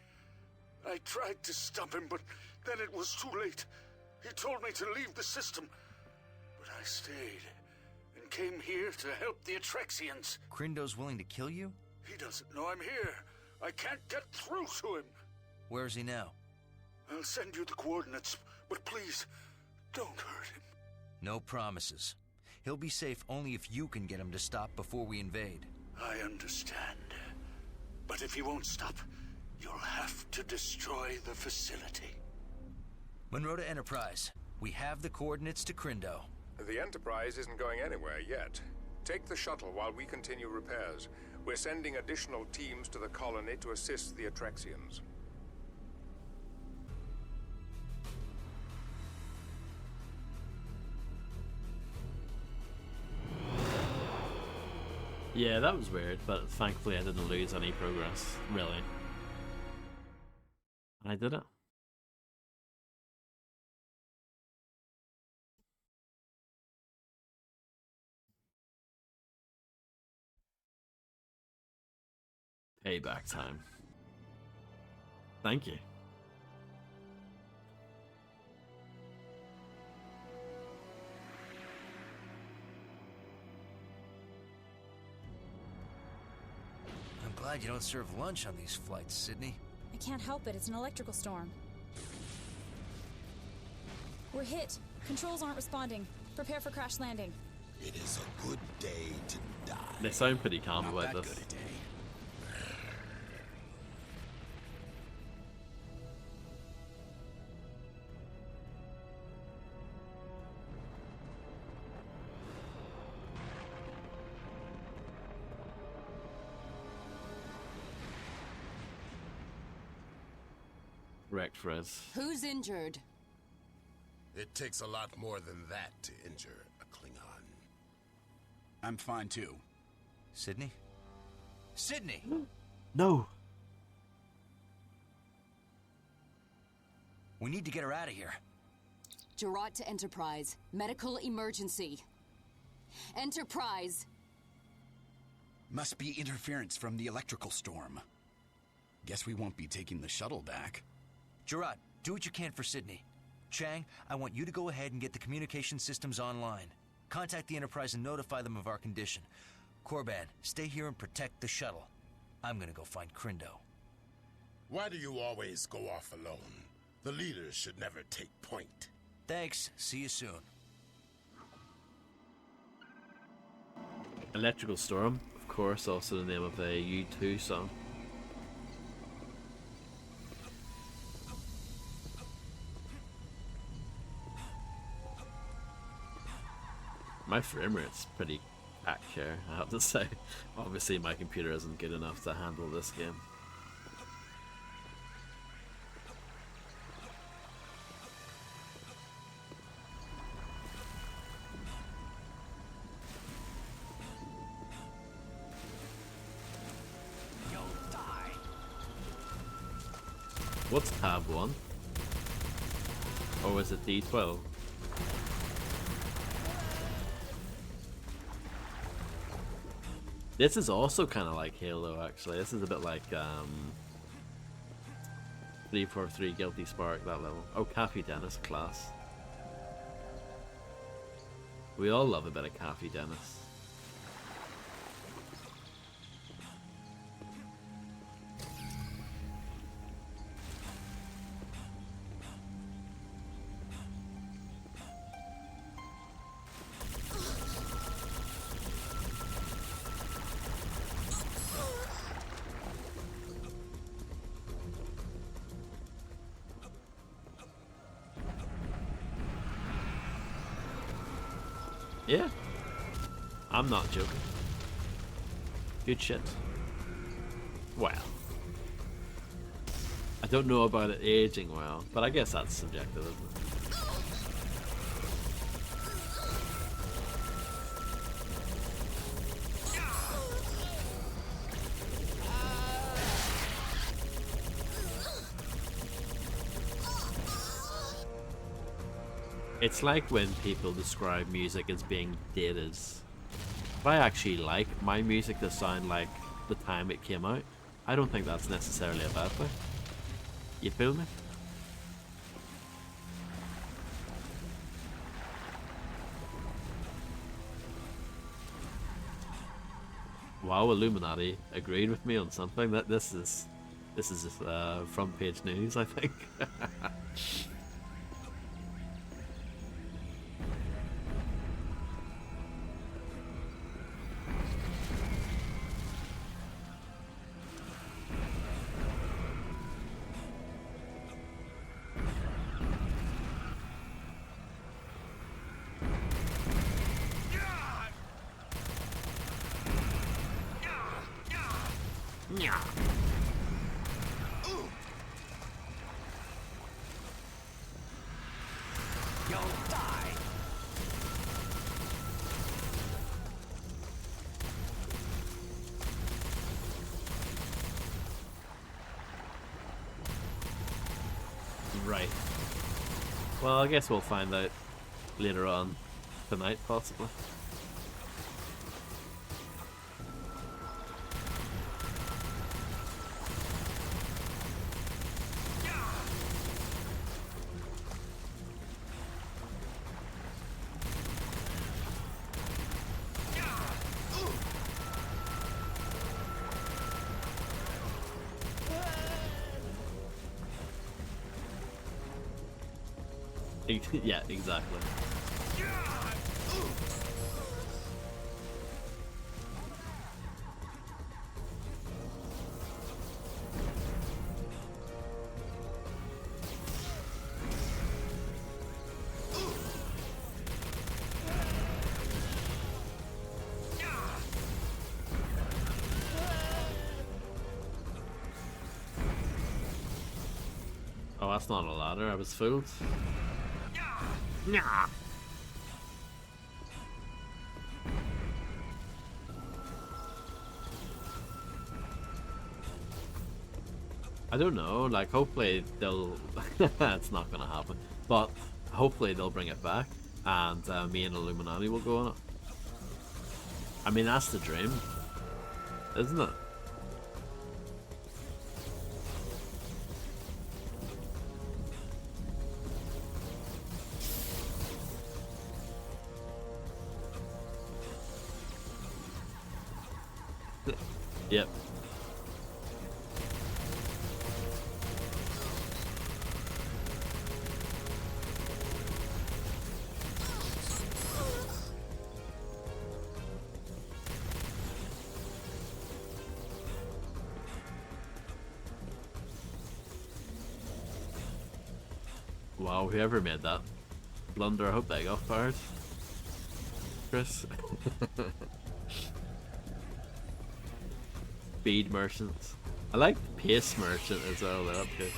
I tried to stop him, but then it was too late. He told me to leave the system, but I stayed and came here to help the Atrexians. Crindo's willing to kill you? He doesn't know I'm here. I can't get through to him. Where is he now? I'll send you the coordinates, but please, don't hurt him. No promises. He'll be safe only if you can get him to stop before we invade. I understand. But if he won't stop, you'll have to destroy the facility. Monroe to Enterprise. We have the coordinates to Crindo. The Enterprise isn't going anywhere yet. Take the shuttle while we continue repairs. We're sending additional teams to the colony to assist the Atrexians. Yeah, that was weird, but thankfully I didn't lose any progress, really. I did it. Payback time. Thank you. I'm glad you don't serve lunch on these flights, Sydney. I can't help it. It's an electrical storm. We're hit. Controls aren't responding. Prepare for crash landing. It is a good day to die. They sound pretty calm about this. Correct, Frizz. Who's injured? It takes a lot more than that to injure a Klingon. I'm fine too. Sydney? Sydney! No! We need to get her out of here. Gerard to Enterprise. Medical emergency. Enterprise! Must be interference from the electrical storm. Guess we won't be taking the shuttle back. Gerard, do what you can for Sydney. Chang, I want you to go ahead and get the communication systems online. Contact the Enterprise and notify them of our condition. Korban, stay here and protect the shuttle. I'm gonna go find Crindo. Why do you always go off alone? The leaders should never take point. Thanks. See you soon. Electrical Storm, of course, also the name of a U2 song. My frame rate's pretty back here, I have to say. Obviously my computer isn't good enough to handle this game. You'll die. What's tab 1? Or was it D12? This is also kind of like Halo, actually. This is a bit like 343 Guilty Spark, that level. Oh, Cafe Dennis class. We all love a bit of Cafe Dennis. Yeah, I'm not joking. Good shit. Well, I don't know about it aging well, but I guess that's subjective, isn't it? It's like when people describe music as being dated. If I actually like my music to sound like the time it came out, I don't think that's necessarily a bad thing. You feel me? Wow, Illuminati agreed with me on something. That this is front page news, I think. Right. Well, I guess we'll find out later on tonight, possibly. Yeah, exactly. Oh, that's not a ladder. I was fooled. Nah. I don't know, like hopefully they'll it's not gonna happen, but hopefully they'll bring it back and me and Illuminati will go on it. I mean, that's the dream, isn't it? Yep. Wow, whoever made that blunder, I hope they got fired. Chris. Speed merchants. I like pace merchant as well, that's good.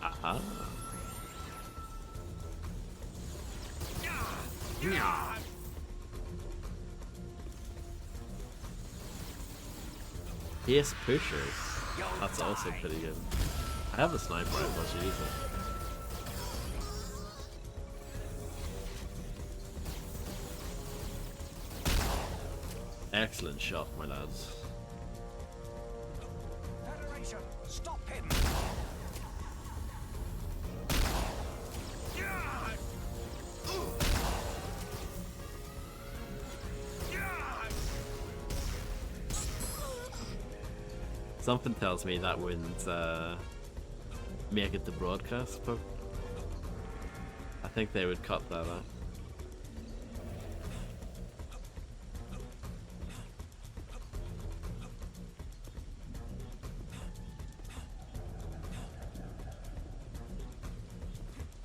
Aha. Pace pushers. That's also pretty good. I have a sniper, I must use it. Excellent shot, my lads. Federation, stop him! Something tells me that wouldn't make it to broadcast, but I think they would cut that out.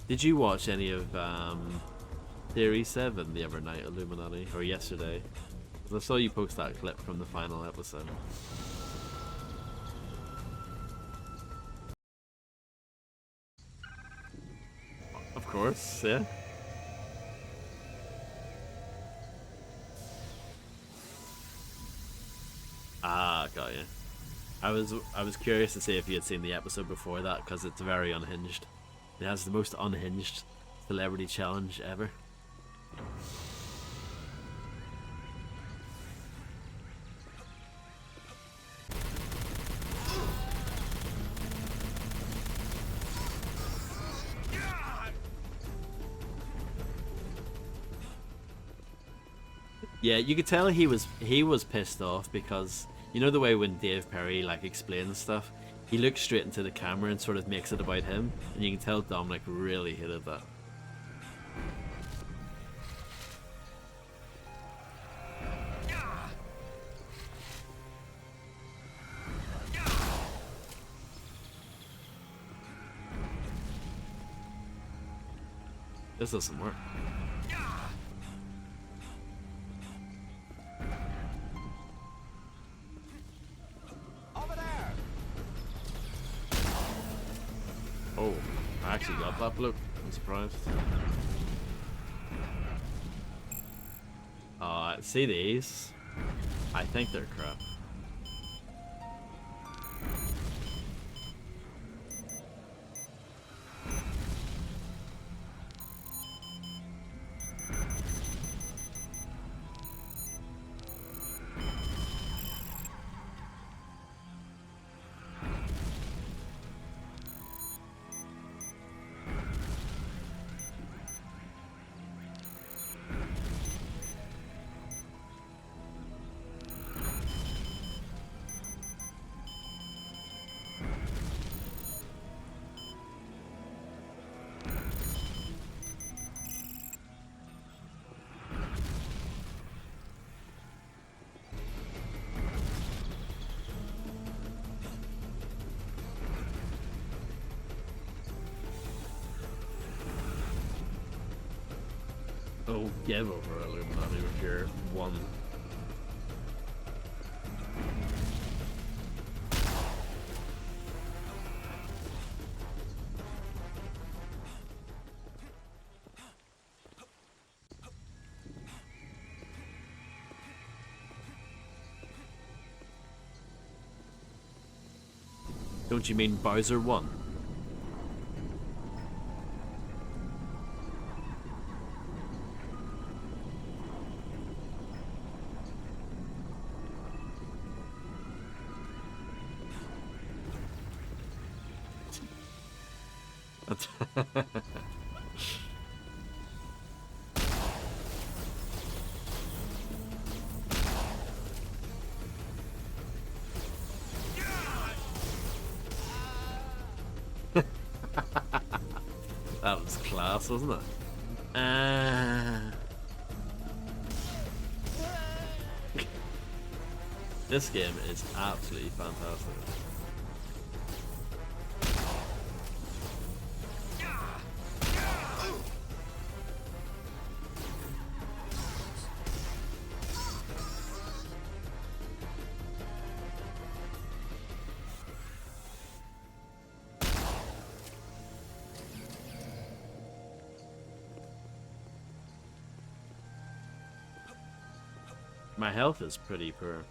Did you watch any of Theory 7 the other night, Illuminati, or yesterday? 'Cause I saw you post that clip from the final episode. Of course, yeah. Ah, got you. I was curious to see if you had seen the episode before that, because it's very unhinged. It has the most unhinged celebrity challenge ever. Yeah, you could tell he was pissed off, because you know the way when Dave Perry like explains stuff, he looks straight into the camera and sort of makes it about him, and you can tell Dominic really hated that. This doesn't work. Oh, I actually got that bloke. I'm surprised. See these? I think they're crap. Oh, give over Illuminati with your one. Don't you mean Bowser 1? That was class, wasn't it? This game is absolutely fantastic. My health is pretty poor.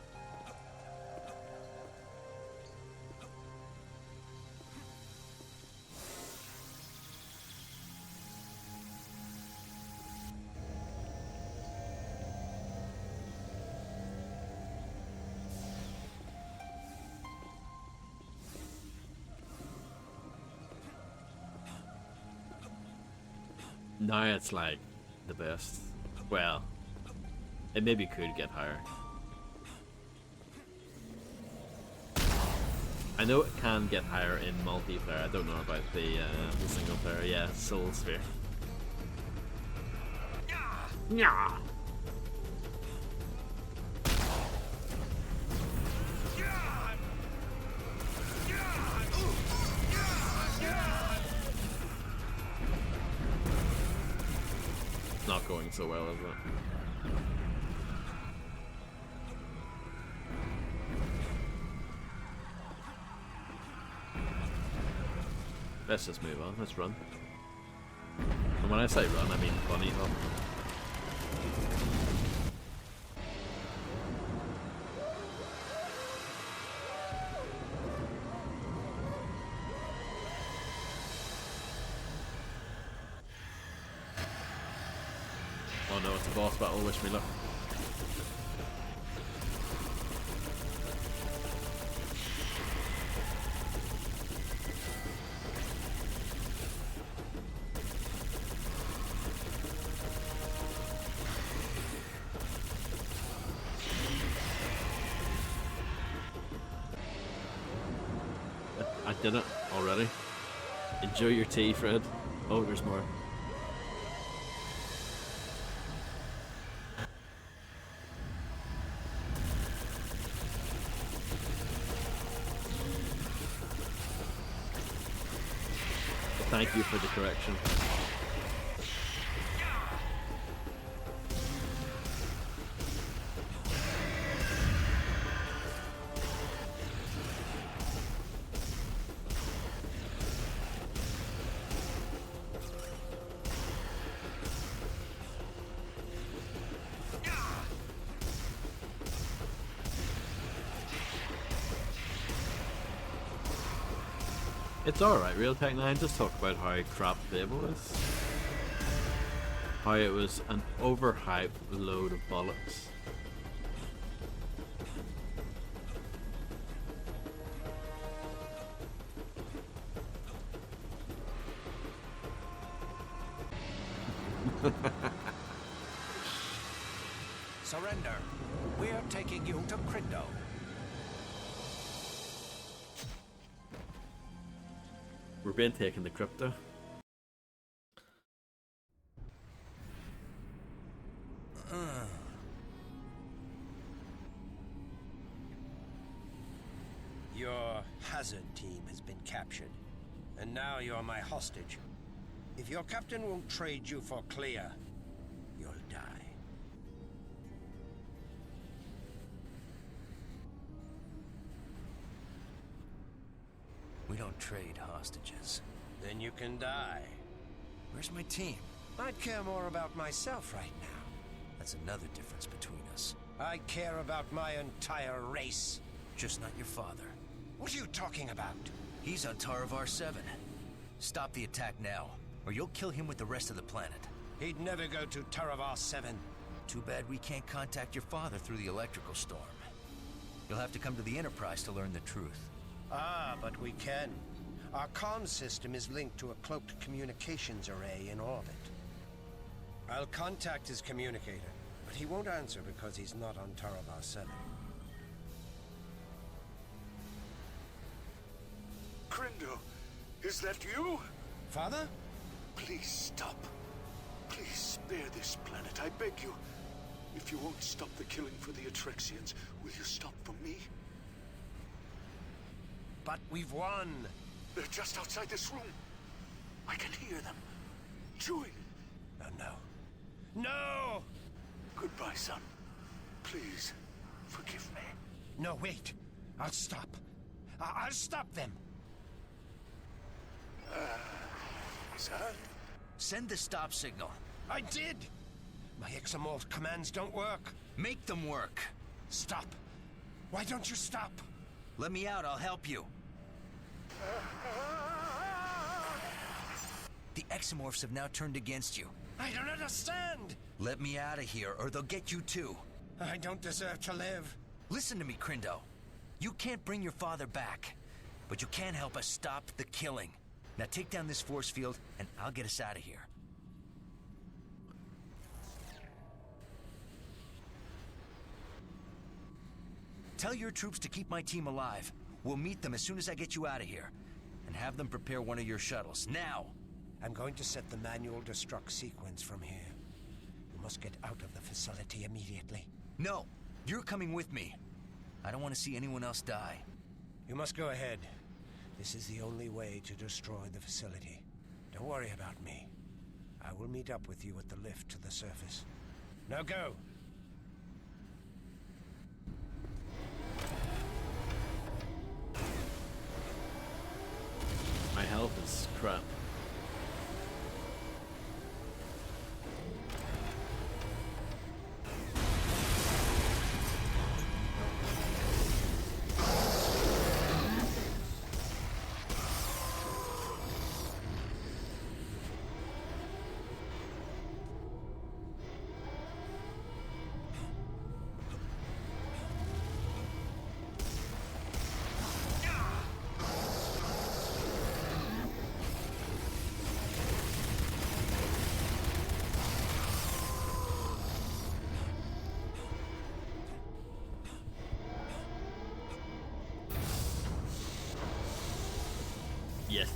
Now it's like the best. Well, it maybe could get higher. I know it can get higher in multiplayer. I don't know about the single player. Yeah, Soul Sphere. Yeah. Not going so well, is it? Let's just move on. Let's run. And when I say run, I mean bunny hop. Oh no, it's a boss battle. Wish me luck. I did it already. Enjoy your tea, Fred. Oh, there's more. Thank you for the correction. It's alright, Real Tech 9 just talked about how crap Fable is. How it was an overhyped load of bollocks. Surrender. We're taking you to Crindo. We're being taken to crypto. Your hazard team has been captured, and now you're my hostage. If your captain won't trade you for Clea, you'll die. We don't trade hostages. Then you can die. Where's my team? I'd care more about myself right now. That's another difference between us. I care about my entire race. Just not your father. What are you talking about? He's on Taravar 7. Stop the attack now, or you'll kill him with the rest of the planet. He'd never go to Taravar 7. Too bad we can't contact your father through the electrical storm. You'll have to come to the Enterprise to learn the truth. Ah, but we can. Our comms system is linked to a cloaked communications array in orbit. I'll contact his communicator, but he won't answer because he's not on Taravar 7. Crindo, is that you? Father? Please stop. Please spare this planet, I beg you. If you won't stop the killing for the Atrexians, will you stop for me? But we've won. They're just outside this room. I can hear them. Chewing. Oh, no. No! Goodbye, son. Please, forgive me. No, wait. I'll stop. I'll stop them. Son? Send the stop signal. I did! My Examorph commands don't work. Make them work. Stop. Why don't you stop? Let me out, I'll help you. The Examorphs have now turned against you. I don't understand! Let me out of here, or they'll get you too. I don't deserve to live. Listen to me, Crindo. You can't bring your father back, but you can help us stop the killing. Now take down this force field, and I'll get us out of here. Tell your troops to keep my team alive. We'll meet them as soon as I get you out of here. And have them prepare one of your shuttles, now! I'm going to set the manual destruct sequence from here. You must get out of the facility immediately. No! You're coming with me. I don't want to see anyone else die. You must go ahead. This is the only way to destroy the facility. Don't worry about me. I will meet up with you at the lift to the surface. Now go! My health is crap. Yes.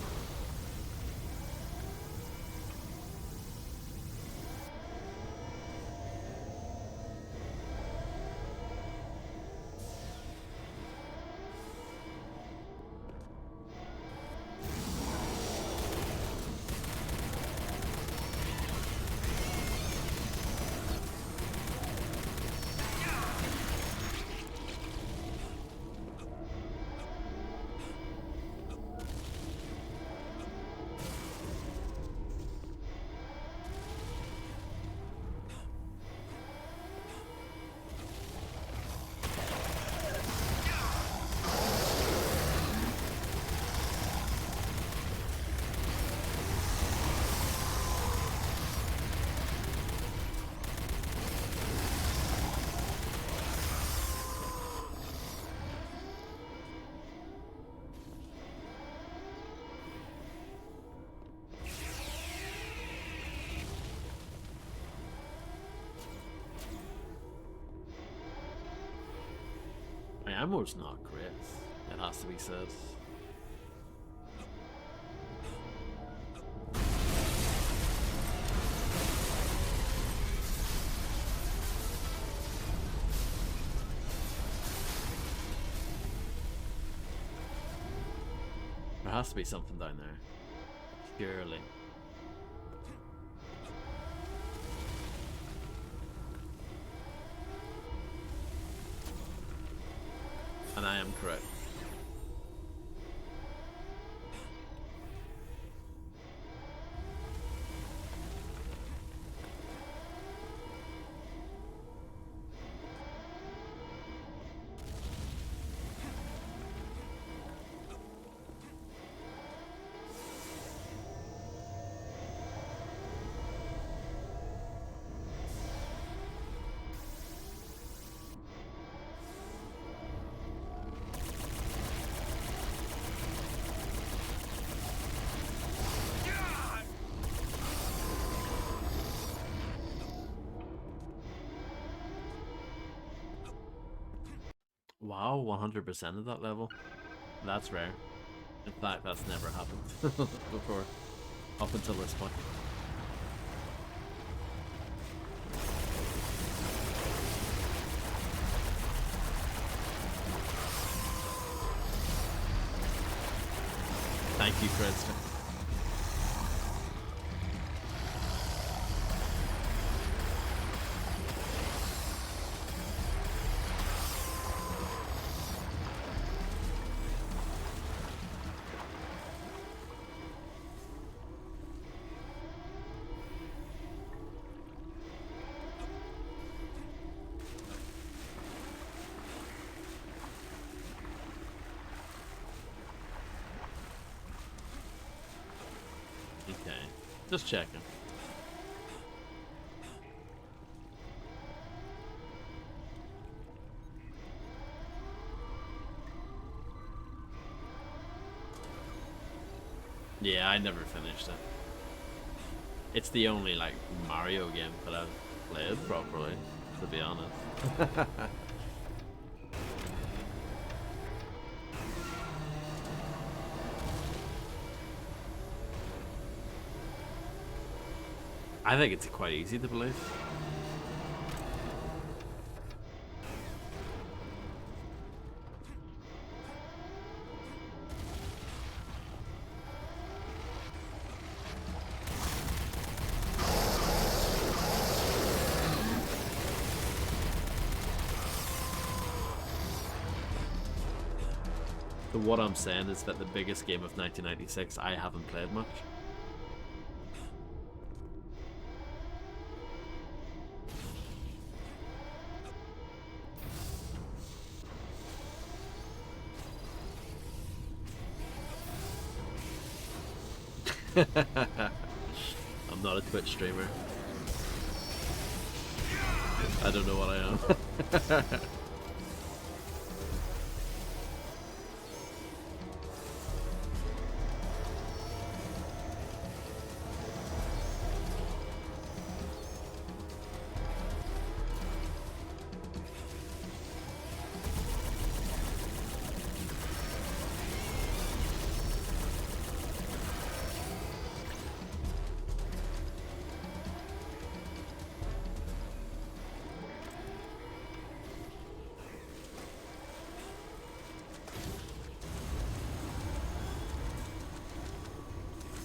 My ammo's not great, it has to be said. There has to be something down there. Surely. And I am correct. Wow, 100% of that level. That's rare. In fact, that's never happened before. Up until this point. Thank you, Fredster. Okay, just checking. Yeah, I never finished it. It's the only, like, Mario game that I've played properly, to be honest. I think it's quite easy to believe. So what I'm saying is that the biggest game of 1996 I haven't played much. I'm not a Twitch streamer. I don't know what I am.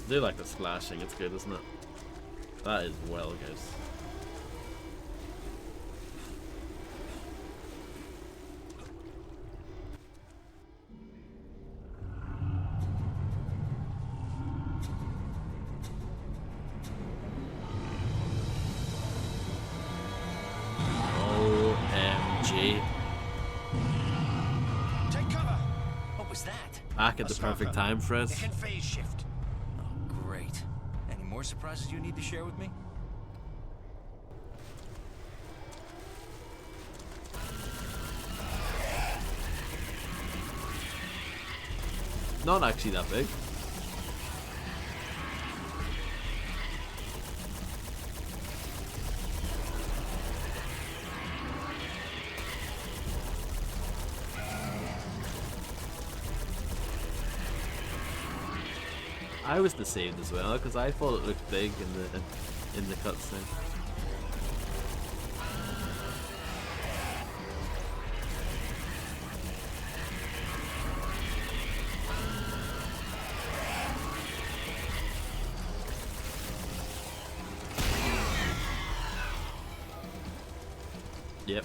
I do like the splashing, it's good, isn't it? That is well good. OMG. Take cover. What was that? Back at the perfect time for us. It can phase shift. Oh, great. Any more surprises you need to share with me? Not actually that big. I was deceived as well because I thought it looked big in the cutscene. Yep.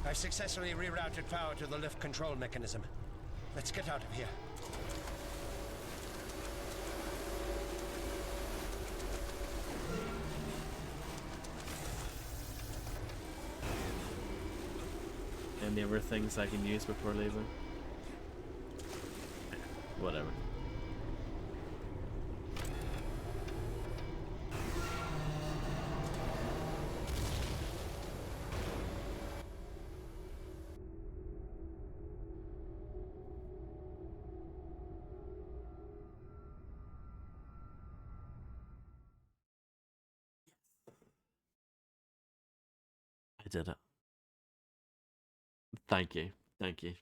I've successfully rerouted power to the lift control mechanism. Let's get out of here. Any other things I can use before leaving? Whatever. I did it. Thank you. Thank you.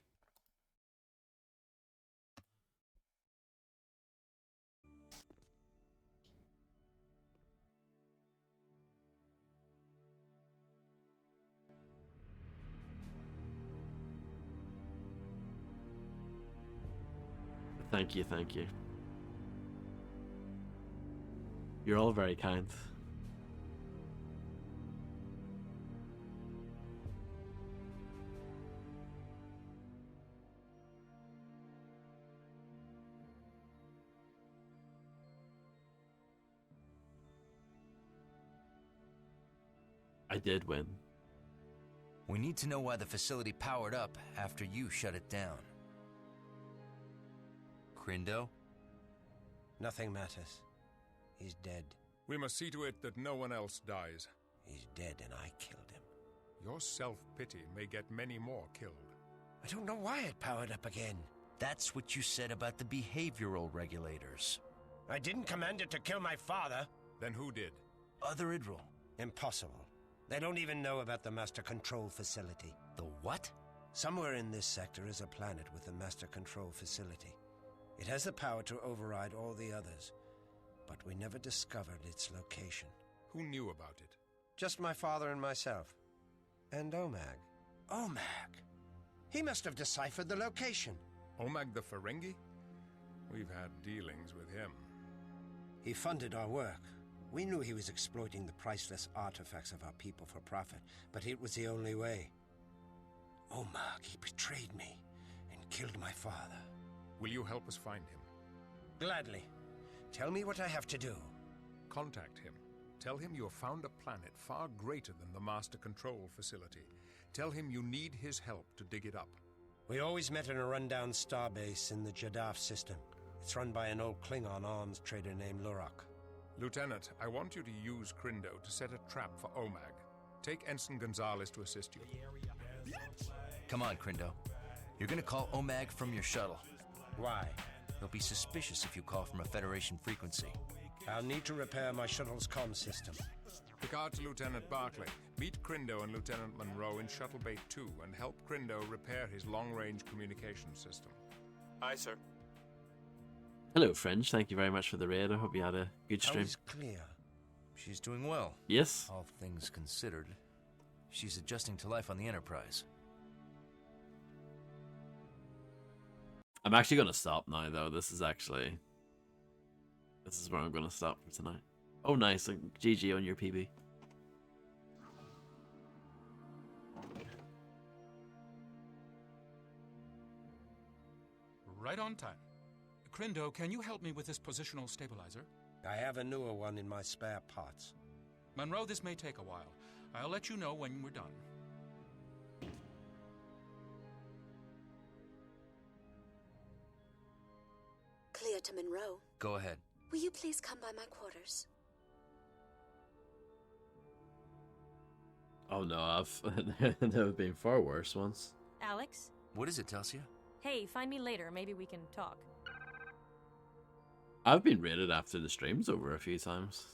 Thank you, thank you. You're all very kind. I did win. We need to know why the facility powered up after you shut it down. Crindo? Nothing matters. He's dead. We must see to it that no one else dies. He's dead and I killed him. Your self-pity may get many more killed. I don't know why it powered up again. That's what you said about the behavioral regulators. I didn't command it to kill my father. Then who did? Other Idril. Impossible. They don't even know about the Master Control Facility. The what? Somewhere in this sector is a planet with a Master Control Facility. It has the power to override all the others, but we never discovered its location. Who knew about it? Just my father and myself. And Omag. Omag? He must have deciphered the location. Omag the Ferengi? We've had dealings with him. He funded our work. We knew he was exploiting the priceless artifacts of our people for profit, but it was the only way. Omag, he betrayed me and killed my father. Will you help us find him? Gladly. Tell me what I have to do. Contact him. Tell him you have found a planet far greater than the Master Control Facility. Tell him you need his help to dig it up. We always met in a rundown starbase in the Jadaf system. It's run by an old Klingon arms trader named Lurak. Lieutenant, I want you to use Crindo to set a trap for Omag. Take Ensign Gonzalez to assist you. Come on, Crindo. You're gonna call Omag from your shuttle. Why? He'll be suspicious if you call from a Federation frequency. I'll need to repair my shuttle's comm system. Picard to Lieutenant Barclay. Meet Crindo and Lieutenant Monroe in Shuttle Bay 2 and help Crindo repair his long-range communication system. Aye, sir. Hello, Fringe. Thank you very much for the raid. I hope you had a good stream. It's clear. She's doing well. Yes. All things considered. She's adjusting to life on the Enterprise. I'm actually going to stop now, though. This is actually This is where I'm going to stop for tonight. Oh, nice. GG on your PB. Right on time. Crindo, can you help me with this positional stabilizer? I have a newer one in my spare parts. Monroe, this may take a while. I'll let you know when we're done. Clear to Monroe. Go ahead. Will you please come by my quarters? Oh no, there have been far worse ones. Alex? What is it, Telsia? Hey, find me later. Maybe we can talk. I've been raided after the stream's over a few times.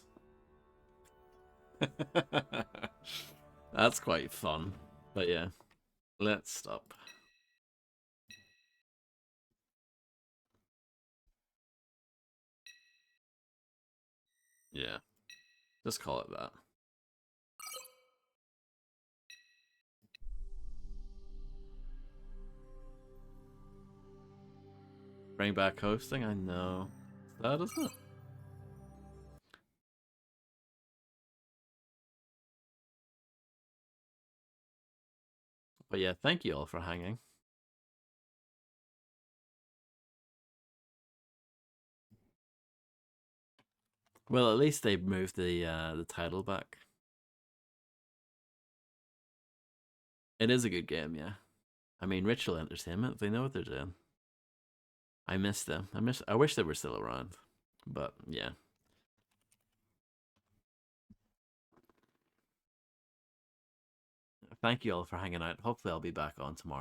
That's quite fun. But yeah, let's stop. Yeah, just call it that. Bring back hosting? I know. That isn't it? But yeah, thank you all for hanging. Well, at least they moved the title back. It is a good game, yeah. I mean, Ritual Entertainment, they know what they're doing. I miss them. I wish they were still around. But yeah. Thank you all for hanging out. Hopefully I'll be back on tomorrow.